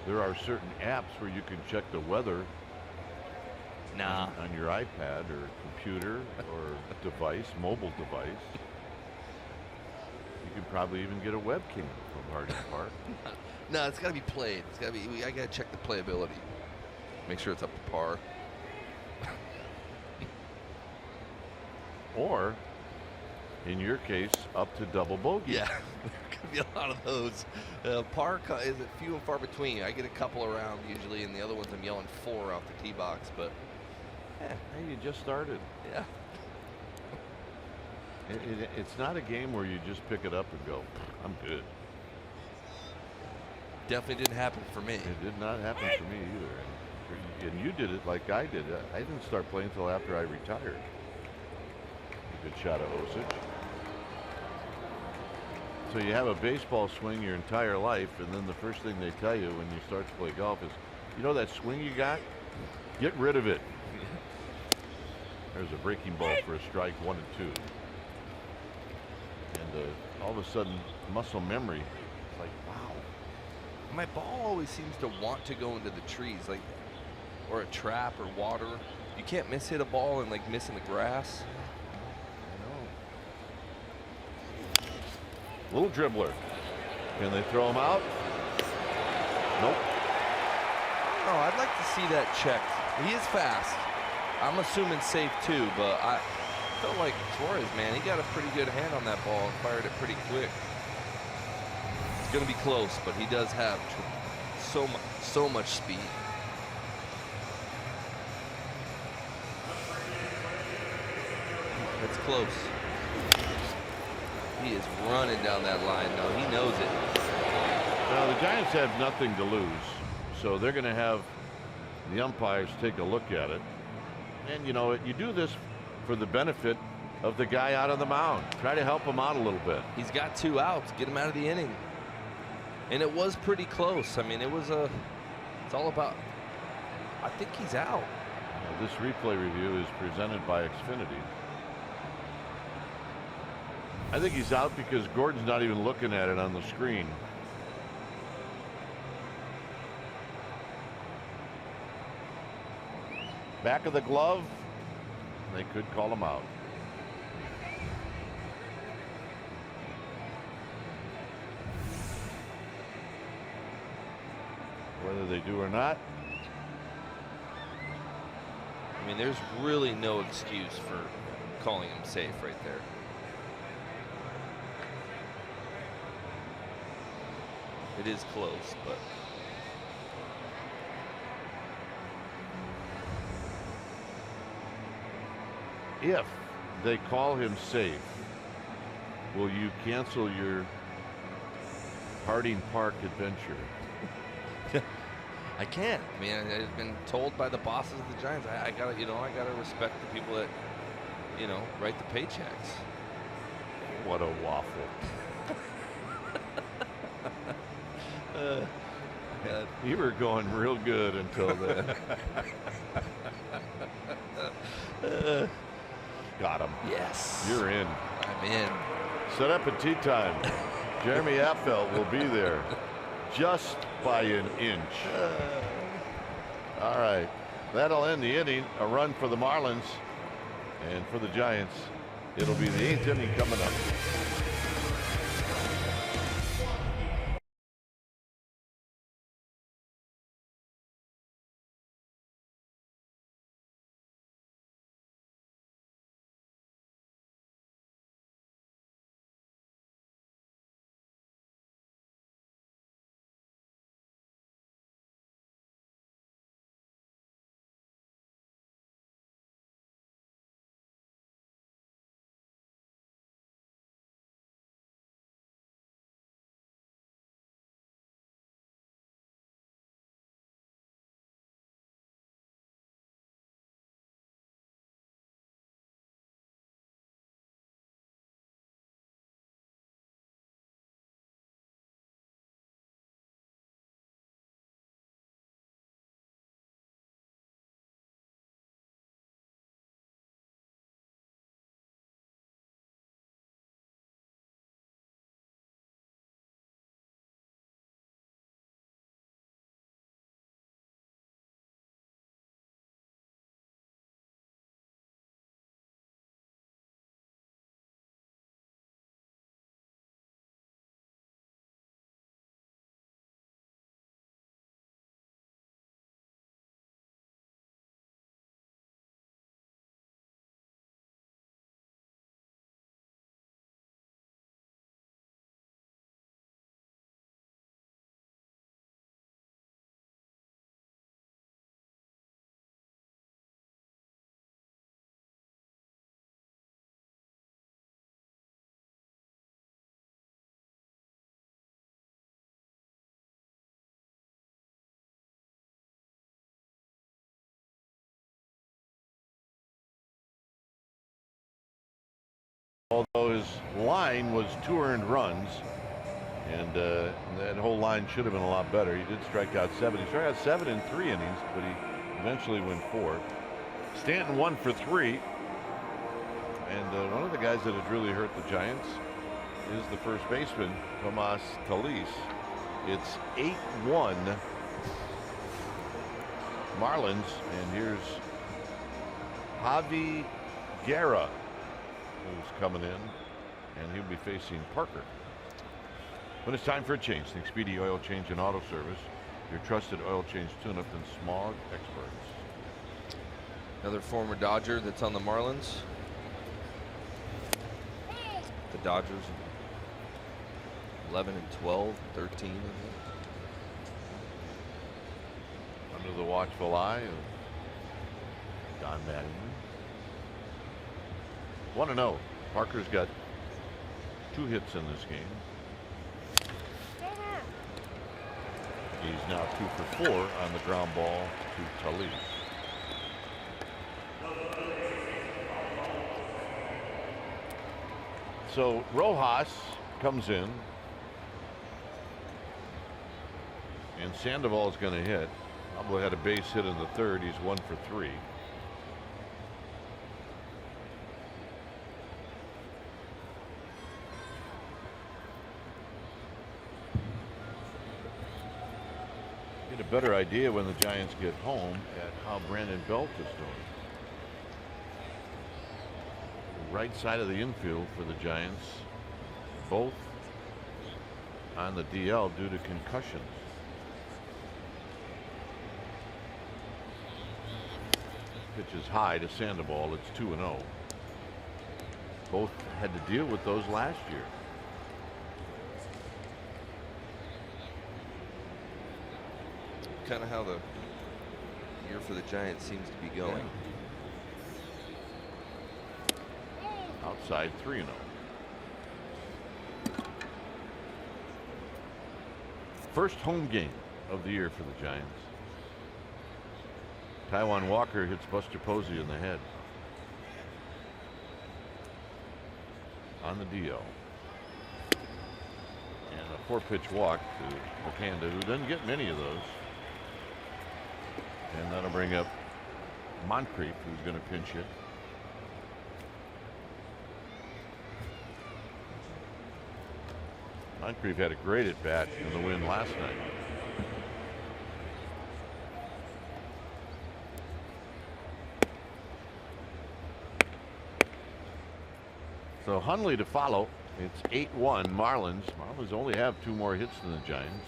there are certain apps where you can check the weather on your iPad or computer or device, mobile device. You can probably even get a webcam from Harding Park. No, it's got to be played. It's got to be. I got to check the playability. Make sure it's up to par. Or, in your case, up to double bogey. Yeah, there could be a lot of those. Par is few and far between. I get a couple around usually, and the other ones I'm yelling 4 off the tee box. But Hey, you just started. yeah, It's not a game where you just pick it up and go, I'm good. definitely didn't happen for me. It did not happen for me either. And you did it like I did. I didn't start playing until after I retired. A good shot of Osich. So you have a baseball swing your entire life, and then the first thing they tell you when you start to play golf is, you know that swing you got? Get rid of it. There's a breaking ball for a strike, 1 and 2. And all of a sudden, muscle memory. It's like, wow. My ball always seems to want to go into the trees, like, or a trap or water. You can't miss hit a ball and like miss in the grass. Little dribbler. Can they throw him out? Nope. Oh, I'd like to see that checked. He is fast. I'm assuming safe too, but I felt like Torres, man, he got a pretty good hand on that ball and fired it pretty quick. It's going to be close, but he does have so much speed. It's close. He is running down that line, though. He knows it. Now, the Giants have nothing to lose, so they're going to have the umpires take a look at it. And, you know, you do this for the benefit of the guy out on the mound. Try to help him out a little bit. He's got 2 outs. Get him out of the inning. And it was pretty close. I mean, it's all about, I think he's out. This replay review is presented by Xfinity. I think he's out because Gordon's not even looking at it on the screen. Back of the glove, they could call him out. Whether they do or not. I mean, there's really no excuse for calling him safe right there. It is close, but if they call him safe, will you cancel your Harding Park adventure? I can't. I mean, I've been told by the bosses of the Giants, I gotta respect the people that, write the paychecks. What a waffle. You were going real good until then. Got him. Yes. You're in. I'm in. Set up at tea time. Jeremy Affelt will be there just by an inch. All right. That'll end the inning. A run for the Marlins. And for the Giants, it'll be the 8th inning coming up. Although his line was 2 earned runs, and that whole line should have been a lot better. He did strike out 7. He struck out 7 in 3 innings, but he eventually went 4. Stanton 1 for 3. And one of the guys that had really hurt the Giants is the first baseman, Tomas Talis. It's 8-1 Marlins, and here's Javi Guerra, who's coming in, and he'll be facing Parker. When it's time for a change, think Speedy Oil Change and Auto Service, your trusted oil change tune-up and smog experts. Another former Dodger that's on the Marlins. The Dodgers 11 and 12, 13. I think. Under the watchful eye of Don Mattingly. 1-0. Parker's got 2 hits in this game. He's now 2 for 4 on the ground ball to Talis. So Rojas comes in, and Sandoval is going to hit. Probably had a base hit in the 3rd. He's 1 for 3. Get a better idea when the Giants get home at how Brandon Belt is doing. The right side of the infield for the Giants, both on the DL due to concussions. Pitch is high to Sandoval. It's 2-0. Both had to deal with those last year. Kind of how the year for the Giants seems to be going. Outside 3-0. First home game of the year for the Giants. Taijuan Walker hits Buster Posey in the head on the DL. And a 4-pitch walk to Makanda, who doesn't get many of those. And that'll bring up Moncrief, who's going to pinch hit. Moncrief had a great at bat in the win last night. So Hundley to follow. It's 8-1 Marlins. Marlins only have 2 more hits than the Giants.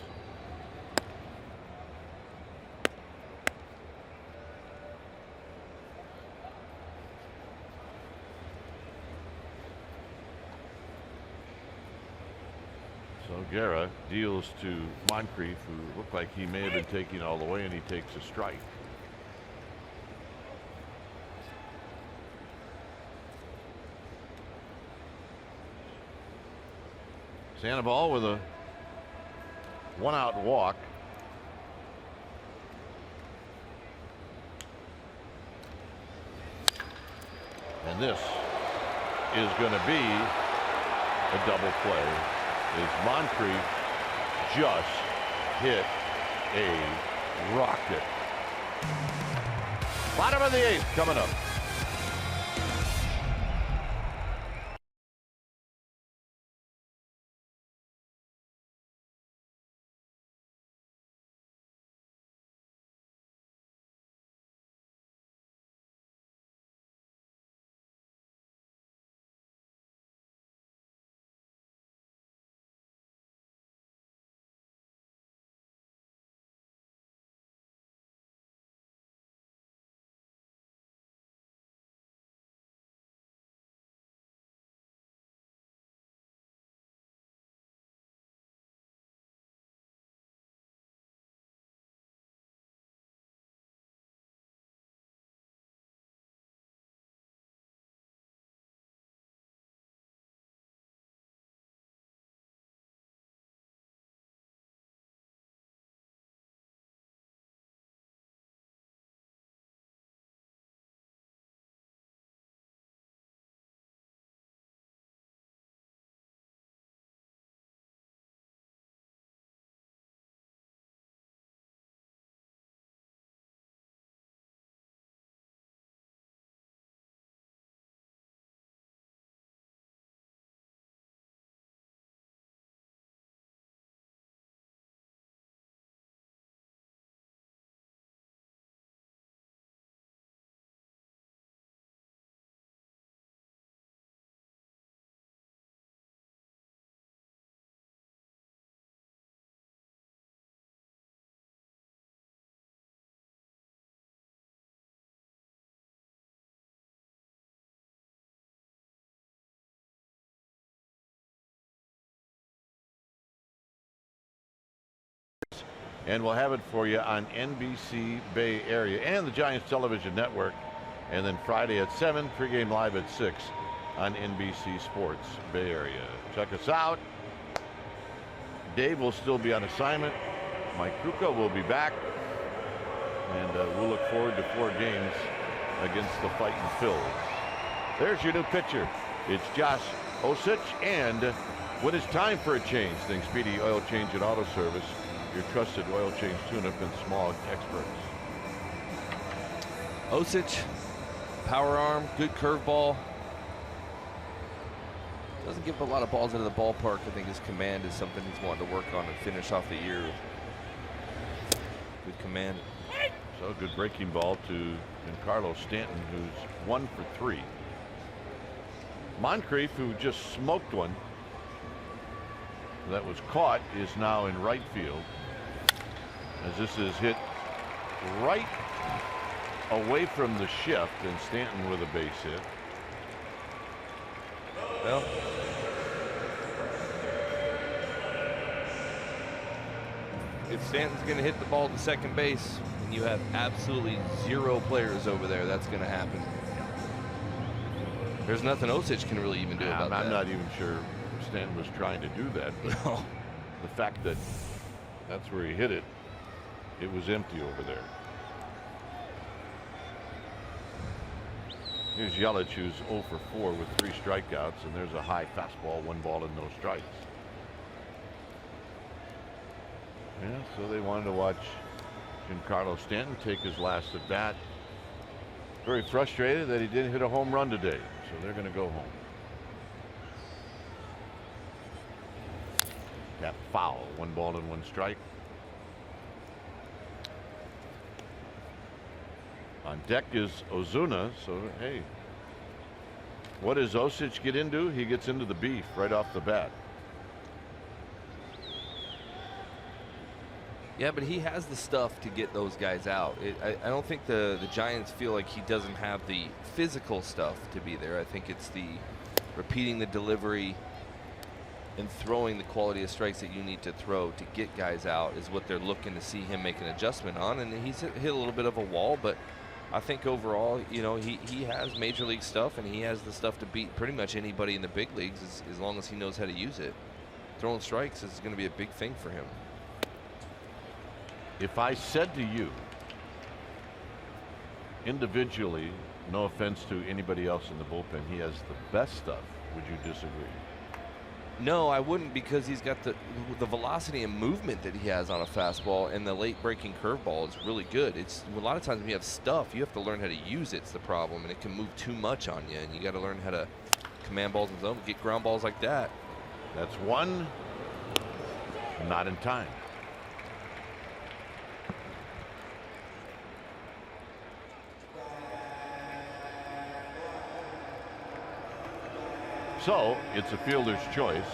So Guerra deals to Moncrief, who looked like he may have been taking all the way, and he takes a strike. Sandoval with a 1-out walk. And this is going to be a double play, as Moncrief just hit a rocket. Bottom of the 8th coming up. And we'll have it for you on NBC Bay Area and the Giants Television Network. And then Friday at 7, pregame live at 6 on NBC Sports Bay Area. Check us out. Dave will still be on assignment. Mike Krukow will be back. And we'll look forward to 4 games against the Fighting Phils. There's your new pitcher. It's Josh Osich. And when it's time for a change, think Speedy Oil Change and Auto Service. Your trusted oil change tune-up and smog experts. Osich, power arm, good curveball. Doesn't give up a lot of balls into the ballpark. I think his command is something he's wanting to work on and finish off the year. Good command. So good breaking ball to Giancarlo Stanton, who's 1 for 3. Moncrief, who just smoked one that was caught, is now in right field, as this is hit right away from the shift, and Stanton with a base hit. Well, if Stanton's going to hit the ball to second base and you have absolutely 0 players over there, that's going to happen. There's nothing Osich can really even do about that. I'm not even sure Stanton was trying to do that, but No. the fact that that's where he hit it, it was empty over there. Here's Yelich, who's 0 for 4 with 3 strikeouts, and there's a high fastball, 1 ball and no strikes. Yeah, so they wanted to watch Giancarlo Stanton take his last at bat. Very frustrated that he didn't hit a home run today, so they're going to go home. That foul, 1 ball and 1 strike. On deck is Ozuna, so hey, what does Osich get into? He gets into the beef right off the bat. Yeah, but he has the stuff to get those guys out. I don't think the Giants feel like he doesn't have the physical stuff to be there. I think it's the repeating the delivery and throwing the quality of strikes that you need to throw to get guys out is what they're looking to see him make an adjustment on. And he's hit a little bit of a wall, but I think overall, you know, he has major league stuff, and he has the stuff to beat pretty much anybody in the big leagues as long as he knows how to use it. Throwing strikes is going to be a big thing for him. If I said to you individually, no offense to anybody else in the bullpen, he has the best stuff, would you disagree? No, I wouldn't, because he's got the velocity and movement that he has on a fastball, and the late breaking curveball is really good. It's a lot of times when you have stuff, you have to learn how to use it. It's the problem, and it can move too much on you, and you got to learn how to command balls in zone, get ground balls like that. That's 1, not in time. So it's a fielder's choice.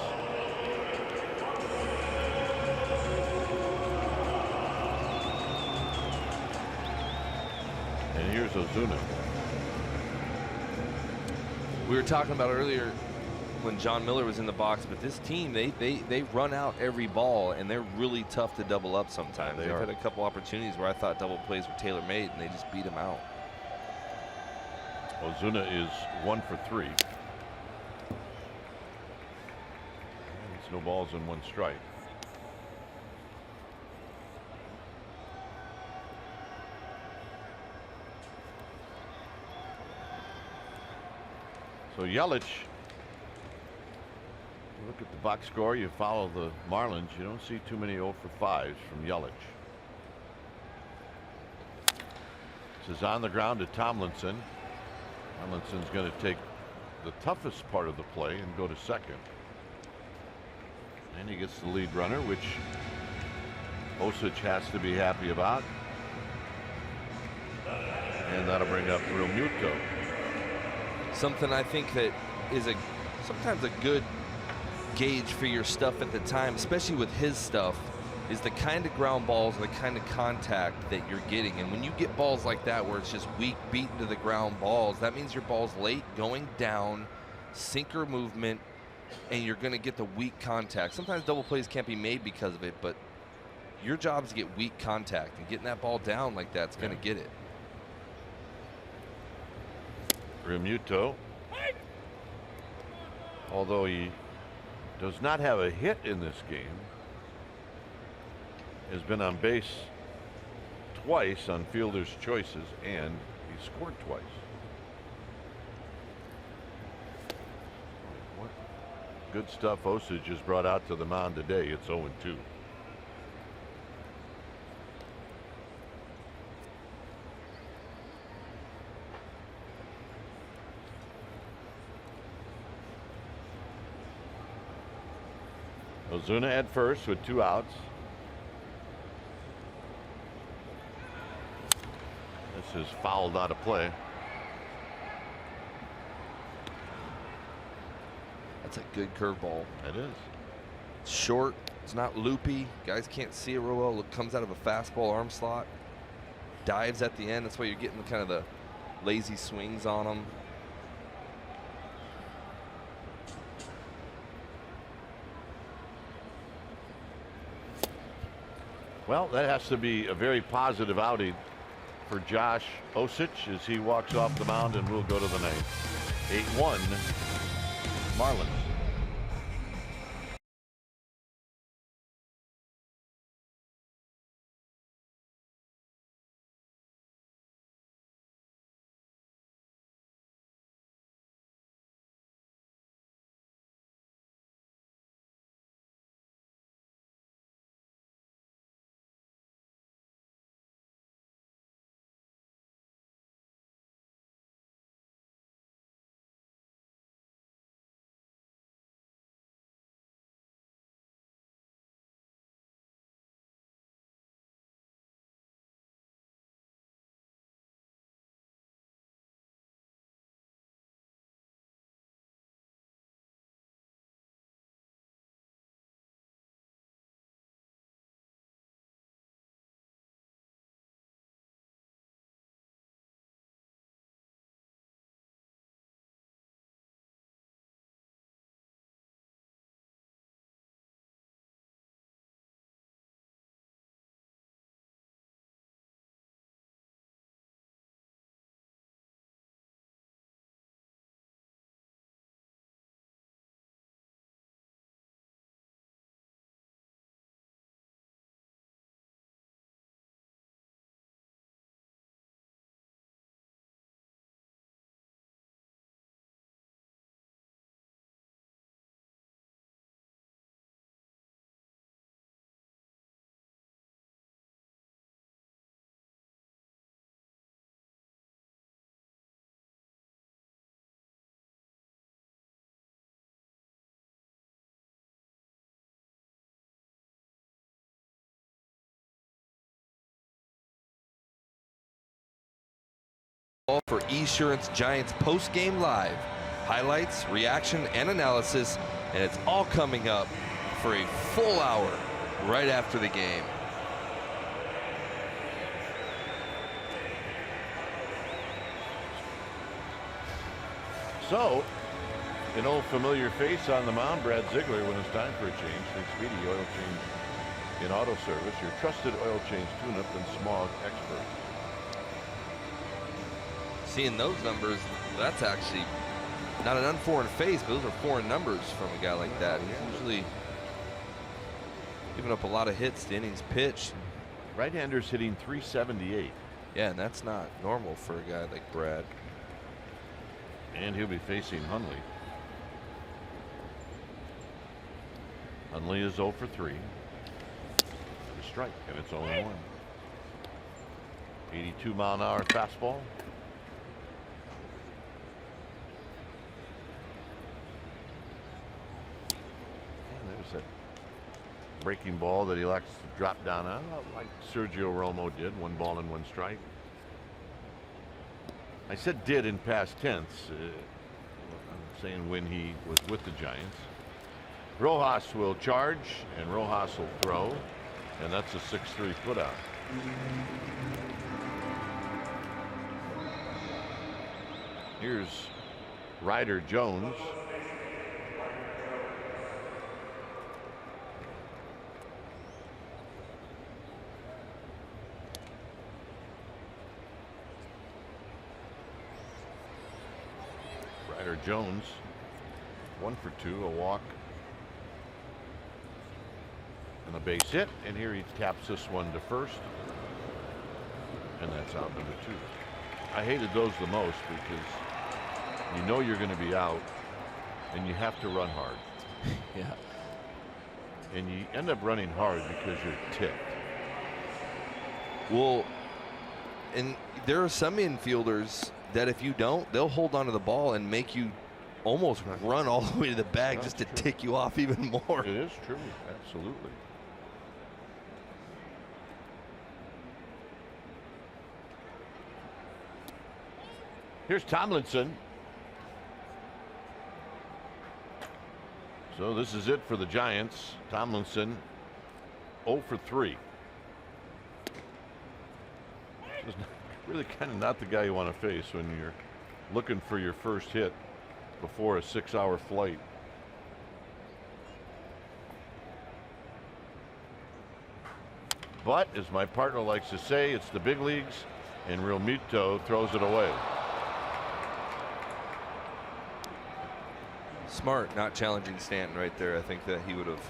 And here's Ozuna. We were talking about earlier when John Miller was in the box, but this team, they run out every ball, and they're really tough to double up sometimes. They've had a couple opportunities where I thought double plays were tailor-made, and they just beat them out. Ozuna is 1 for 3. No balls and 1 strike. So Yelich, you look at the box score, you follow the Marlins, you don't see too many 0 for 5s from Yelich. This is on the ground to Tomlinson. Tomlinson's going to take the toughest part of the play and go to second. And he gets the lead runner, which Osich has to be happy about. And that'll bring up Real Muto. Something I think that is sometimes a good gauge for your stuff at the time, especially with his stuff, is the kind of ground balls, the kind of contact that you're getting. And when you get balls like that where it's just weak, beaten to the ground balls, that means your ball's late, going down, sinker movement, and you're going to get the weak contact. Sometimes double plays can't be made because of it, but your job is to get weak contact, and getting that ball down like that's going to get it. Remuto, although he does not have a hit in this game, has been on base twice on fielder's choices, and he scored twice. What good stuff Osage has brought out to the mound today. It's 0-2. Ozuna at first with 2 outs. This is fouled out of play. That's a good curveball. It is. It's short. It's not loopy. Guys can't see it real well. It comes out of a fastball arm slot. Dives at the end. That's why you're getting kind of the lazy swings on them. Well, that has to be a very positive outing for Josh Osich as he walks off the mound, and we'll go to the ninth. 8-1 Marlins. For Esurance Giants post-game live. Highlights, reaction, and analysis, and it's all coming up for a full hour right after the game. So, an old familiar face on the mound, Brad Ziegler, when it's time for a change. Think Speedy Oil Change in Auto Service, your trusted oil change tune-up and smog expert. Seeing those numbers, that's actually not an unforeign face, but those are foreign numbers from a guy like that. He's usually giving up a lot of hits to innings pitched. Right-hander's hitting .378. Yeah, and that's not normal for a guy like Brad. And he'll be facing Hundley. Hundley is 0 for 3. A strike, and it's 0-1. 82-mile-an-hour fastball. There's that breaking ball that he likes to drop down on, like Sergio Romo did. 1 ball and 1 strike. I said did in past tense. I'm saying when he was with the Giants. Rojas will charge, and Rojas will throw, and that's a 6-3 putout. Here's Ryder Jones. Jones. 1 for 2, a walk and a base hit, and here he taps this one to first, and that's out number 2. I hated those the most because you know you're going to be out and you have to run hard. Yeah. And you end up running hard because you're ticked. Well, and there are some infielders that if you don't, they'll hold onto the ball and make you almost run all the way to the bag just to tick you off even more. It is true, absolutely. Here's Tomlinson. So this is it for the Giants. Tomlinson 0 for 3. This is really kind of not the guy you want to face when you're looking for your first hit before a 6-hour flight. But as my partner likes to say, it's the big leagues, and Realmuto throws it away. Smart not challenging Stanton right there. I think that he would have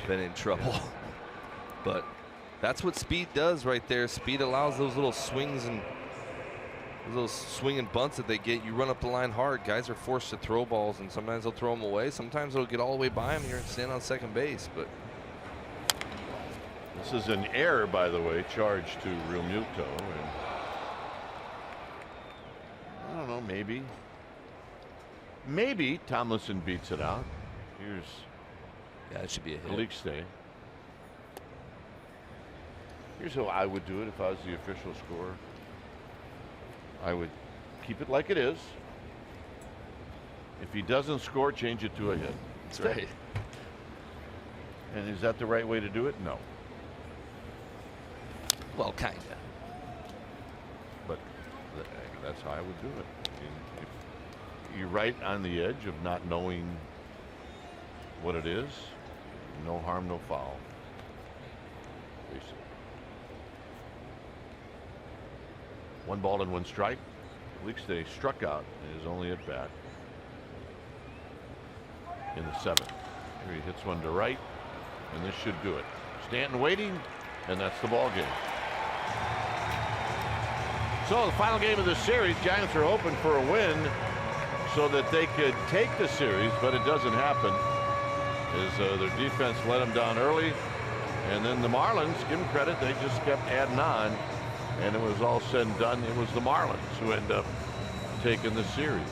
been in trouble. But that's what speed does right there. Speed allows those little swings and those little swing and bunts that they get. You run up the line hard. Guys are forced to throw balls, and sometimes they'll throw them away. Sometimes they'll get all the way by them here and stand on second base. But this is an error, by the way, charged to Realmuto. And I don't know, maybe Tomlinson beats it out. Here's that should be a hit. Calixte. Here's how I would do it if I was the official scorer. I would keep it like it is. If he doesn't score, change it to a hit. That's right. And is that the right way to do it? No. Well, kind of. But that's how I would do it. I mean, if you're right on the edge of not knowing what it is, no harm, no foul. Basically. 1 ball and 1 strike. Calixte struck out in his only at bat in the 7th. Here he hits one to right, and this should do it. Stanton waiting, and that's the ball game. So the final game of the series, Giants are hoping for a win so that they could take the series, but it doesn't happen as their defense let them down early, and then the Marlins, give them credit, they just kept adding on, and it was all said and done. It was the Marlins who end up taking the series.